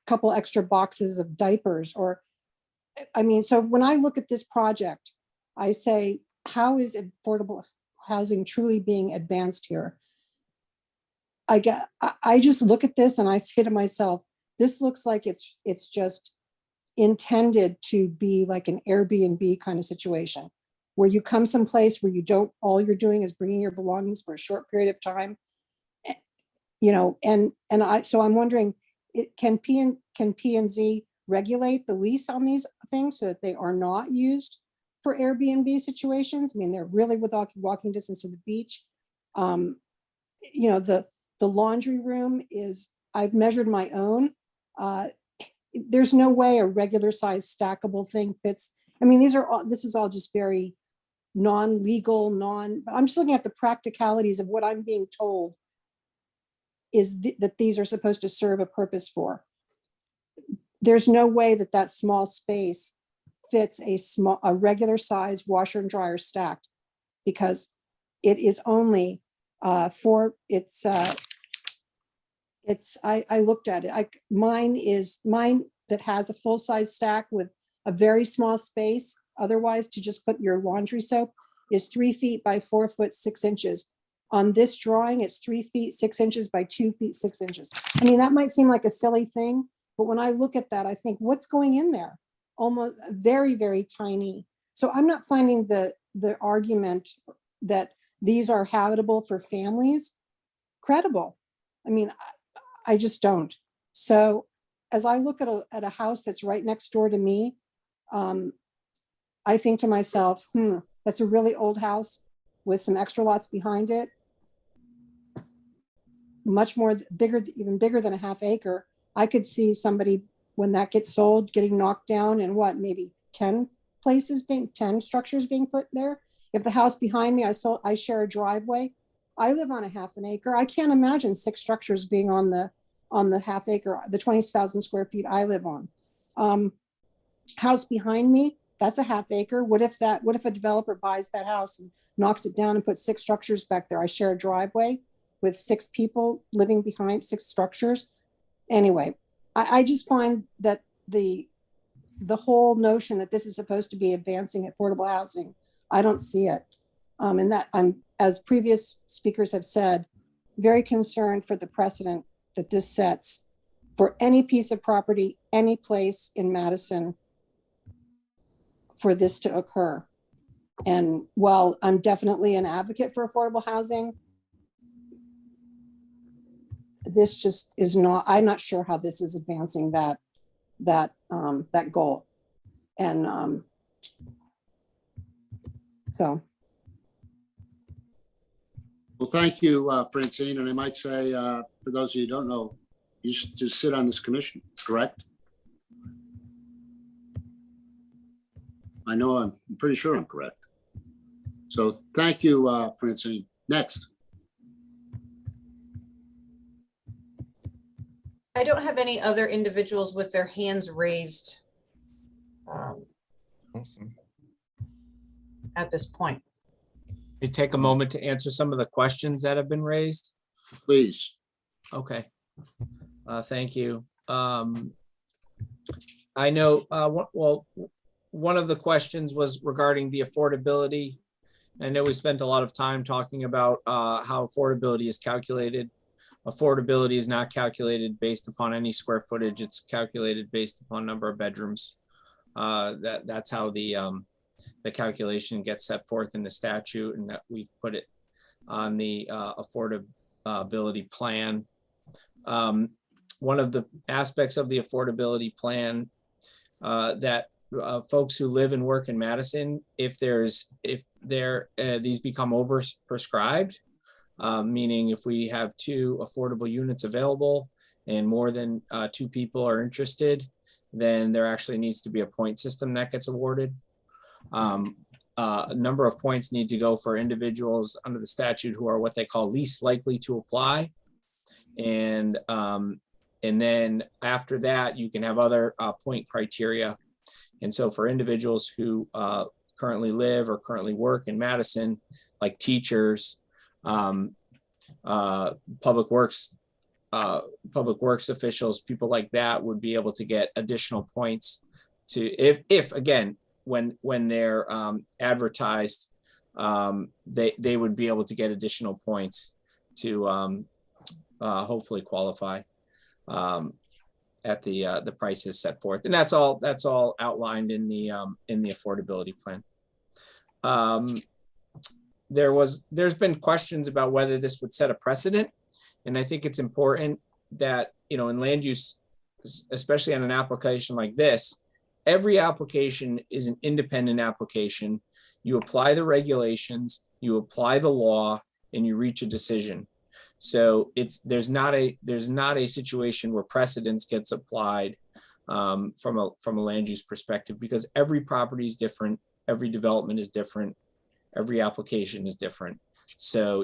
couple extra boxes of diapers, or, I mean, so when I look at this project, I say, how is affordable housing truly being advanced here? I just look at this and I say to myself, this looks like it's just intended to be like an Airbnb kind of situation, where you come someplace where all you're doing is bringing your belongings for a short period of time. You know, so I'm wondering, can P&Z regulate the lease on these things so that they are not used for Airbnb situations? I mean, they're really without walking distance to the beach. You know, the laundry room is, I've measured my own. There's no way a regular size stackable thing fits. I mean, this is all just very non-legal, but I'm just looking at the practicalities of what I'm being told is that these are supposed to serve a purpose for. There's no way that small space fits a regular size washer and dryer stacked, because it is only I looked at it. Mine that has a full size stack with a very small space. Otherwise, to just put your laundry soap is 3 feet by 4 foot 6 inches. On this drawing, it's 3 feet 6 inches by 2 feet 6 inches. I mean, that might seem like a silly thing, but when I look at that, I think, what's going in there? Almost very, very tiny. So I'm not finding the argument that these are habitable for families credible. I mean, I just don't. So as I look at a house that's right next door to me, I think to myself, that's a really old house with some extra lots behind it. Much more bigger, even bigger than a half acre. I could see somebody, when that gets sold, getting knocked down and maybe 10 structures being put there. If the house behind me, I share a driveway. I live on a half an acre. I can't imagine 6 structures being on the half acre, the 20,000 square feet I live on. House behind me, that's a half acre. What if a developer buys that house and knocks it down and puts 6 structures back there? I share a driveway with 6 people living behind 6 structures. Anyway, I just find that the whole notion that this is supposed to be advancing affordable housing, I don't see it. And that I'm, as previous speakers have said, very concerned for the precedent that this sets for any piece of property, any place in Madison for this to occur. And while I'm definitely an advocate for affordable housing, this just is not, I'm not sure how this is advancing that goal. And so. Well, thank you, Francine. And I might say, for those of you who don't know, you should just sit on this commission, correct? I know, I'm pretty sure I'm correct. So thank you, Francine. Next. I don't have any other individuals with their hands raised at this point. You take a moment to answer some of the questions that have been raised. Please. Okay. Thank you. I know, well, one of the questions was regarding the affordability. I know we spent a lot of time talking about how affordability is calculated. Affordability is not calculated based upon any square footage. It's calculated based upon number of bedrooms. That's how the calculation gets set forth in the statute, and that we've put it on the affordability plan. One of the aspects of the affordability plan that folks who live and work in Madison, if these become overprescribed, meaning if we have 2 affordable units available and more than 2 people are interested, then there actually needs to be a point system that gets awarded. A number of points need to go for individuals under the statute who are what they call least likely to apply. And then after that, you can have other point criteria. And so for individuals who currently live or currently work in Madison, like teachers, public works public works officials, people like that would be able to get additional points to, if again, when they're advertised, they would be able to get additional points to hopefully qualify at the prices set forth. And that's all outlined in the affordability plan. There's been questions about whether this would set a precedent. And I think it's important that, in land use, especially on an application like this, every application is an independent application. You apply the regulations, you apply the law, and you reach a decision. So there's not a situation where precedence gets applied from a land use perspective, because every property is different, every development is different, every application is different. So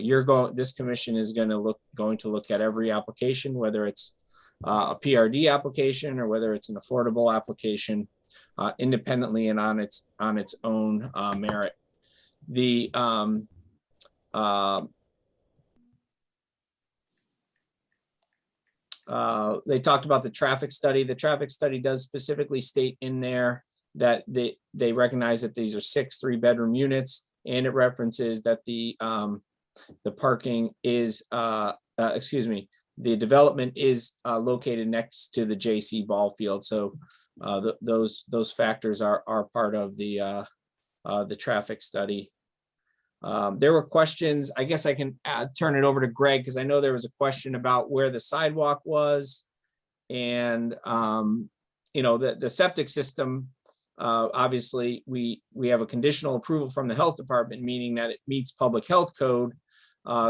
this commission is going to look at every application, whether it's a PRD application or whether it's an affordable application, independently and on its own merit. They talked about the traffic study. The traffic study does specifically state in there that they recognize that these are 6 3-bedroom units, and it references that the parking is, the development is located next to the JC ball field. So those factors are part of the traffic study. There were questions. I guess I can turn it over to Greg, because I know there was a question about where the sidewalk was, and the septic system. Obviously, we have a conditional approval from the health department, meaning that it meets public health code.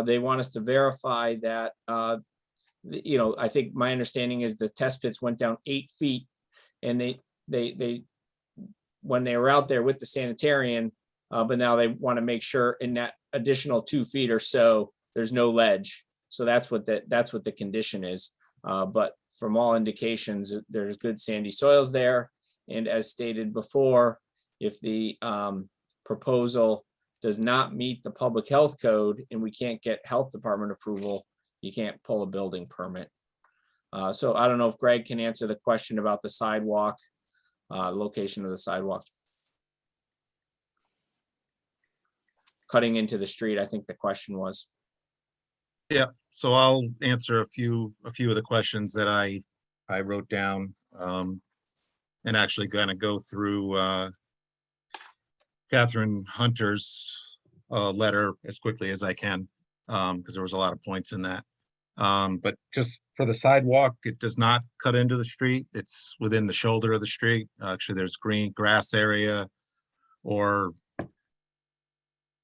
They want us to verify that. I think my understanding is the test pits went down 8 feet, and they when they were out there with the sanitarian. But now they want to make sure in that additional 2 feet or so, there's no ledge. So that's what the condition is. But from all indications, there's good sandy soils there. And as stated before, if the proposal does not meet the public health code and we can't get health department approval, you can't pull a building permit. So I don't know if Greg can answer the question about the sidewalk, location of the sidewalk. Cutting into the street, I think the question was. Yeah, so I'll answer a few of the questions that I wrote down, and actually gonna go through Catherine Hunter's letter as quickly as I can, because there was a lot of points in that. But just for the sidewalk, it does not cut into the street. It's within the shoulder of the street. Actually, there's green grass area or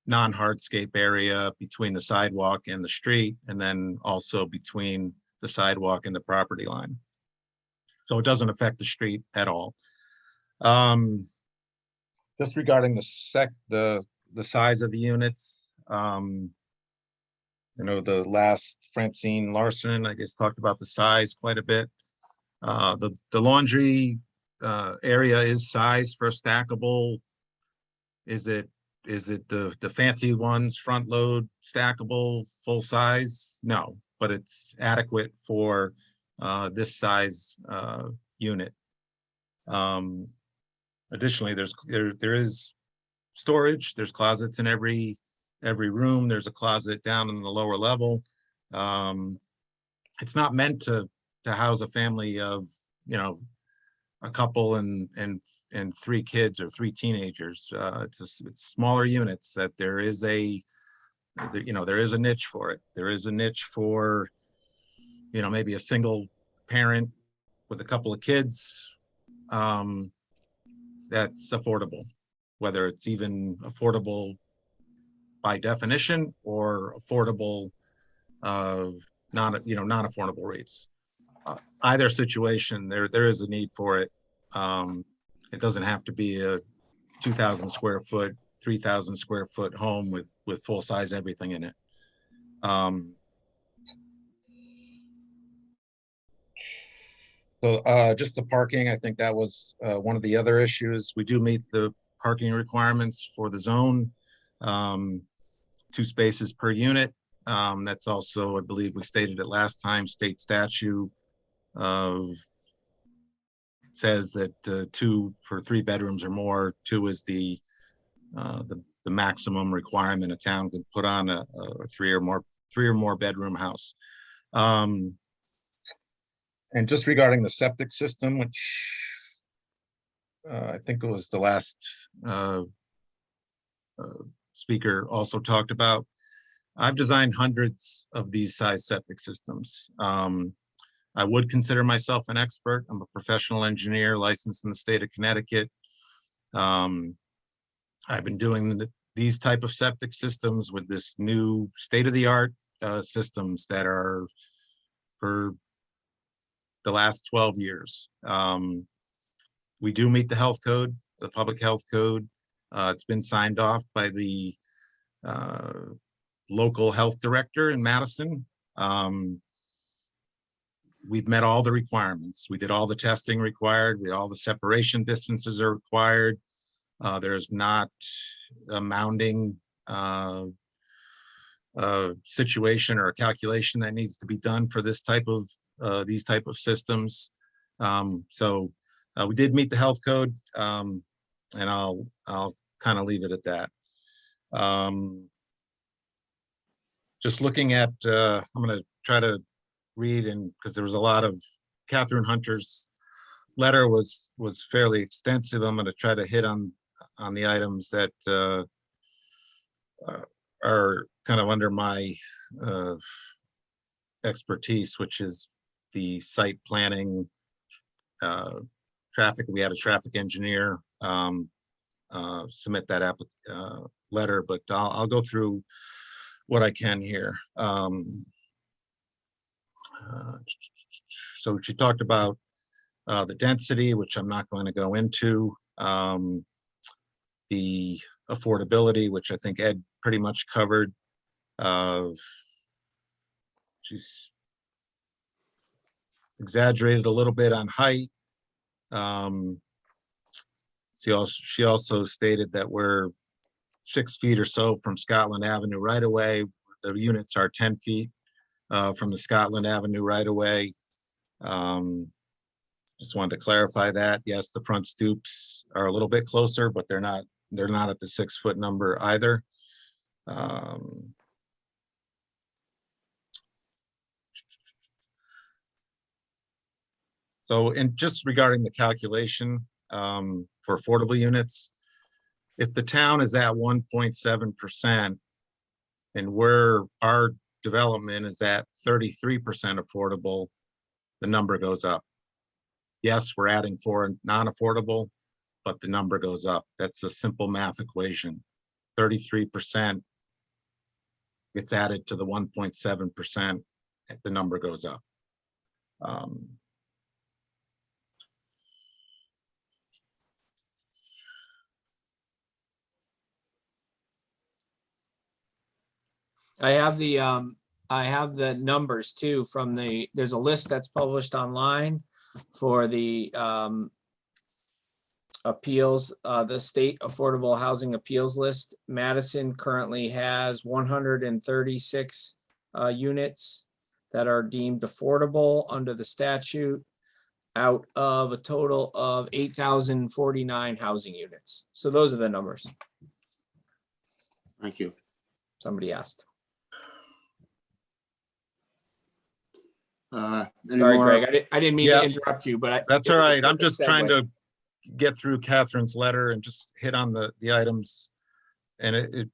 non-hardscape area between the sidewalk and the street, and then also between the sidewalk and the property line. So it doesn't affect the street at all. Just regarding the size of the units, the last Francine Larson, I guess, talked about the size quite a bit. The laundry area is sized for stackable. Is it the fancy ones, front load, stackable, full size? No, but it's adequate for this size unit. Additionally, there is storage. There's closets in every room. There's a closet down in the lower level. It's not meant to house a family of, a couple and 3 kids or 3 teenagers. It's smaller units that there is a niche for it. There is a niche for, maybe a single parent with a couple of kids. That's affordable, whether it's even affordable by definition or affordable, non-affordable rates. Either situation, there is a need for it. It doesn't have to be a 2,000 square foot, 3,000 square foot home with full size everything in it. So just the parking, I think that was one of the other issues. We do meet the parking requirements for the zone, 2 spaces per unit. That's also, I believe we stated it last time, state statute says that 2 for 3 bedrooms or more, 2 is the maximum requirement a town could put on a 3 or more bedroom house. And just regarding the septic system, which I think it was the last speaker also talked about, I've designed hundreds of these size septic systems. I would consider myself an expert. I'm a professional engineer licensed in the state of Connecticut. I've been doing these type of septic systems with this new state-of-the-art systems that are for the last 12 years. We do meet the health code, the public health code. It's been signed off by the local health director in Madison. We've met all the requirements. We did all the testing required. All the separation distances are required. There's not a mounding situation or a calculation that needs to be done for this type of these type of systems. So we did meet the health code, and I'll kind of leave it at that. Just looking at, I'm going to try to read, and because there was a lot of Catherine Hunter's letter was fairly extensive. I'm going to try to hit on the items that are kind of under my expertise, which is the site planning, traffic. We had a traffic engineer submit that letter, but I'll go through what I can here. So she talked about the density, which I'm not going to go into, the affordability, which I think Ed pretty much covered. She's exaggerated a little bit on height. She also stated that we're 6 feet or so from Scotland Avenue right away. The units are 10 feet from the Scotland Avenue right away. Just wanted to clarify that. Yes, the front stoops are a little bit closer, but they're not at the 6 foot number either. So, and just regarding the calculation for affordable units, if the town is at 1.7% and our development is at 33% affordable, the number goes up. Yes, we're adding 4 non-affordable, but the number goes up. That's a simple math equation. 33% gets added to the 1.7%, the number goes up. I have the numbers too from there's a list that's published online for the appeals, the state affordable housing appeals list. Madison currently has 136 units that are deemed affordable under the statute out of a total of 8,049 housing units. So those are the numbers. Thank you. Somebody asked. Any Sorry, more? Greg, I didn't mean to interrupt you, but That's all right. I'm just trying to get through Catherine's letter and just hit on the items. And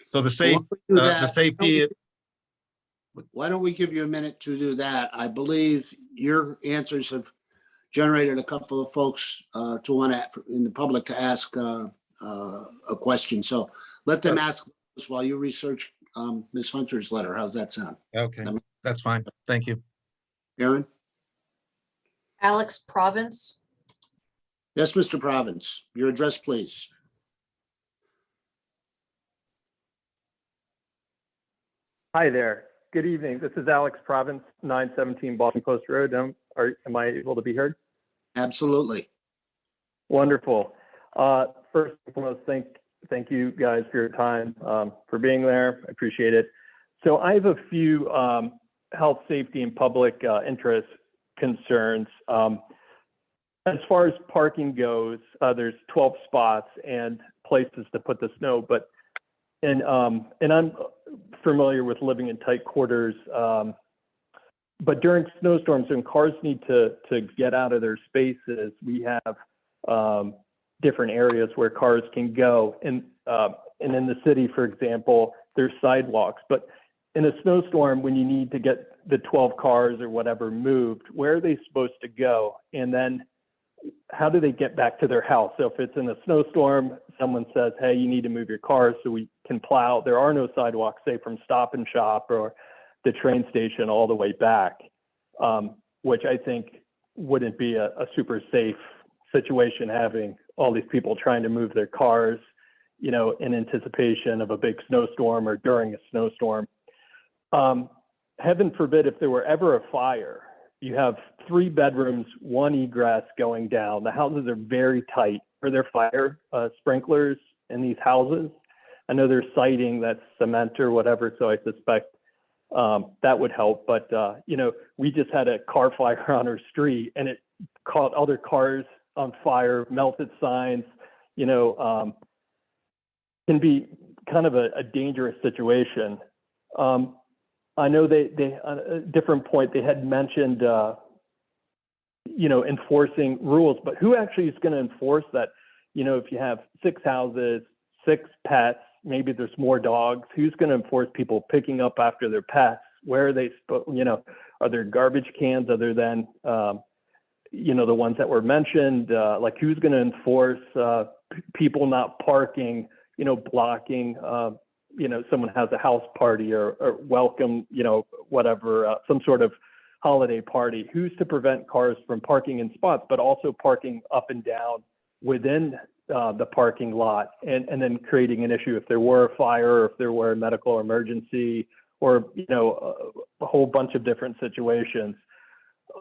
so the safety. Why don't we give you a minute to do that? I believe your answers have generated a couple of folks to want to, in the public, to ask a question. So let them ask while you research Ms. Hunter's letter. How's that sound? Okay, that's fine. Thank you. Aaron? Alex Province. Yes, Mr. Province, your address, please. Hi there. Good evening. This is Alex Province, 917 Boston Post Road. Am I able to be heard? Absolutely. Wonderful. First and foremost, thank Thank you guys for your time, for being there. I appreciate it. So I have a few health, safety, and public interest concerns. As far as parking goes, there's 12 spots and places to put the snow, and I'm familiar with living in tight quarters. But during snowstorms, when cars need to get out of their spaces, we have different areas where cars can go. And in the city, for example, there's sidewalks. But in a snowstorm, when you need to get the 12 cars or whatever moved, where are they supposed to go? And then how do they get back to their house? So if it's in a snowstorm, someone says, hey, you need to move your cars so we can plow. There are no sidewalks, say from Stop and Shop or the train station all the way back, which I think wouldn't be a super safe situation, having all these people trying to move their cars, you know, in anticipation of a big snowstorm or during a snowstorm. Heaven forbid, if there were ever a fire, you have 3 bedrooms, 1 egress going down. The houses are very tight. Are there fire sprinklers in these houses? I know there's siding that's cement or whatever, so I suspect that would help. But, you know, we just had a car fire on our street and it caught other cars on fire, melted signs, you know, can be kind of a dangerous situation. I know they at a different point, they had mentioned, you know, enforcing rules, but who actually is going to enforce that? You know, if you have 6 houses, 6 pets, maybe there's more dogs, who's going to enforce people picking up after their pets? Where are they, you know, are there garbage cans other than, you know, the ones that were mentioned? Like who's going to enforce people not parking, you know, blocking, you know, someone has a house party or welcome, you know, whatever, some sort of holiday party. Who's to prevent cars from parking in spots, but also parking up and down within the parking lot, and then creating an issue if there were a fire or if there were a medical emergency or, you know, a whole bunch of different situations.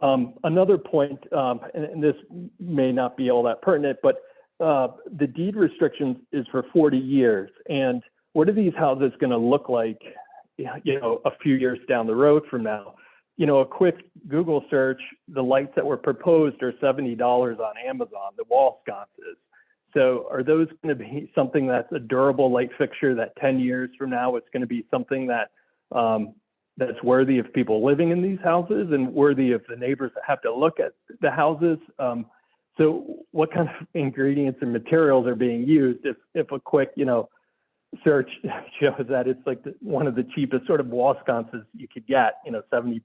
Another point, and this may not be all that pertinent, but the deed restrictions is for 40 years. And what are these houses going to look like, you know, a few years down the road from now? You know, a quick Google search, the lights that were proposed are $70 on Amazon, the wall sconces. So are those going to be something that's a durable light fixture that 10 years from now, it's going to be something that that's worthy of people living in these houses and worthy of the neighbors that have to look at the houses? So what kind of ingredients and materials are being used if a quick, you know, search shows that it's like one of the cheapest sort of wall sconces you could get, you know, $70.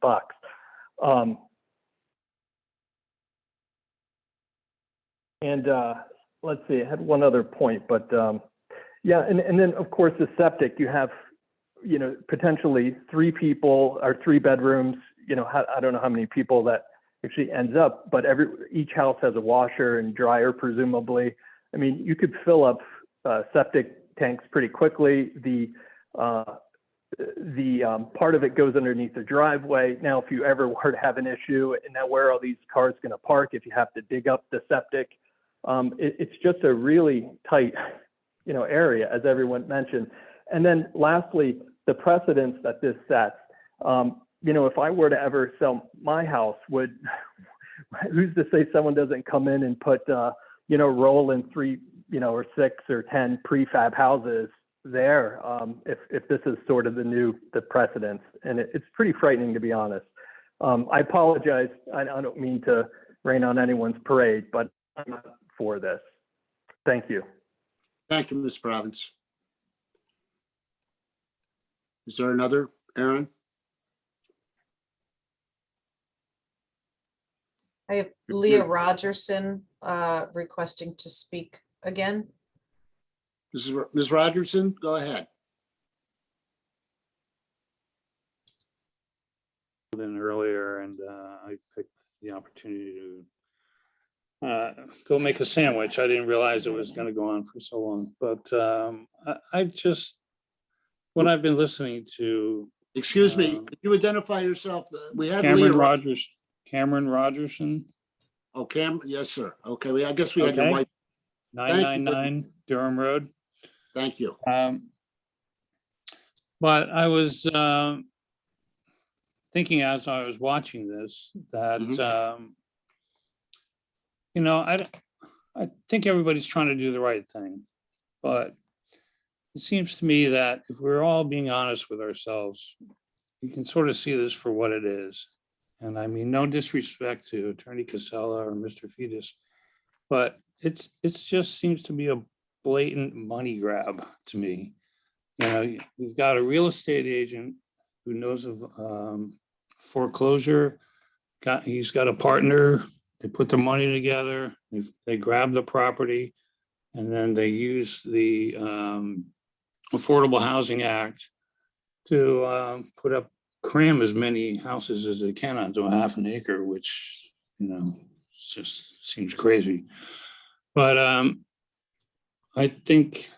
Let's see, I had one other point, but yeah, and then of course the septic, you have, you know, potentially 3 people or 3 bedrooms, you know, I don't know how many people that actually ends up, but each house has a washer and dryer, presumably. I mean, you could fill up septic tanks pretty quickly. The part of it goes underneath the driveway. Now, if you ever were to have an issue, and now where are these cars going to park if you have to dig up the septic? It's just a really tight, you know, area, as everyone mentioned. And then lastly, the precedence that this sets. You know, if I were to ever sell my house, who's to say someone doesn't come in and put, you know, roll in 3, you know, or 6 or 10 prefab houses there, if this is sort of the precedence. And it's pretty frightening, to be honest. I apologize. I don't mean to rain on anyone's parade, but I'm not for this. Thank you. Thank you, Ms. Province. Is there another, Aaron? I have Leah Rogerson requesting to speak again. Ms. Rogerson, go ahead. In earlier, and I picked the opportunity to go make a sandwich. I didn't realize it was going to go on for so long, but I just, what I've been listening to. Excuse me, could you identify yourself? We had Cameron Leah Rogers. Cameron Rogerson. Oh, Cam, yes, sir. Okay, I guess we had your wife. 999 Durham Road. Thank you. But I was thinking as I was watching this, that, you know, I think everybody's trying to do the right thing, but it seems to me that if we're all being honest with ourselves, you can sort of see this for what it is. And I mean, no disrespect to Attorney Casella or Mr. Fetus, but it's just seems to be a blatant money grab to me. You know, you've got a real estate agent who knows of foreclosure. He's got a partner. They put their money together. They grab the property, and then they use the Affordable Housing Act to cram as many houses as they can onto a half an acre, which, you know, just seems crazy. But I think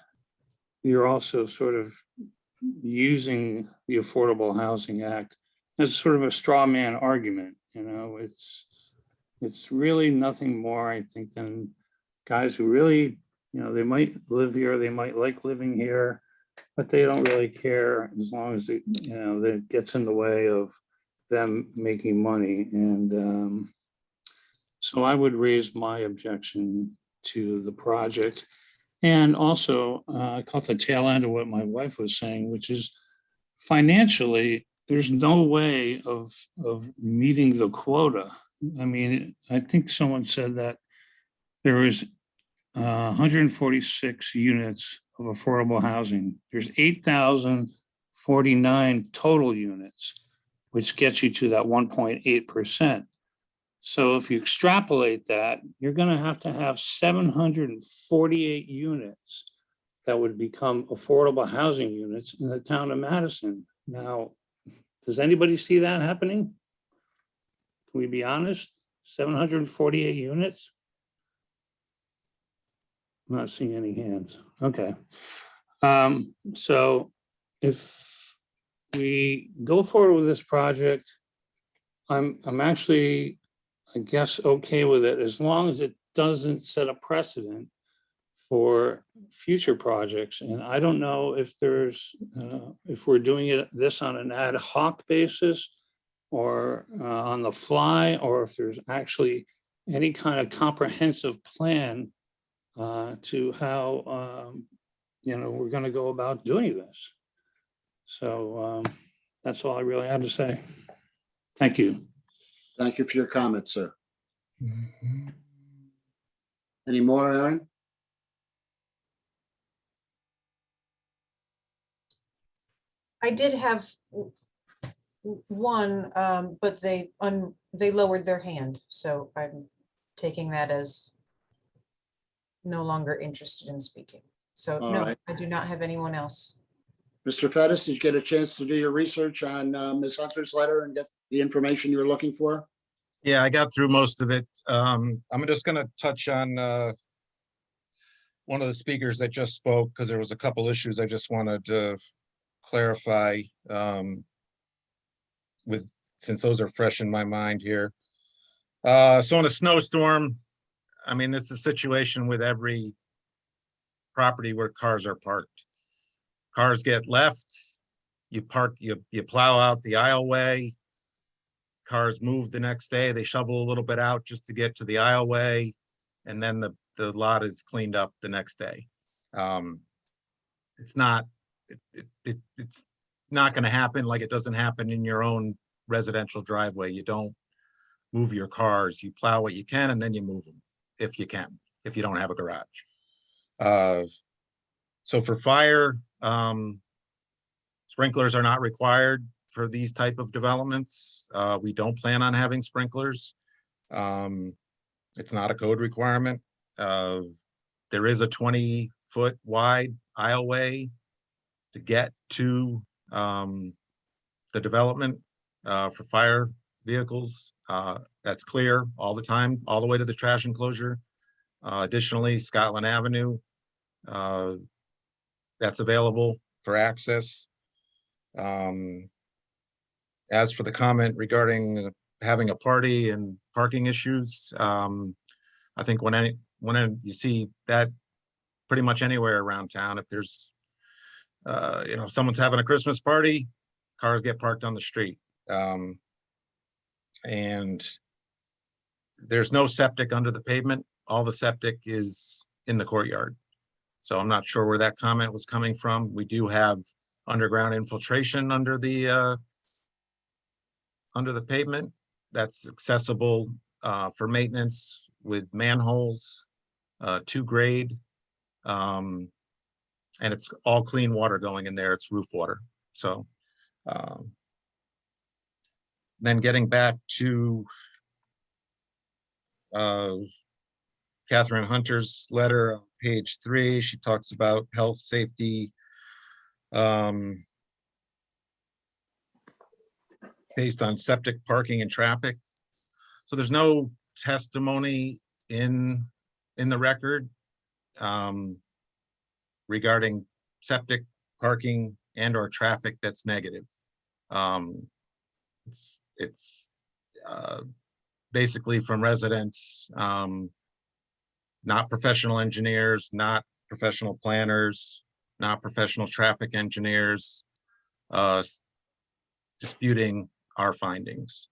you're also sort of using the Affordable Housing Act as sort of a straw man argument. You know, it's really nothing more, I think, than guys who really, you know, they might live here, they might like living here, but they don't really care as long as it, you know, that gets in the way of them making money. And so I would raise my objection to the project. And also, I caught the tail end of what my wife was saying, which is financially, there's no way of meeting the quota. I mean, I think someone said that there is 146 units of affordable housing. There's 8,049 total units, which gets you to that 1.8%. So if you extrapolate that, you're going to have 748 units that would become affordable housing units in the town of Madison. Now, does anybody see that happening? Can we be honest? 748 units? I'm not seeing any hands. Okay. So if we go forward with this project, I'm actually, I guess, okay with it as long as it doesn't set a precedent for future projects. And I don't know if there's, if we're doing this on an ad hoc basis or on the fly, or if there's actually any kind of comprehensive plan to how, you know, we're going to go about doing this. So that's all I really have to say. Thank you. Thank you for your comments, sir. Any more, Aaron? I did have one, but they lowered their hand, so I'm taking that as no longer interested in speaking. So All no, right. I do not have anyone else. Mr. Fettis, did you get a chance to do your research on Ms. Hunter's letter and get the information you were looking for? Yeah, I got through most of it. I'm just going to touch on one of the speakers that just spoke, because there was a couple issues I just wanted to clarify since those are fresh in my mind here. So in a snowstorm, I mean, this is a situation with every property where cars are parked. Cars get left, you plow out the aisleway. Cars move the next day, they shovel a little bit out just to get to the aisleway, and then the lot is cleaned up the next day. It's not going to happen like it doesn't happen in your own residential driveway. You don't move your cars, you plow what you can and then you move them if you can, if you don't have a garage. So for fire, sprinklers are not required for these type of developments. We don't plan on having sprinklers. It's not a code requirement. There is a 20-foot wide aisleway to get to the development for fire vehicles. That's clear all the time, all the way to the trash enclosure. Additionally, Scotland Avenue, that's available for access. As for the comment regarding having a party and parking issues, I think when you see that pretty much anywhere around town. If there's, if someone's having a Christmas party, cars get parked on the street. And there's no septic under the pavement. All the septic is in the courtyard. So I'm not sure where that comment was coming from. We do have underground infiltration under the pavement that's accessible for maintenance with manholes, 2 grade. And it's all clean water going in there. It's roof water. So then getting back to Catherine Hunter's letter, page 3, she talks about health, safety, based on septic, parking, and traffic. So there's no testimony in the record regarding septic, parking, and or traffic that's negative. It's basically from residents, not professional engineers, not professional planners, not professional traffic engineers, disputing our findings.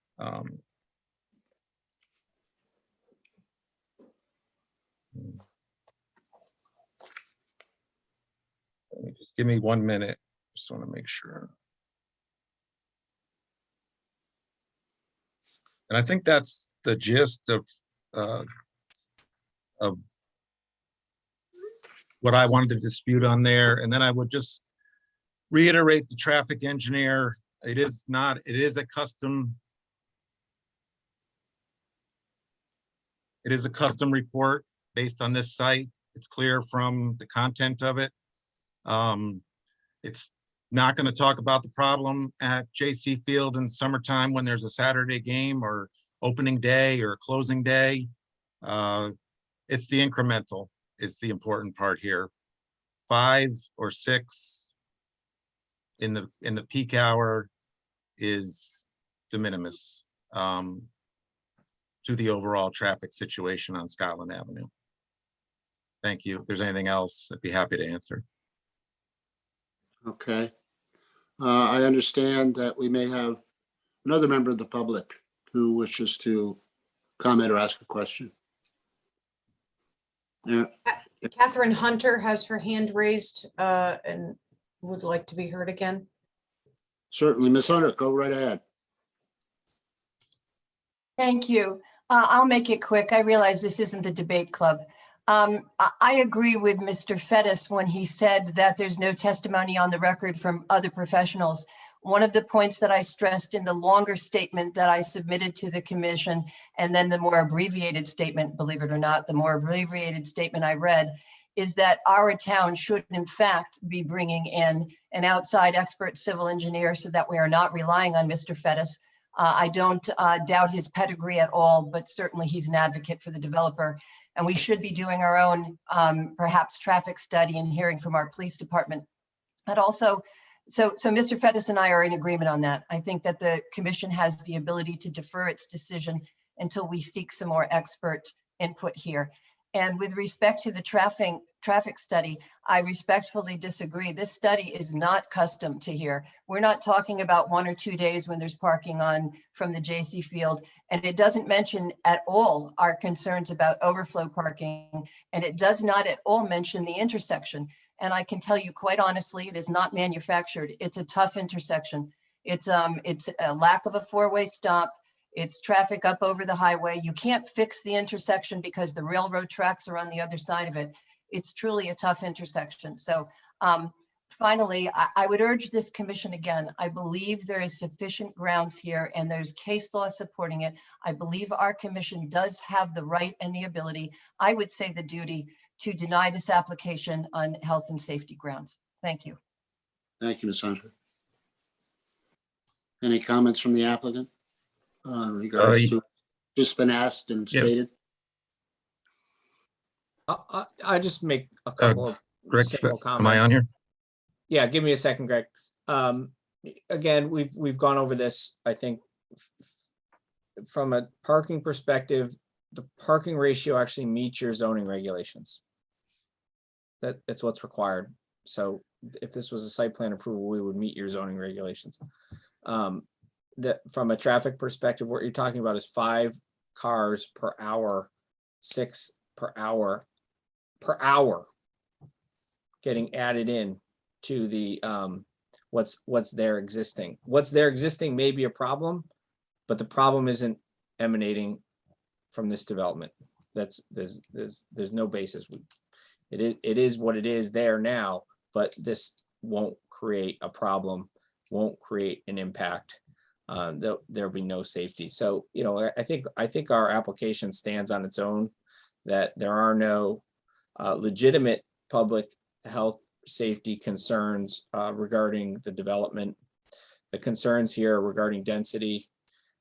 Just give me 1 minute. Just want to make sure. And I think that's the gist of what I wanted to dispute on there. And then I would just reiterate the traffic engineer. It is a custom report based on this site. It's clear from the content of it. It's not going to talk about the problem at J.C. Field in summertime when there's a Saturday game or opening day or closing day. It's the incremental is the important part here. 5 or 6 in the peak hour is de minimis to the overall traffic situation on Scotland Avenue. Thank you. If there's anything else, I'd be happy to answer. Okay. I understand that we may have another member of the public who wishes to comment or ask a question. Yeah. Catherine Hunter has her hand raised and would like to be heard again. Certainly, Ms. Hunter, go right ahead. Thank you. I'll make it quick. I realize this isn't the debate club. I agree with Mr. Fettis when he said that there's no testimony on the record from other professionals. One of the points that I stressed in the longer statement that I submitted to the commission, and then the more abbreviated statement, believe it or not, the more abbreviated statement I read, is that our town should in fact be bringing in an outside expert civil engineer so that we are not relying on Mr. Fettis. I don't doubt his pedigree at all, but certainly he's an advocate for the developer. And we should be doing our own perhaps traffic study and hearing from our police department. But also, so Mr. Fettis and I are in agreement on that. I think that the commission has the ability to defer its decision until we seek some more expert input here. And with respect to the traffic study, I respectfully disagree. This study is not custom to here. We're not talking about 1 or 2 days when there's parking on from the J.C. Field. And it doesn't mention at all our concerns about overflow parking. And it does not at all mention the intersection. And I can tell you quite honestly, it is not manufactured. It's a tough intersection. It's a lack of a 4-way stop. It's traffic up over the highway. You can't fix the intersection because the railroad tracks are on the other side of it. It's truly a tough intersection. So finally, I would urge this commission again. I believe there is sufficient grounds here and there's case law supporting it. I believe our commission does have the right and the ability, I would say the duty, to deny this application on health and safety grounds. Thank you. Thank you, Ms. Hunter. Any comments from the applicant? Regards to just been asked and stated. I just make a couple of Greg, simple comments. am I on here? Yeah, give me a second, Greg. Again, we've gone over this. I think from a parking perspective, the parking ratio actually meets your zoning regulations. That's what's required. So if this was a site plan approval, we would meet your zoning regulations. That from a traffic perspective, what you're talking about is 5 cars per hour, 6 per hour getting added in to the what's there existing. What's there existing may be a problem, but the problem isn't emanating from this development. There's no basis. It is what it is there now, but this won't create a problem, won't create an impact. There'll be no safety. So, you know, I think our application stands on its own, that there are no legitimate public health safety concerns regarding the development. The concerns here regarding density,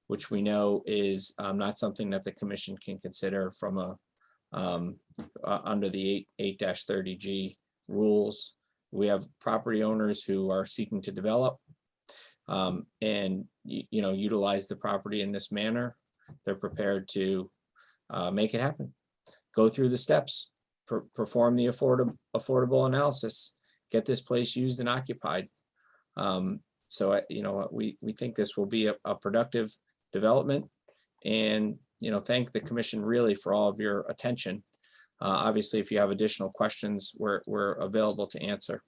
which we know is not something that the commission can consider from a under the 8-30G rules. We have property owners who are seeking to develop and you know, utilize the property in this manner. They're prepared to make it happen. Go through the steps, perform the affordable analysis, get this place used and occupied. So you know, we think this will be a productive development, and you know, thank the commission really for all of your attention. Obviously, if you have additional questions, we're available to answer.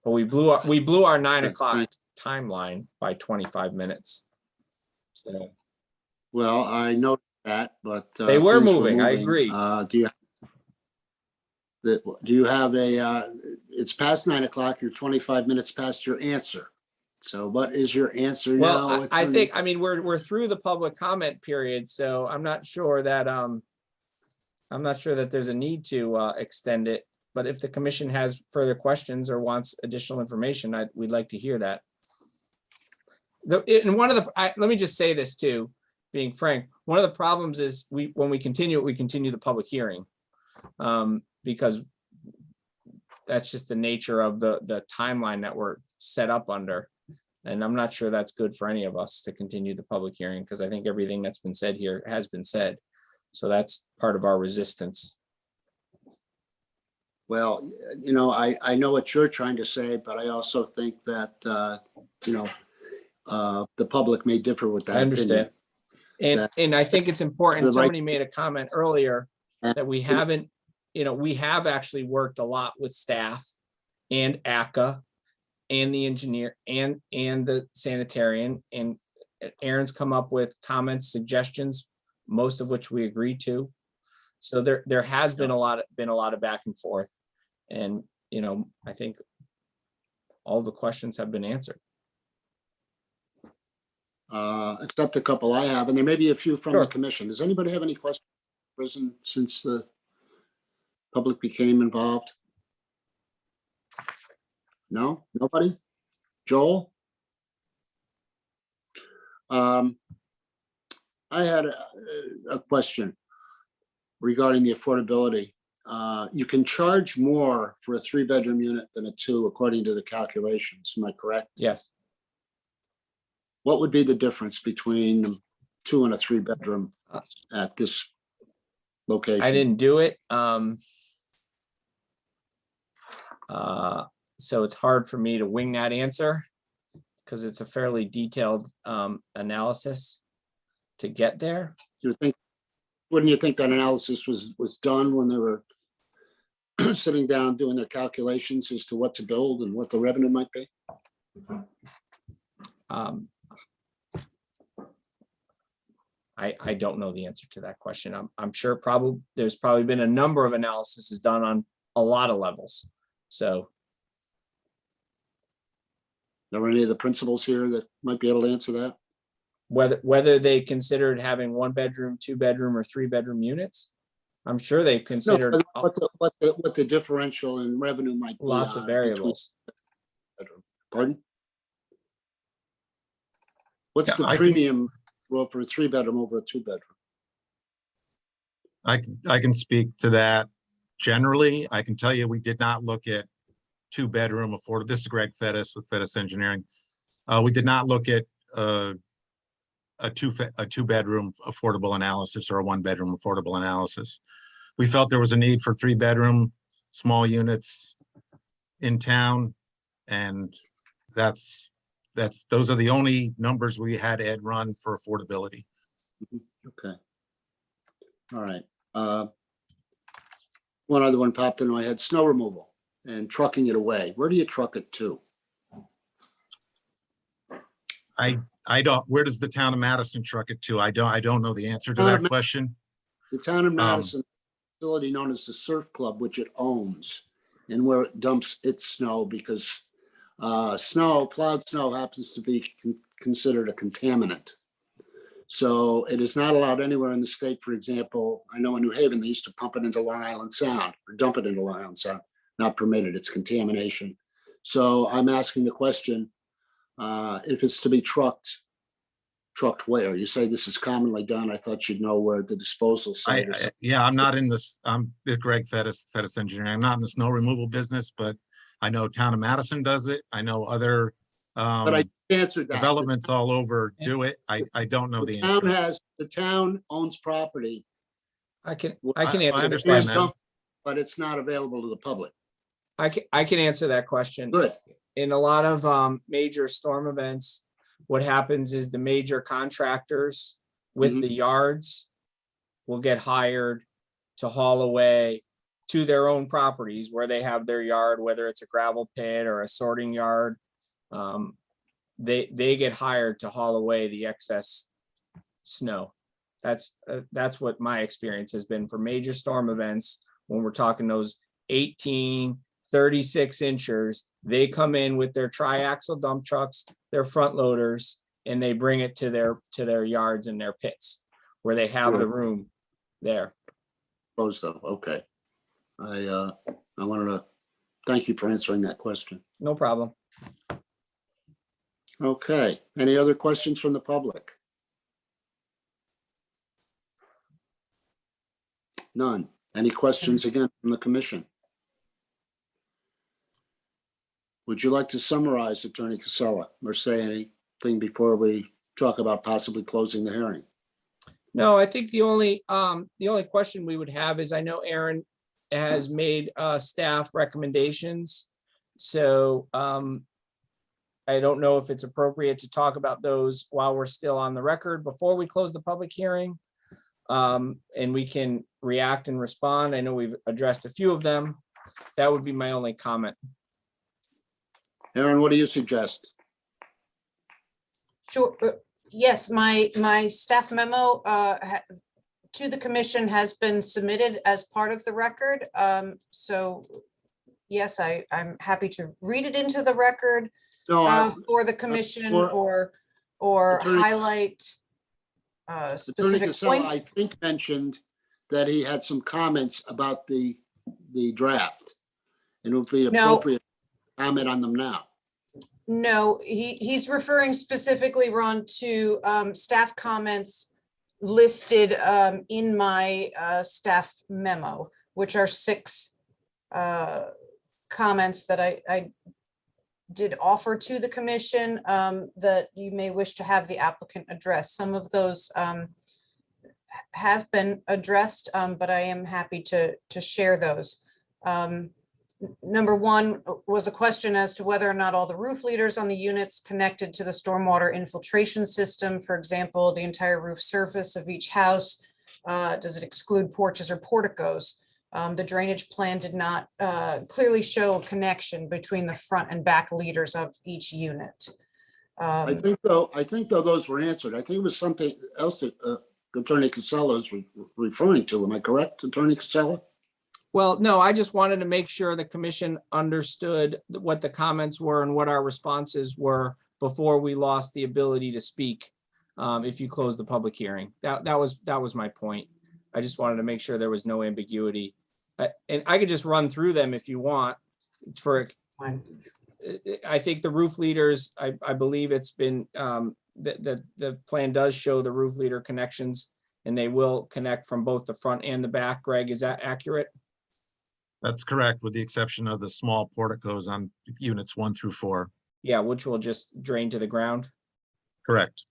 But we blew our 9 o'clock timeline by 25 minutes. So, Well, I know that, but. They were things moving, I agree. Do you have a, it's past 9 o'clock, you're 25 minutes past your answer. So what is your answer now? Well, I think, I mean, we're through the public comment period, so I'm not sure that there's a need to extend it. But if the commission has further questions or wants additional information, we'd like to hear that. And one of the, let me just say this too, being frank, one of the problems is when we continue the public hearing, because that's just the nature of the timeline that we're set up under. And I'm not sure that's good for any of us to continue the public hearing, because I think everything that's been said here has been said. So that's part of our resistance. Well, you know, I know what you're trying to say, but I also think that, you know, the public may differ with that. I understand. And I think it's important, somebody made a comment earlier that we haven't, you know, we have actually worked a lot with staff and ACA and the engineer and the sanitarian, and Aaron's come up with comments, suggestions, most of which we agreed to. So there has been a lot of back and forth, and you know, I think all the questions have been answered. Except a couple I have, and there may be a few from the commission. Does anybody have any questions since the public became involved? No, nobody? Joel? I had a question regarding the affordability. You can charge more for a 3-bedroom unit than a 2, according to the calculations. Am I correct? Yes. What would be the difference between 2 and a 3-bedroom at this location? I didn't do it. So it's hard for me to wing that answer, because it's a fairly detailed analysis to get there. Wouldn't you think that analysis was done when they were sitting down doing their calculations as to what to build and what the revenue might be? I don't know the answer to that question. I'm sure there's probably been a number of analyses done on a lot of levels. So. Are there any of the principals here that might be able to answer that? Whether they considered having 1-bedroom, 2-bedroom, or 3-bedroom units, I'm sure they've considered what the differential in revenue might be. Lots of variables. Pardon? What's the premium for a 3-bedroom over a 2-bedroom? I can speak to that generally. I can tell you we did not look at 2-bedroom affordable. This is Greg Fettis with Fettis Engineering. We did not look at a 2-bedroom affordable analysis or a 1-bedroom affordable analysis. We felt there was a need for 3-bedroom small units in town. And those are the only numbers we had Ed run for affordability. Okay. All right. One other one popped into my head, snow removal and trucking it away. Where do you truck it to? I don't, where does the town of Madison truck it to? I don't know the answer to Town of that Ma- question. The town of Madison, facility known as the Surf Club, which it owns, and where it dumps its snow because plowed snow happens to be considered a contaminant. So it is not allowed anywhere in the state. For example, I know in New Haven, they used to pump it into Long Island Sound or dump it into Long Island Sound, not permitted, it's contamination. So I'm asking the question, if it's to be trucked where? You say this is commonly done. I thought you'd know where the disposal site is. Yeah, I'm not in this, I'm Greg Fettis Engineering. I'm not in the snow removal business, but I know town of Madison does it. I know other But I answered that. developments all over do it. I don't know the answer. The town owns property. I can I answer the understand question. that. But it's not available to the public. I can answer that question. Good. In a lot of major storm events, what happens is the major contractors with the yards will get hired to haul away to their own properties where they have their yard, whether it's a gravel pit or a sorting yard. They get hired to haul away the excess snow. That's what my experience has been for major storm events. When we're talking those 18, 36 inchers, they come in with their triaxle dump trucks, their front loaders, and they bring it to their yards and their pits where they have the room there. Close though. Okay. I wanted to thank you for answering that question. No problem. Okay. Any other questions from the public? None. Any questions again from the commission? Would you like to summarize, Attorney Casella, or say anything before we talk about possibly closing the hearing? No, I think the only question we would have is, I know Aaron has made staff recommendations. So I don't know if it's appropriate to talk about those while we're still on the record before we close the public hearing. And we can react and respond. I know we've addressed a few of them. That would be my only comment. Aaron, what do you suggest? Sure. Yes, my staff memo to the commission has been submitted as part of the record. So yes, I'm happy to read it into the record for the commission or highlight specific Attorney Casella, I points. think, mentioned that he had some comments about the draft, and it would be appropriate to comment on them now. No, he's referring specifically, Ron, to staff comments listed in my staff memo, which are 6 comments that I did offer to the commission that you may wish to have the applicant address. Some of those have been addressed, but I am happy to share those. Number 1 was a question as to whether or not all the roof leaders on the units connected to the stormwater infiltration system, for example, the entire roof surface of each house, does it exclude porches or porticos? The drainage plan did not clearly show a connection between the front and back leaders of each unit. I think though those were answered. I think it was something else that Attorney Casella is referring to. Am I correct, Attorney Casella? Well, no, I just wanted to make sure the commission understood what the comments were and what our responses were before we lost the ability to speak. If you close the public hearing, that was my point. I just wanted to make sure there was no ambiguity, and I could just run through them if you want. I think the roof leaders, I believe it's been the plan does show the roof leader connections, and they will connect from both the front and the back. Greg, is that accurate? That's correct, with the exception of the small porticos on units 1 through 4. Yeah, which will just drain to the ground. Correct.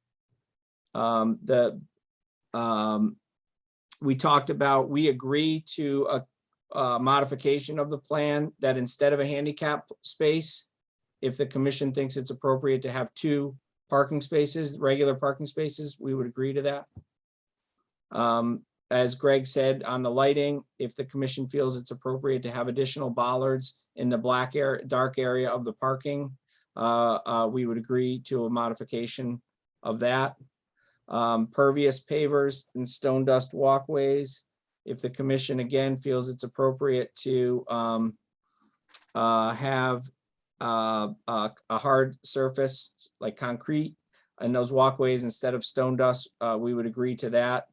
We talked about, we agree to modification of the plan that instead of a handicap space, if the commission thinks it's appropriate to have 2 parking spaces, regular parking spaces, we would agree to that. As Greg said on the lighting, if the commission feels it's appropriate to have additional bollards in the dark area of the parking, we would agree to a modification of that. Pervious pavers and stone dust walkways. If the commission again feels it's appropriate to have a hard surface like concrete in those walkways instead of stone dust, we would agree to that.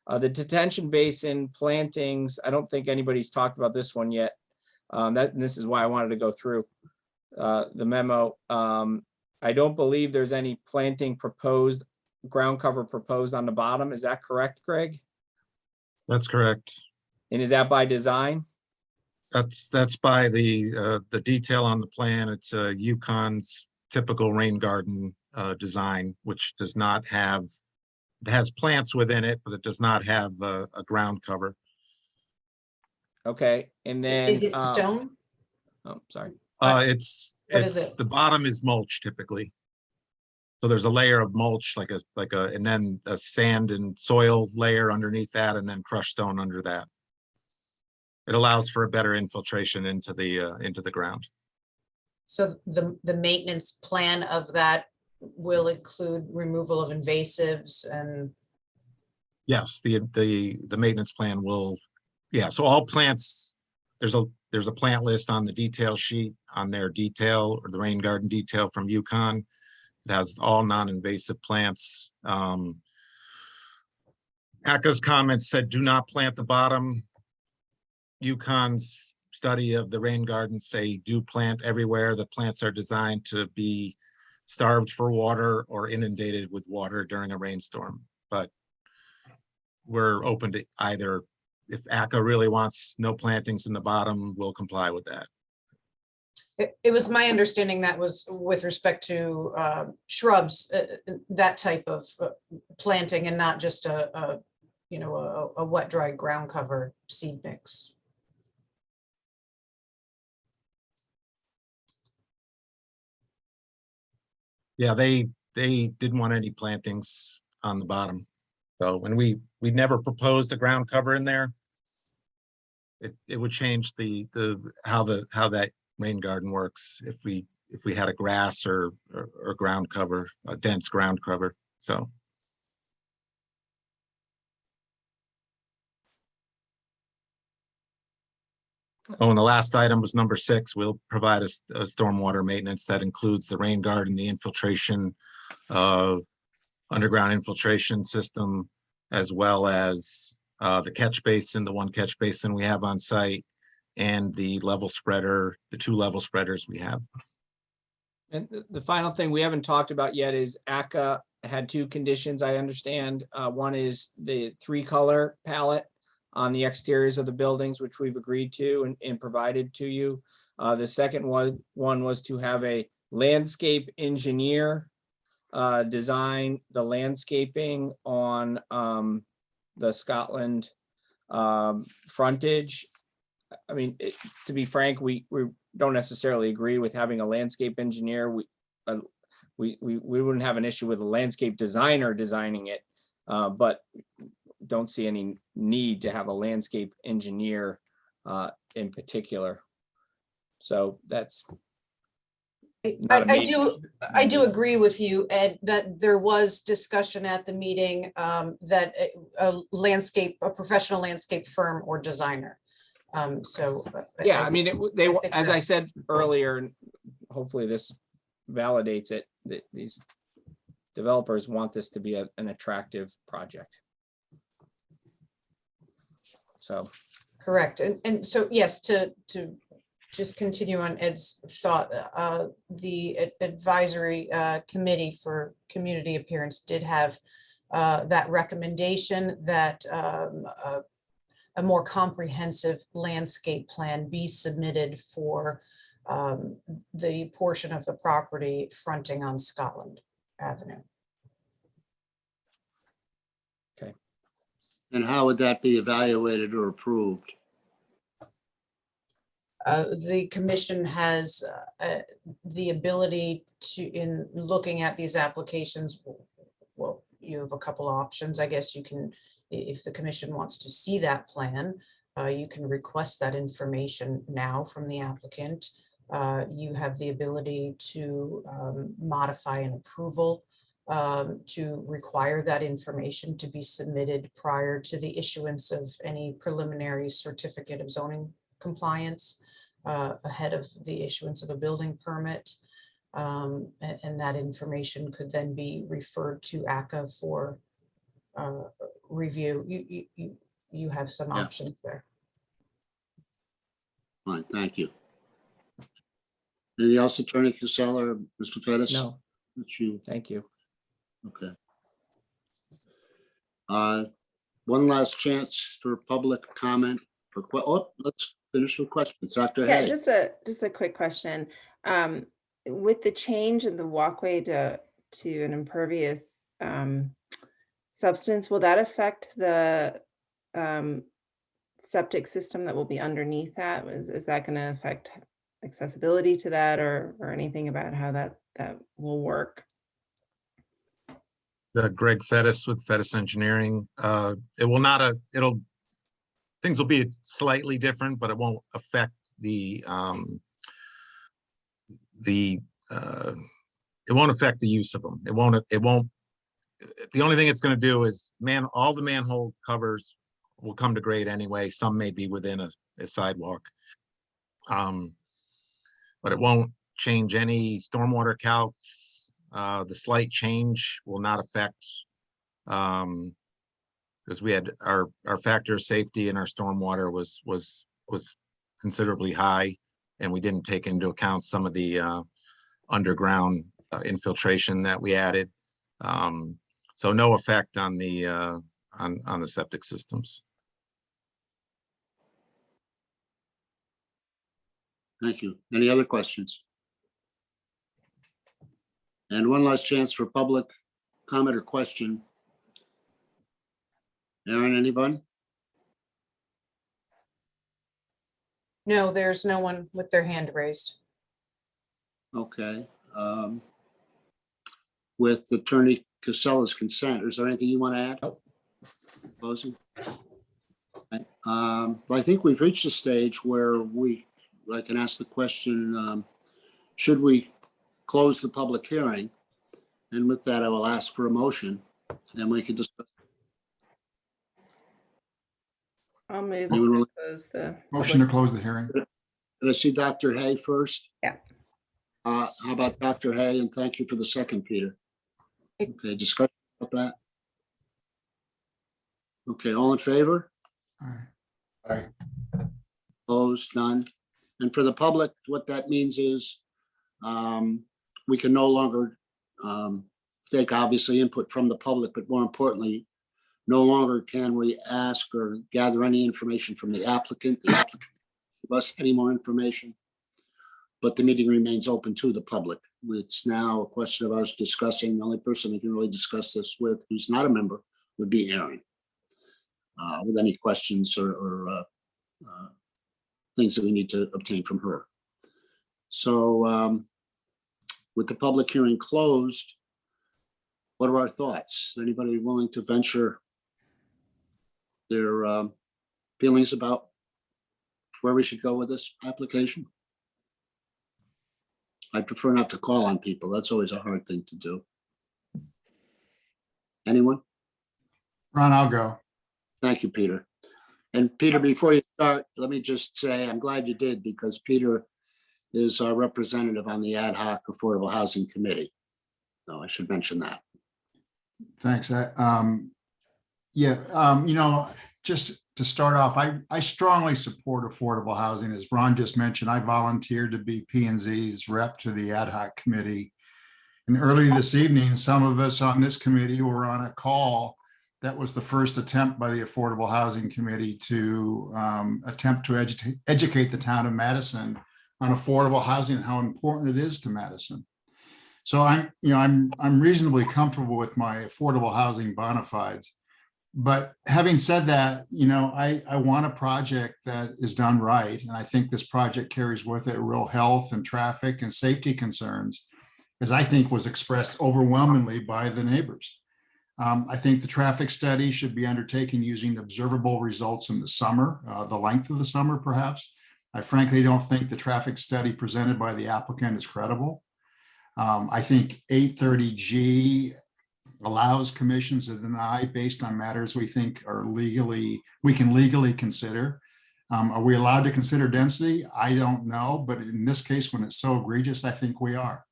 The detention basin plantings, I don't think anybody's talked about this one yet. This is why I wanted to go through the memo. I don't believe there's any planting proposed, ground cover proposed on the bottom. Is that correct, Greg? That's correct. And is that by design? That's by the detail on the plan. It's Yukon's typical rain garden design, which does not have, it has plants within it, but it does not have a ground cover. Okay, and then. Is it stone? Oh, sorry. What is it? The bottom is mulch typically. So there's a layer of mulch, and then a sand and soil layer underneath that, and then crushed stone under that. It allows for a better infiltration into the ground. So the maintenance plan of that will include removal of invasives and. Yes, the maintenance plan will, yeah, so all plants, there's a plant list on the detail sheet on their detail, or the rain garden detail from Yukon. It has all non-invasive plants. ACCA's comments said do not plant the bottom. Yukon's study of the rain garden say do plant everywhere. The plants are designed to be starved for water or inundated with water during a rainstorm. But we're open to either. If ACCA really wants no plantings in the bottom, we'll comply with that. It was my understanding that was with respect to shrubs, that type of planting, and not just a wet, dry ground cover seed mix. Yeah, they didn't want any plantings on the bottom. So when we never proposed a ground cover in there, it would change how that rain garden works if we had a grass or ground cover, a dense ground cover. So. Oh, and the last item was number 6. We'll provide a stormwater maintenance that includes the rain garden, the infiltration, underground infiltration system, as well as the catch basin, the one catch basin we have on site, and the level spreader, the 2 level spreaders we have. And the final thing we haven't talked about yet is ACCA had 2 conditions, I understand. One is the 3-color palette on the exteriors of the buildings, which we've agreed to and provided to you. The second one was to have a landscape engineer design the landscaping on the Scotland frontage. I mean, to be frank, we don't necessarily agree with having a landscape engineer. We wouldn't have an issue with a landscape designer designing it, but don't see any need to have a landscape engineer in particular. So that's. I do agree with you, Ed, that there was discussion at the meeting that a professional landscape firm or designer. So yeah, I mean, as I said earlier, and hopefully this validates it, that these developers want this to be an attractive project. So. Correct. And so, yes, to just continue on Ed's thought, the advisory committee for community appearance did have that recommendation that a more comprehensive landscape plan be submitted for the portion of the property fronting on Scotland Avenue. Okay. And how would that be evaluated or approved? The commission has the ability to, in looking at these applications, well, you have a couple options. I guess you can, if the commission wants to see that plan, you can request that information now from the applicant. You have the ability to modify an approval to require that information to be submitted prior to the issuance of any preliminary certificate of zoning compliance ahead of the issuance of a building permit. And that information could then be referred to ACA for review. You have some options there. Fine, thank you. Anything else, Attorney Casella or Mr. Fettis? No, That you, thank you. okay. One last chance for public comment. Let's finish with questions. Dr. Yeah, Hay. just a quick question. With the change in the walkway to an impervious substance, will that affect the septic system that will be underneath that? Is that going to affect accessibility to that, or anything about how that will work? Greg Fettis with Fettis Engineering. It will not, things will be slightly different, but it won't affect it won't affect the use of them. It won't, the only thing it's going to do is all the manhole covers will come to grade anyway. Some may be within a sidewalk. But it won't change any stormwater calcs. The slight change will not affect, because we had our factor of safety and our stormwater was considerably high, and we didn't take into account some of the underground infiltration that we added. So no effect on the septic systems. Thank you. Any other questions? And one last chance for public comment or question. Aaron, anyone? No, there's no one with their hand raised. Okay. With Attorney Casella's consent, is there anything you want to add? Nope. Closing. Okay. I think we've reached a stage where I can ask the question, should we close the public hearing? And with that, I will ask for a motion, and we can discuss. I'll move Anyone to will- close the. Motion to close the hearing. Did I see Dr. Hay first? Yeah. How about Dr. Hay? And thank you for the second, Peter. Okay, discussion about that. Okay, all in favor? Aye. Opposed, none. And for the public, what that means is we can no longer take obviously input from the public, but more importantly, no longer can we ask or gather any information from the applicant. The applicant give us any more information, but the meeting remains open to the public. It's now a question of us discussing. The only person we can really discuss this with, who's not a member, would be Erin. With any questions or things that we need to obtain from her. So with the public hearing closed, what are our thoughts? Anybody willing to venture their feelings about where we should go with this application? I prefer not to call on people. That's always a hard thing to do. Anyone? Ron, I'll go. Thank you, Peter. And Peter, before you start, let me just say, I'm glad you did, because Peter is our representative on the Ad Hoc Affordable Housing Committee. So I should mention that. Thanks. Just to start off, I strongly support affordable housing. As Ron just mentioned, I volunteered to be P&Z's rep to the Ad Hoc Committee. And early this evening, some of us on this committee were on a call. That was the first attempt by the Affordable Housing Committee to attempt to educate the town of Madison on affordable housing and how important it is to Madison. So I'm reasonably comfortable with my affordable housing bona fides. But having said that, I want a project that is done right. And I think this project carries with it real health and traffic and safety concerns, as I think was expressed overwhelmingly by the neighbors. I think the traffic study should be undertaken using observable results in the summer, the length of the summer, perhaps. I frankly don't think the traffic study presented by the applicant is credible. I think 830G allows commissions to deny based on matters we think we can legally consider. Are we allowed to consider density? I don't know, but in this case, when it's so egregious, I think we are.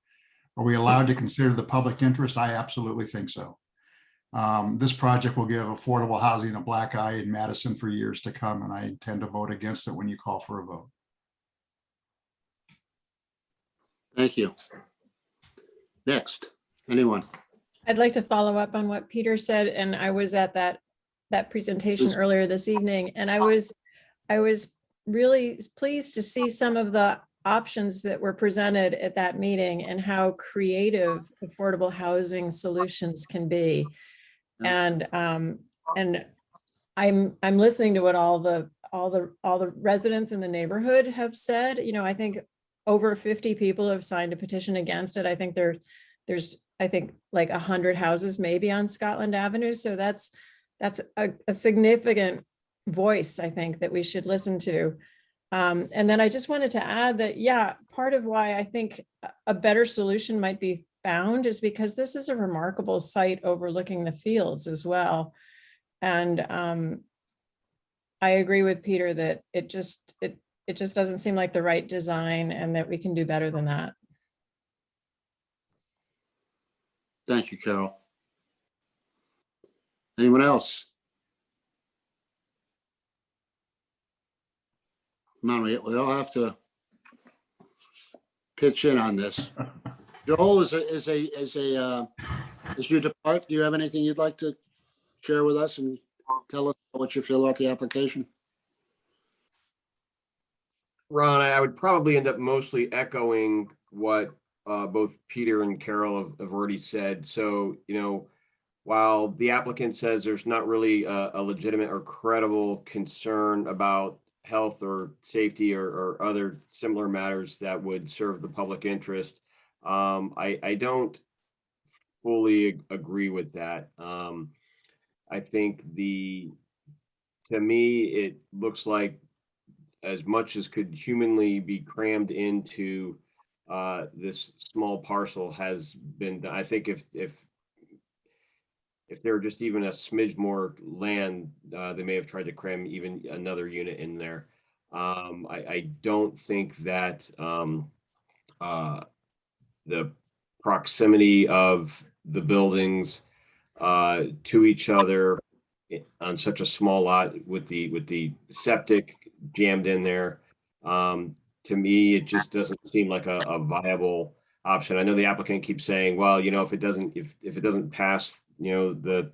Are we allowed to consider the public interest? I absolutely think so. This project will give affordable housing a black eye in Madison for years to come, and I intend to vote against it when you call for a vote. Thank you. Next, anyone? I'd like to follow up on what Peter said, and I was at that presentation Please. earlier this evening, and I was really pleased to see some of the options that were presented at that meeting and how creative affordable housing solutions can be. And I'm listening to what all the residents in the neighborhood have said. I think over 50 people have signed a petition against it. I think there's like 100 houses maybe on Scotland Avenue. So that's a significant voice, I think, that we should listen to. And then I just wanted to add that, yeah, part of why I think a better solution might be found is because this is a remarkable site overlooking the fields as well. And I agree with Peter that it just doesn't seem like the right design, and that we can do better than that. Thank you, Carol. Anyone else? Come on, we all have to pitch in on this. Joel, as you depart, do you have anything you'd like to share with us and tell us what you feel about the application? Ron, I would probably end up mostly echoing what both Peter and Carol have already said. So, while the applicant says there's not really a legitimate or credible concern about health or safety or other similar matters that would serve the public interest, I don't fully agree with that. I think to me, it looks like as much as could humanly be crammed into this small parcel has been. I think if there were just even a smidge more land, they may have tried to cram even another unit in there. I don't think that the proximity of the buildings to each other on such a small lot with the septic jammed in there, to me, it just doesn't seem like a viable option. I know the applicant keeps saying, well, if it doesn't pass, the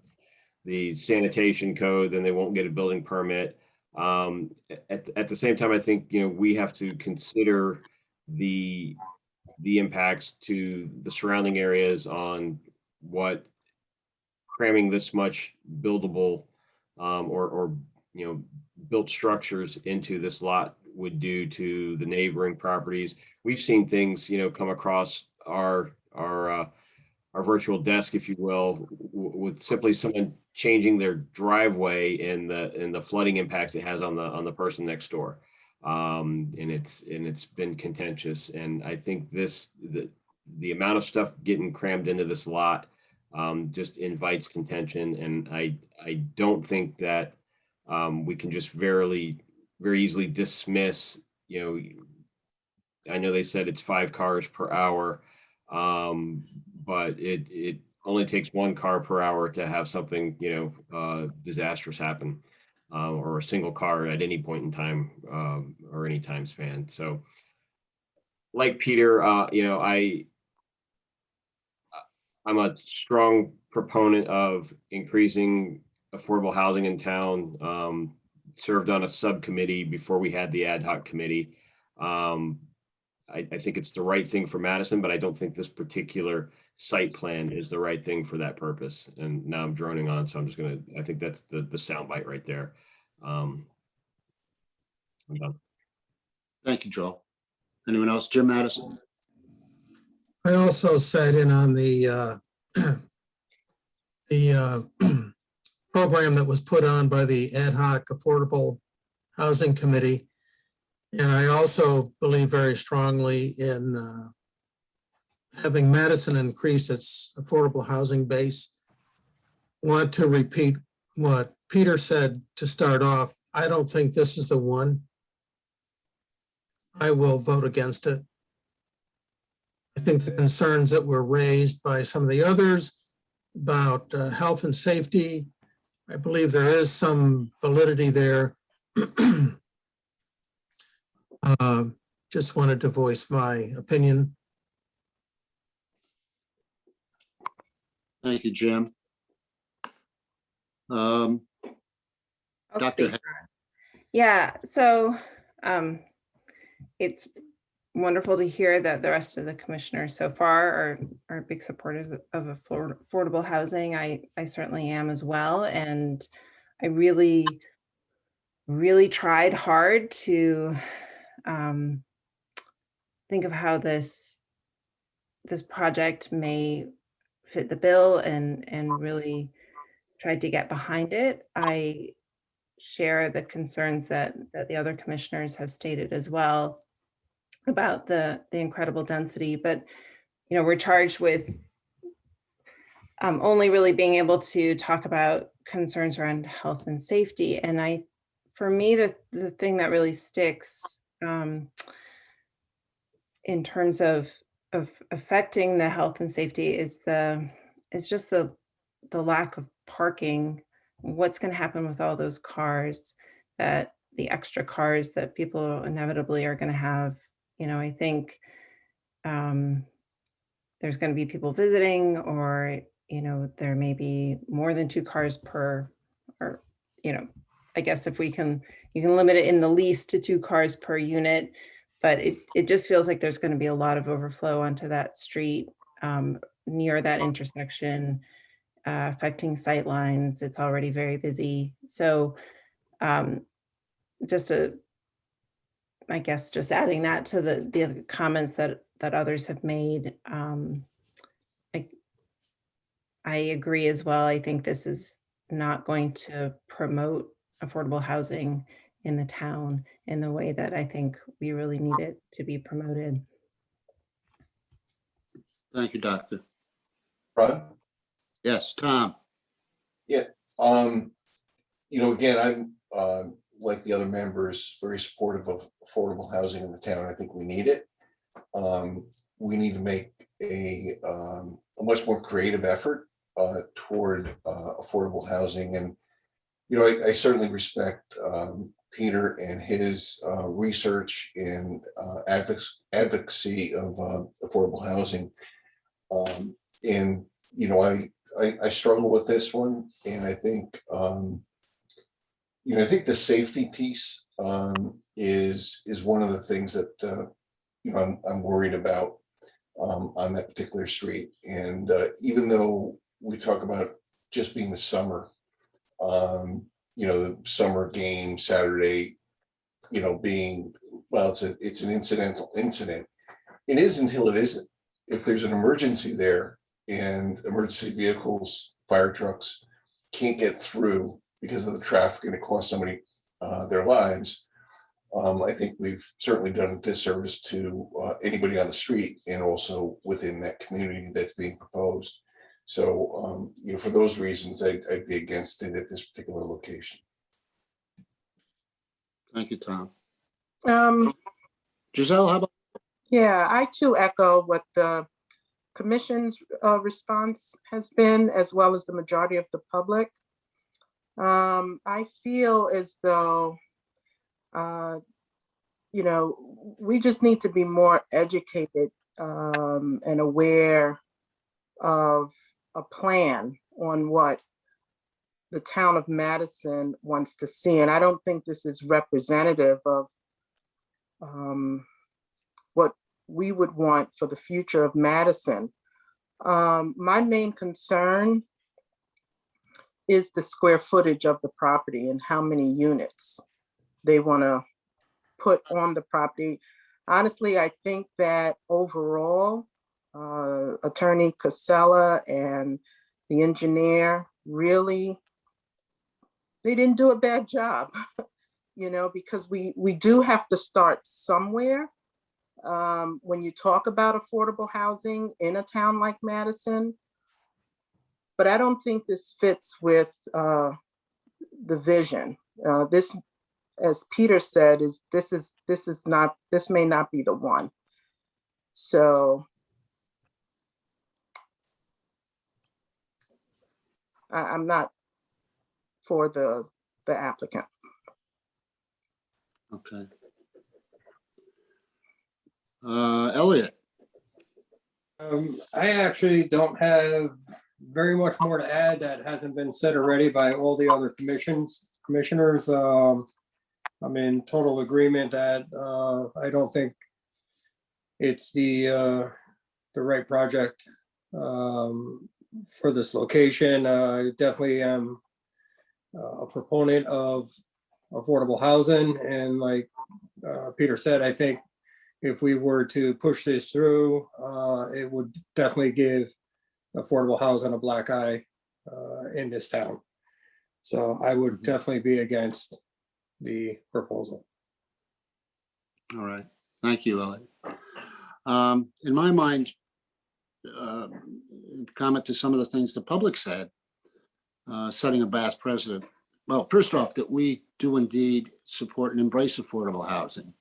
sanitation code, then they won't get a building permit. At the same time, I think, we have to consider the impacts to the surrounding areas on what cramming this much buildable or built structures into this lot would do to the neighboring properties. We've seen things, come across our virtual desk, if you will, with simply someone changing their driveway and the flooding impacts it has on the person next door. And it's been contentious. And I think the amount of stuff getting crammed into this lot just invites contention. And I don't think that we can just very easily dismiss, I know they said it's 5 cars per hour, but it only takes 1 car per hour to have something, disastrous happen, or a single car at any point in time, or any time span. So like Peter, I'm a strong proponent of increasing affordable housing in town. Served on a subcommittee before we had the ad hoc committee. I think it's the right thing for Madison, but I don't think this particular site plan is the right thing for that purpose. And now I'm droning on, so I'm just gonna, I think that's the soundbite right there. I'm done. Thank you, Joel. Anyone else? Jim Madison? I also sat in on the program that was put on by the Ad hoc Affordable Housing Committee. And I also believe very strongly in having Madison increase its affordable housing base. Want to repeat what Peter said to start off. I don't think this is the one. I will vote against it. I think the concerns that were raised by some of the others about health and safety, I believe there is some validity there. Just wanted to voice my opinion. Thank you, Jim. I'll Dr. speak. Yeah, so it's wonderful to hear that the rest of the commissioners so far are big supporters of affordable housing. I certainly am as well. And I really tried hard to think of how this project may fit the bill and really tried to get behind it. I share the concerns that the other commissioners have stated as well about the incredible density, but we're charged with only really being able to talk about concerns around health and safety. And for me, the thing that really sticks in terms of affecting the health and safety is just the lack of parking. What's going to happen with all those cars, that the extra cars that people inevitably are going to have? I think there's going to be people visiting, or there may be more than 2 cars per, or I guess if you can limit it in the lease to 2 cars per unit, but it just feels like there's going to be a lot of overflow onto that street near that intersection, affecting sight lines. It's already very busy. So I guess just adding that to the comments that others have made. I agree as well. I think this is not going to promote affordable housing in the town in the way that I think we really need it to be promoted. Thank you, Doctor. Ron? Yes, Tom. Yeah, again, I'm like the other members, very supportive of affordable housing in the town. I think we need it. We need to make a much more creative effort toward affordable housing. And, I certainly respect Peter and his research and advocacy of affordable housing. And, I struggle with this one. And I think, I think the safety piece is one of the things that, I'm worried about on that particular street. And even though we talk about just being the summer, the summer game Saturday, being, well, it's an incidental incident. It is until it isn't. If there's an emergency there and emergency vehicles, fire trucks can't get through because of the traffic and it costs somebody their lives, I think we've certainly done a disservice to anybody on the street and also within that community that's being proposed. So, for those reasons, I'd be against it at this particular location. Thank you, Tom. Um, Giselle, how about? yeah, I too echo what the commission's response has been, as well as the majority of the public. I feel as though, we just need to be more educated and aware of a plan on what the town of Madison wants to see. And I don't think this is representative of what we would want for the future of Madison. My main concern is the square footage of the property and how many units they want to put on the property. Honestly, I think that overall, Attorney Casella and the engineer really, they didn't do a bad job, you know, because we do have to start somewhere. When you talk about affordable housing in a town like Madison, but I don't think this fits with the vision. This, as Peter said, this may not be the one. So I'm not for the applicant. Okay. Elliot. I actually don't have very much more to add that hasn't been said already by all the other commissioners. I'm in total agreement that I don't think it's the right project for this location. I definitely am a proponent of affordable housing, and like Peter said, I think if we were to push this through, it would definitely give affordable housing a black eye in this town. So I would definitely be against the proposal. All right. Thank you, Elliot. In my mind, comment to some of the things the public said, setting a past precedent. Well, first off, that we do indeed support and embrace affordable housing.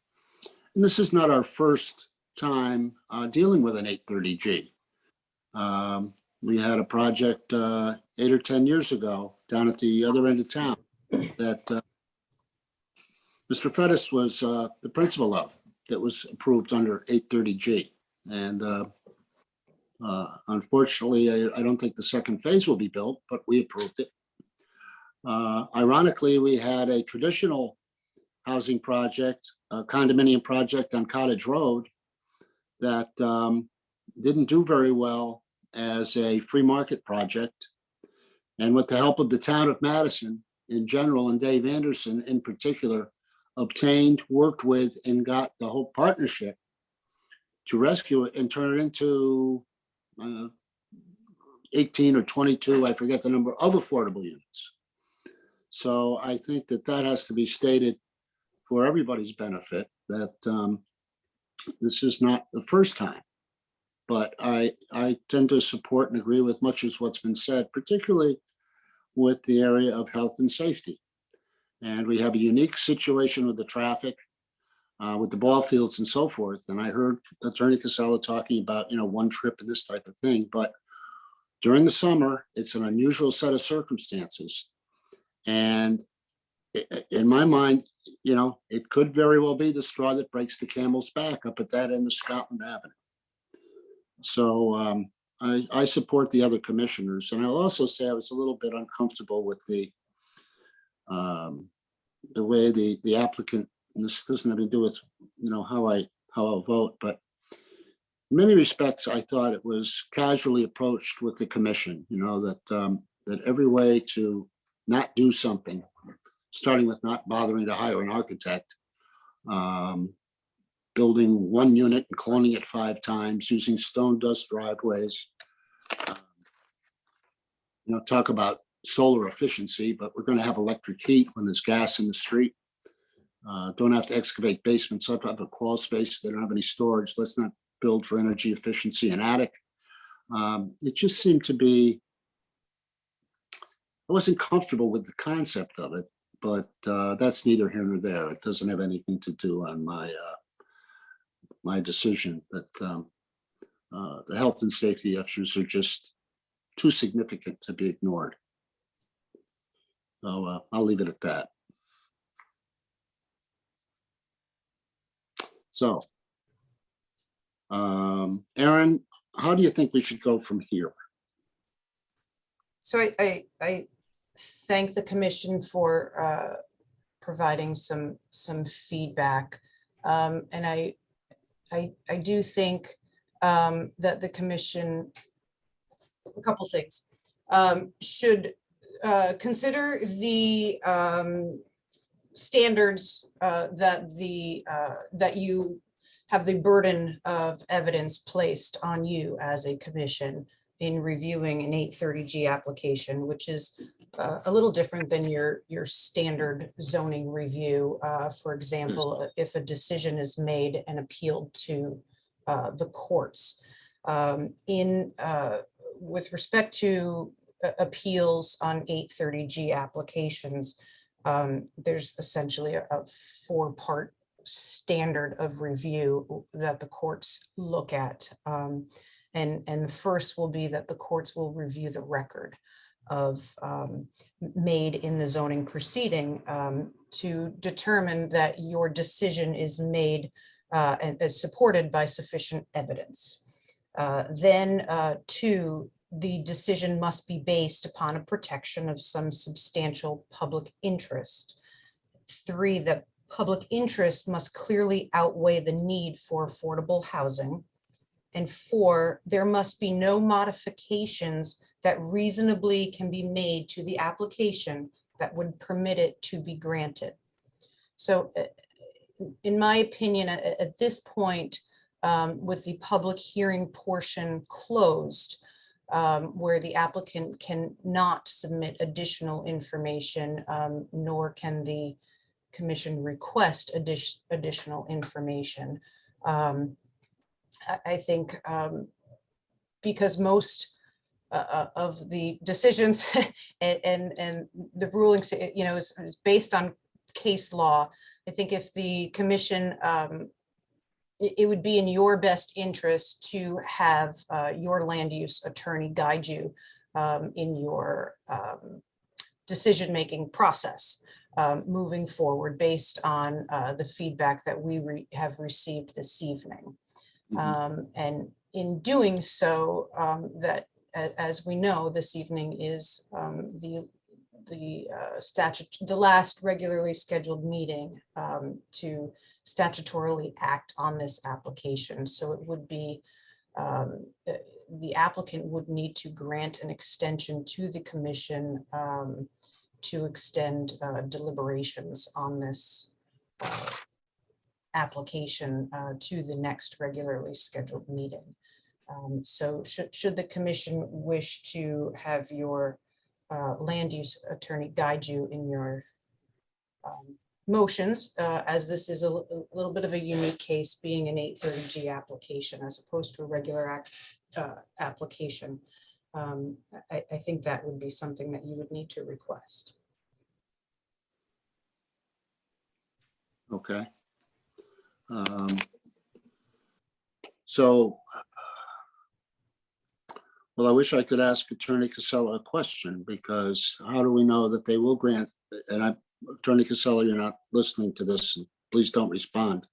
And this is not our first time dealing with an 830G. We had a project 8 or 10 years ago down at the other end of town that Mr. Fettis was the principal of, that was approved under 830G. And unfortunately, I don't think the second phase will be built, but we approved it. Ironically, we had a traditional housing project, a condominium project on Cottage Road that didn't do very well as a free market project. And with the help of the town of Madison in general and Dave Anderson in particular, obtained, worked with, and got the whole partnership to rescue it and turn it into 18 or 22, I forget the number, of affordable units. So I think that that has to be stated for everybody's benefit, that this is not the first time. But I tend to support and agree with much of what's been said, particularly with the area of health and safety. And we have a unique situation with the traffic, with the ball fields and so forth. And I heard Attorney Casella talking about, you know, one trip and this type of thing. But during the summer, it's an unusual set of circumstances. And in my mind, you know, it could very well be the straw that breaks the camel's back up at that end of Scotland Avenue. So I support the other commissioners. And I'll also say I was a little bit uncomfortable with the way the applicant, and this doesn't have to do with, you know, how I'll vote, but in many respects, I thought it was casually approached with the commission, you know, that every way to not do something, starting with not bothering to hire an architect, building one unit and cloning it 5 times, using stone dust driveways. You know, talk about solar efficiency, but we're going to have electric heat when there's gas in the street. Don't have to excavate basements up, have a crawl space. They don't have any storage. Let's not build for energy efficiency in attic. It just seemed to be, I wasn't comfortable with the concept of it, but that's neither here nor there. It doesn't have anything to do on my decision that the health and safety issues are just too significant to be ignored. So I'll leave it at that. So, Aaron, how do you think we should go from here? So I thank the commission for providing some feedback. And I do think that the commission a couple things. Should consider the standards that you have the burden of evidence placed on you as a commission in reviewing an 830G application, which is a little different than your standard zoning review. For example, if a decision is made and appealed to the courts. With respect to appeals on 830G applications, there's essentially a 4-part standard of review that the courts look at. And the first will be that the courts will review the record of made in the zoning proceeding to determine that your decision is made and is supported by sufficient evidence. Then 2, the decision must be based upon a protection of some substantial public interest. 3, the public interest must clearly outweigh the need for affordable housing. And 4, there must be no modifications that reasonably can be made to the application that would permit it to be granted. So in my opinion, at this point, with the public hearing portion closed, where the applicant cannot submit additional information, nor can the commission request additional information. I think because most of the decisions and the rulings, is based on case law. I think if the commission, it would be in your best interest to have your land use attorney guide you in your decision-making process moving forward based on the feedback that we have received this evening. And in doing so, that as we know, this evening is the last regularly scheduled meeting to statutorily act on this application. So it would be the applicant would need to grant an extension to the commission to extend deliberations on this application to the next regularly scheduled meeting. So should the commission wish to have your land use attorney guide you in your motions, as this is a little bit of a unique case, being an 830G application as opposed to a regular application, I think that would be something that you would need to request. Okay. So, well, I wish I could ask Attorney Casella a question, because how do we know that they will grant, and Attorney Casella, you're not listening to this, and please don't respond.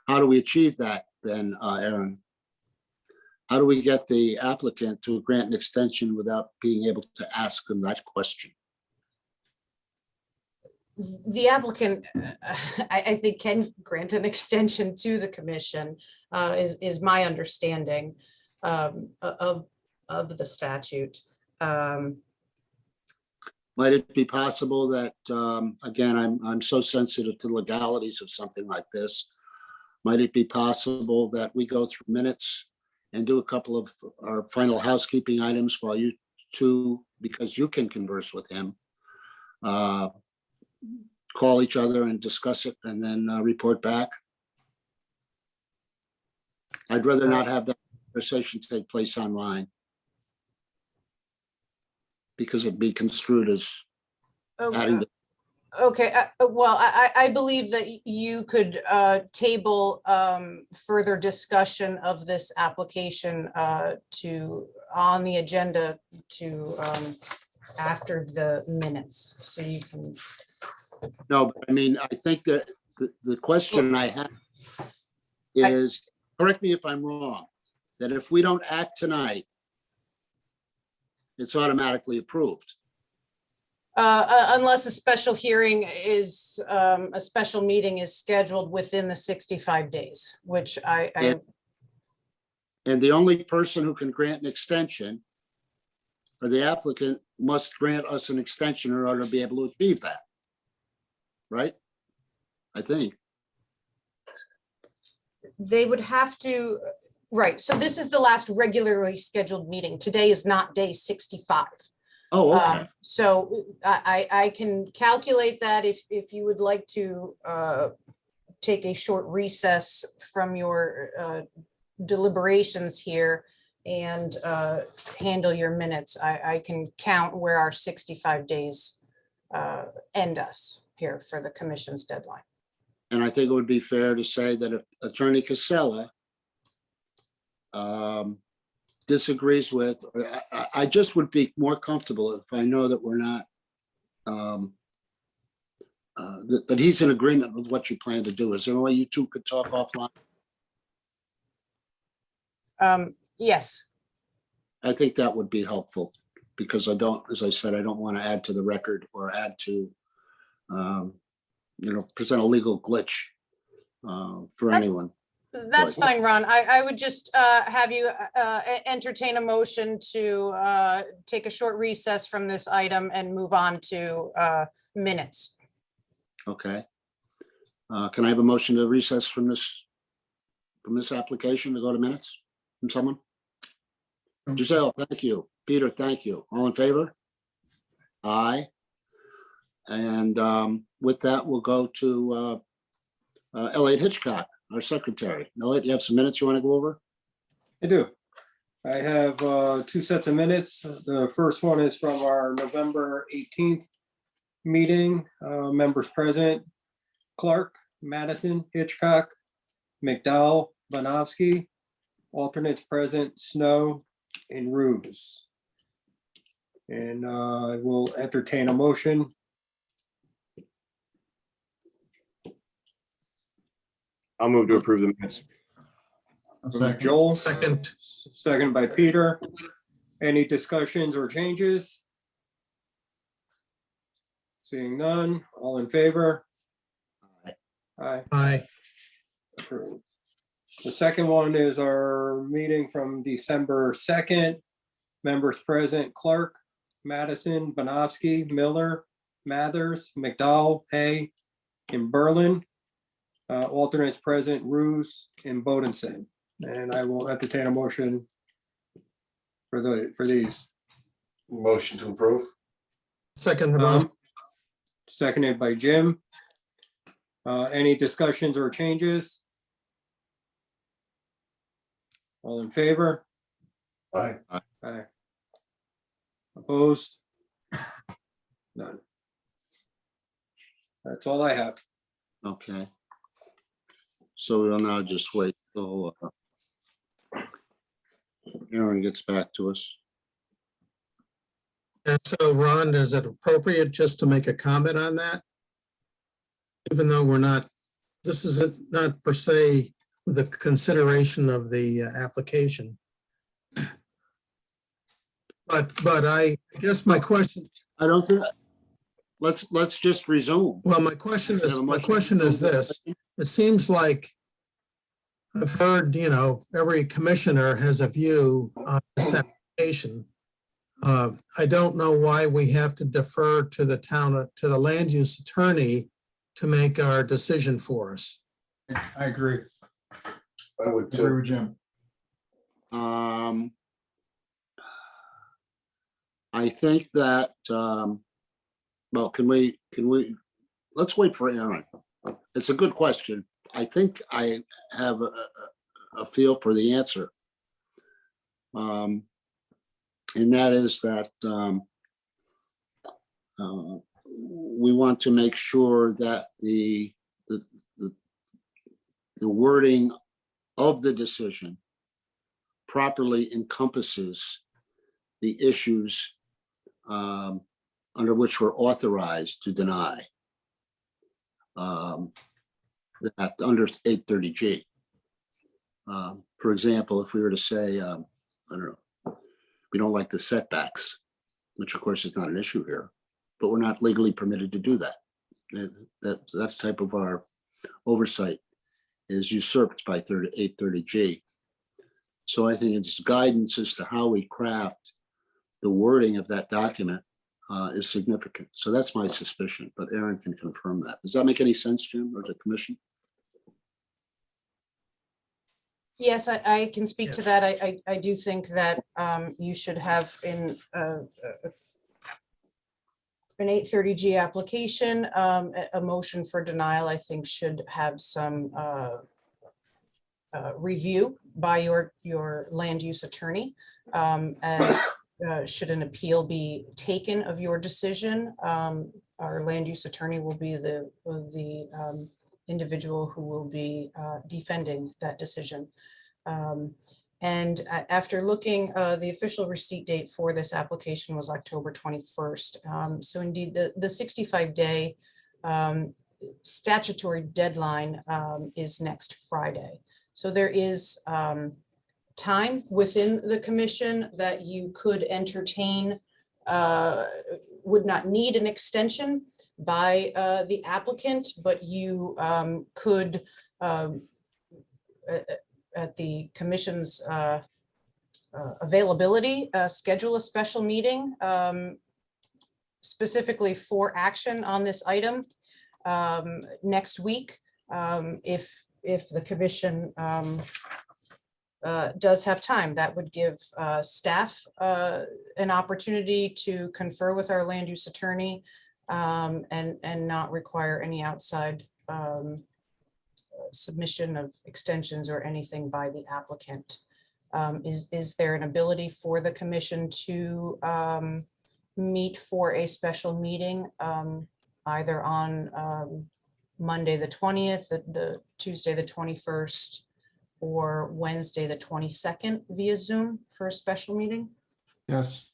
How do we achieve that then, Aaron? How do we get the applicant to grant an extension without being able to ask them that question? The applicant, I think, can grant an extension to the commission, is my understanding of the statute. Might it be possible that, again, I'm so sensitive to legalities of something like this. Might it be possible that we go through minutes and do a couple of our final housekeeping items while you two, because you can converse with him, call each other and discuss it and then report back? I'd rather not have that conversation take place online, because it'd be construed as adding. Okay, well, I believe that you could table further discussion of this application on the agenda to after the minutes, so you can. No, but I mean, I think that the question I have is, correct me if I'm wrong, that if we don't act tonight, it's automatically approved. Unless a special hearing is, a special meeting is scheduled within the 65 days, which And the only person who can grant an extension or the applicant must grant us an extension in order to be able to achieve that. Right? I think. They would have to, right, so this is the last regularly scheduled meeting. Today is not day 65. Oh, okay. So I can calculate that if you would like to take a short recess from your deliberations here and handle your minutes. I can count where our 65 days end us here for the commission's deadline. And I think it would be fair to say that if Attorney Casella disagrees with, I just would be more comfortable if I know that we're not, that he's in agreement with what you plan to do. Is there a way you two could talk offline? Yes. I think that would be helpful because I don't, as I said, I don't want to add to the record or add to, present a legal glitch for anyone. That's fine, Ron. I would just have you entertain a motion to take a short recess from this item and move on to minutes. Okay. Can I have a motion to recess from this application to go to minutes from someone? Giselle, thank you. Peter, thank you. All in favor? Aye. And with that, we'll go to Elliot Hitchcock, our secretary. Elliot, you have some minutes you want to go over? I do. I have two sets of minutes. The first one is from our November 18th meeting. Members present: Clark, Madison, Hitchcock, McDowell, Bonovsky. Alternates present: Snow and Ruse. And I will entertain a motion. I'll move to approve the minutes. From Joel, Second. second by Peter. Any discussions or changes? Seeing none, all in favor? Aye. Aye. Approved. The second one is our meeting from December 2nd. Members present: Clark, Madison, Bonovsky, Miller, Mathers, McDowell, Hay, and Berlin. Alternates present: Ruse and Bodenson. And I will entertain a motion for these. Motion to approve. Second. The motion. Seconded by Jim. Any discussions or changes? All in favor? Aye. Aye. Opposed? None. That's all I have. Okay. So we'll now just wait till Aaron gets back to us. And so, Ron, is it appropriate just to make a comment on that? Even though we're not, this is not per se the consideration of the application. But I guess my question. I don't think, let's just resume. Well, my question is this. It seems like I've heard, every commissioner has a view on this application. I don't know why we have to defer to the land use attorney to make our decision for us. I agree. I would Agree too. with Jim. I think that, well, can we, let's wait for Aaron. It's a good question. I think I have a feel for the answer. And that is that we want to make sure that the wording of the decision properly encompasses the issues under which we're authorized to deny that under 830G. For example, if we were to say, I don't know, we don't like the setbacks, which of course is not an issue here, but we're not legally permitted to do that. That type of our oversight is usurped by 830G. So I think it's guidance as to how we craft the wording of that document is significant. So that's my suspicion, but Aaron can confirm that. Does that make any sense, Jim, or the commission? Yes, I can speak to that. I do think that you should have in an 830G application, a motion for denial, I think should have some review by your land use attorney. As should an appeal be taken of your decision, our land use attorney will be the individual who will be defending that decision. And after looking, the official receipt date for this application was October 21st. So indeed, the 65-day statutory deadline is next Friday. So there is time within the commission that you could entertain, would not need an extension by the applicant, but you could, at the commission's availability, schedule a special meeting specifically for action on this item next week, if the commission does have time. That would give staff an opportunity to confer with our land use attorney and not require any outside submission of extensions or anything by the applicant. Is there an ability for the commission to meet for a special meeting either on Monday the 20th, the Tuesday the 21st, or Wednesday the 22nd via Zoom for a special meeting? Yes.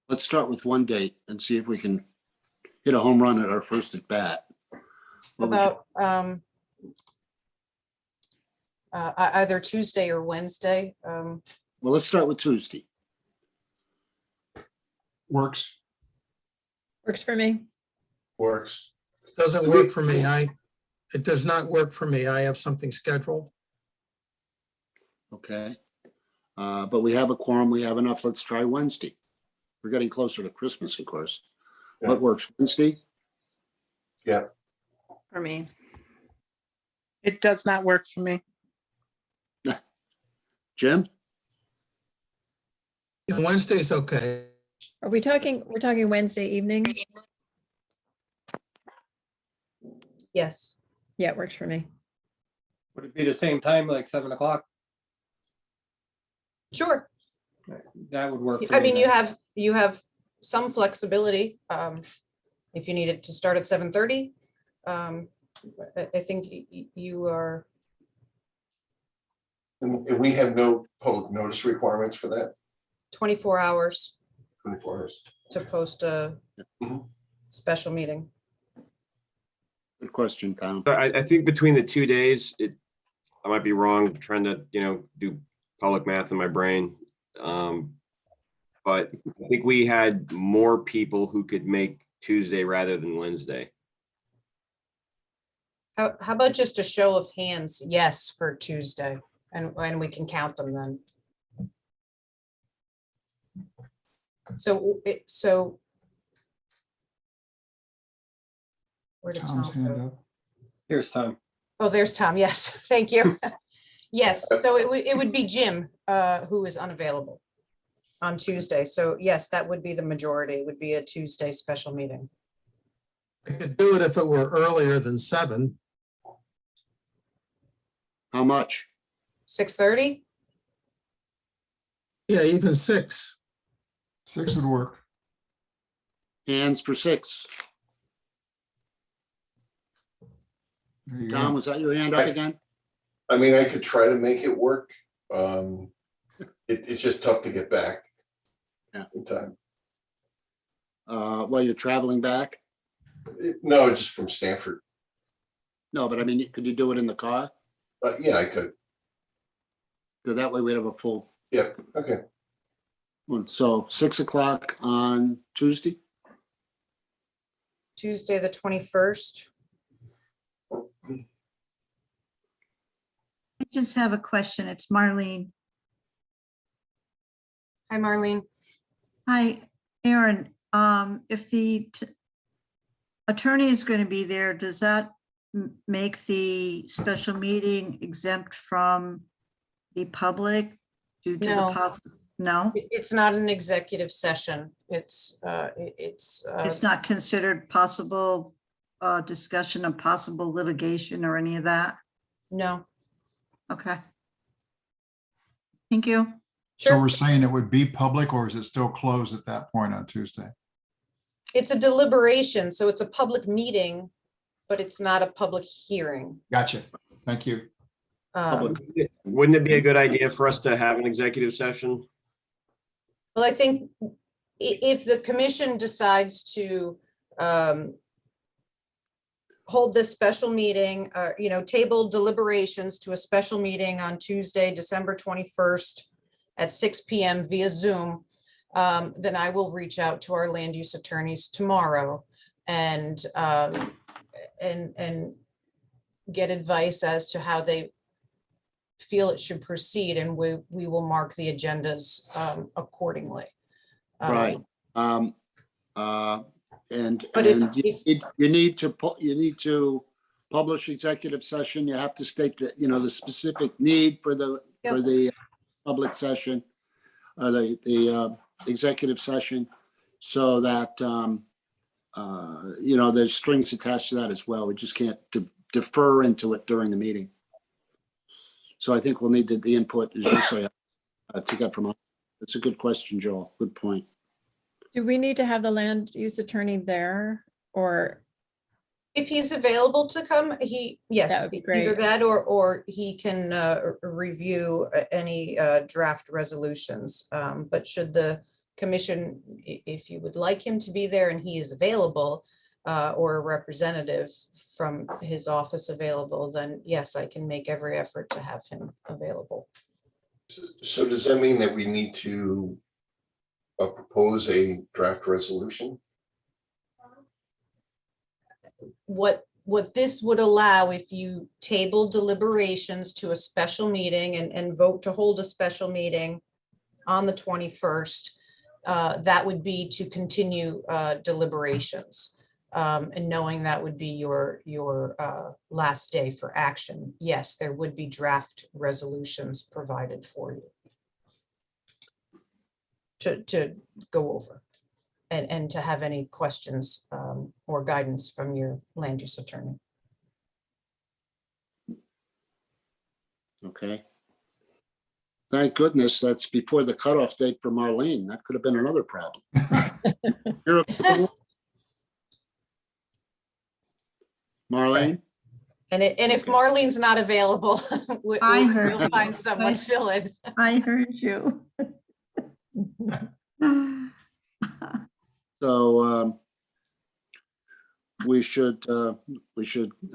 Let's start with one date and see if we can hit a home run at our first at bat. What would you- About either Tuesday or Wednesday. Well, let's start with Tuesday. Works. Works for me. Works. Doesn't work for me. It does not work for me. I have something scheduled. Okay. But we have a quorum, we have enough. Let's try Wednesday. We're getting closer to Christmas, of course. Yeah. What works, Wednesday? Yeah. For me. It does not work for me. Jim? Yeah, Wednesday's okay. Are we talking, we're talking Wednesday evening? Yes. Yeah, it works for me. Would it be the same time, like 7 o'clock? Sure. That would work. for I me mean, then. you have some flexibility. If you need it to start at 7:30, I think you are. And we have no public notice requirements for that, 24 hours 24 hours. to post a Mhm. special meeting. Good question, Tom. So I think between the 2 days, I might be wrong, trying to, do public math in my brain. But I think we had more people who could make Tuesday rather than Wednesday. How about just a show of hands? Yes, for Tuesday, and we can count them then. So where did Tom's Tom hand go? up. Here's Tom. Oh, there's Tom. Yes, thank you. Yes, so it would be Jim who is unavailable on Tuesday. So yes, that would be the majority, would be a Tuesday special meeting. I could do it if it were earlier than 7. How much? 6:30? Yeah, even 6. 6 would work. Hands for 6. There you Tom, go. was that your hand up again? I mean, I could try to make it work. It's just tough to get back. Yeah. In time. While you're traveling back? No, just from Stanford. No, but I mean, could you do it in the car? Yeah, I could. So that way we'd have a full. Yep, okay. So 6 o'clock on Tuesday? Tuesday, the 21st. I just have a question. It's Marlene. Hi, Marlene. Hi, Aaron. If the attorney is going to be there, does that make the special meeting exempt from the public due to the No. No? It's not an executive session. It's It's not considered possible discussion of possible litigation or any of that? no. Okay. Thank you. So we're saying it would be public, or is it still closed at that point on Tuesday? It's a deliberation, so it's a public meeting, but it's not a public hearing. Gotcha. Thank you. Wouldn't it be a good idea for us to have an executive session? Well, I think if the commission decides to hold this special meeting, table deliberations to a special meeting on Tuesday, December 21st at 6 p.m. via Zoom, then I will reach out to our land use attorneys tomorrow and get advice as to how they feel it should proceed, and we will mark the agendas accordingly. Right. And But you need to publish executive session. You have to state that, the specific need for the public session, or the executive session, so that there's strings attached to that as well. We just can't defer into it during the meeting. So I think we'll need the input, as you say, to get from. That's a good question, Joel. Good point. Do we need to have the land use attorney there, or? If he's available to come, yes, That would be either great. that or he can review any draft resolutions. But should the commission, if you would like him to be there and he is available, or a representative from his office available, then yes, I can make every effort to have him available. So does that mean that we need to propose a draft resolution? What this would allow, if you table deliberations to a special meeting and vote to hold a special meeting on the 21st, that would be to continue deliberations. And knowing that would be your last day for action, yes, there would be draft resolutions provided for you to go over and to have any questions or guidance from your land use attorney. Okay. Thank goodness that's before the cutoff date for Marlene. That could have been another problem. Marlene? And if Marlene's not available, we'll find someone to fill in. I heard you. So we should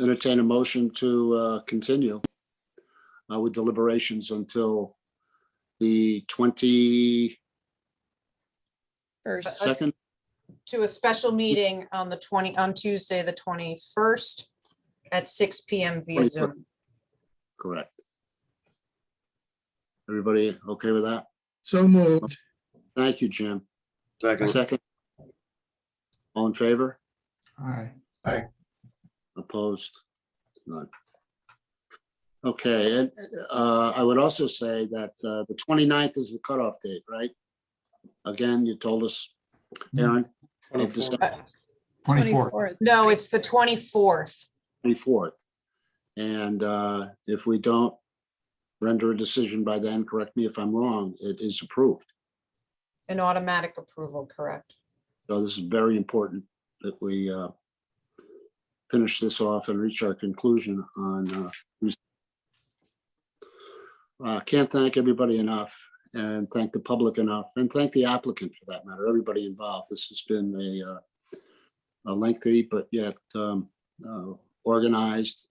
entertain a motion to continue with deliberations until the 22nd. To a special meeting on Tuesday, the 21st at 6 p.m. via Zoom. Correct. Everybody okay with that? So moved. Thank you, Jim. Second. All in favor? Aye. Opposed? None. Okay, and I would also say that the 29th is the cutoff date, right? Again, you told us, Aaron. Of December 24th. No, it's the 24th. 24th. And if we don't render a decision by then, correct me if I'm wrong, it is approved. An automatic approval, correct? So this is very important that we finish this off and reach our conclusion on Tuesday. Can't thank everybody enough, and thank the public enough, and thank the applicant for that matter, everybody involved. This has been a lengthy but yet organized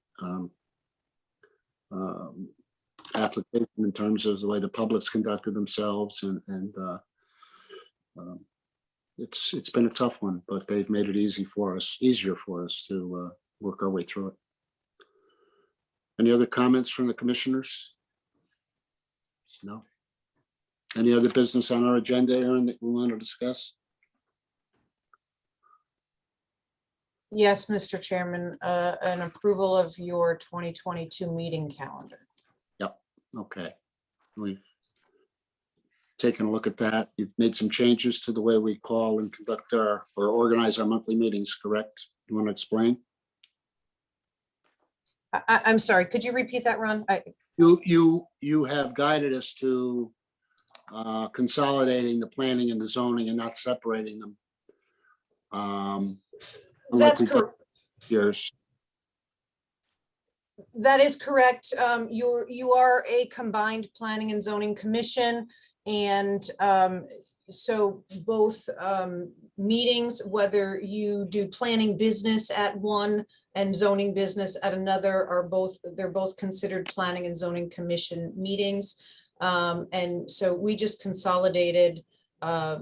application in terms of the way the public's conducted themselves, and it's been a tough one, but they've made it easier for us to work our way through it. Any other comments from the commissioners? No. Any other business on our agenda, Aaron, that we want to discuss? Yes, Mr. Chairman, an approval of your 2022 meeting calendar. Yep, okay. We've taken a look at that. You've made some changes to the way we call and conduct our, or organize our monthly meetings, correct? You want to explain? I'm sorry, could you repeat that, Ron? You have guided us to consolidating the planning and the zoning and not separating them. Unlike That's we've done correct. Years. That is correct. You are a combined planning and zoning commission. And so both meetings, whether you do planning business at one and zoning business at another, they're both considered planning and zoning commission meetings. And so we just consolidated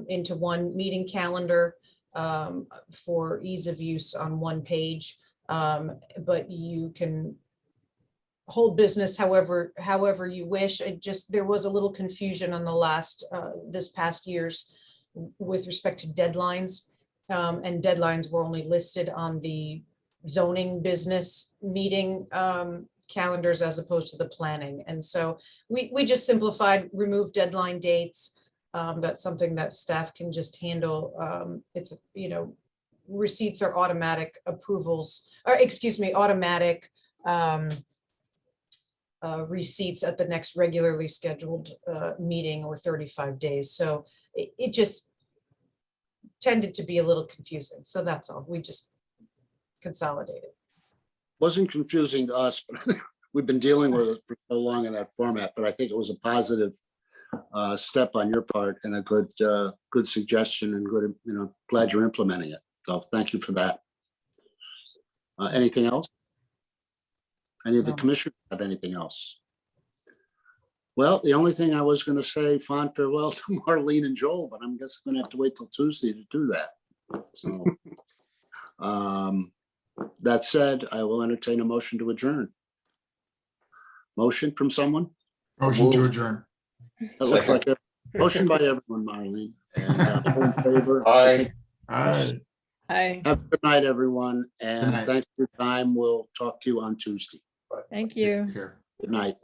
into one meeting calendar for ease of use on one page. But you can hold business however you wish. There was a little confusion on the this past year's with respect to deadlines. And deadlines were only listed on the zoning business meeting calendars as opposed to the planning. And so we just simplified, removed deadline dates. That's something that staff can just handle. It's, receipts are automatic approvals, or excuse me, automatic receipts at the next regularly scheduled meeting or 35 days. So it just tended to be a little confusing. So that's all. We just consolidated. Wasn't confusing to us, but we've been dealing with it for so long in that format, but I think it was a positive step on your part and a good suggestion and good, glad you're implementing it. So thank you for that. Anything else? Any of the commissioners have anything else? Well, the only thing I was going to say, fond farewell to Marlene and Joel, but I'm guessing I'm going to have to wait till Tuesday to do that. So, that said, I will entertain a motion to adjourn. Motion from someone? Motion to adjourn. That looks like a motion by everyone, Marlene. And all in favor? Aye. Aye. Hi, Have a good night, everyone. Good And night. thanks for your time. We'll talk to you on Tuesday. thank you. Here. Good night.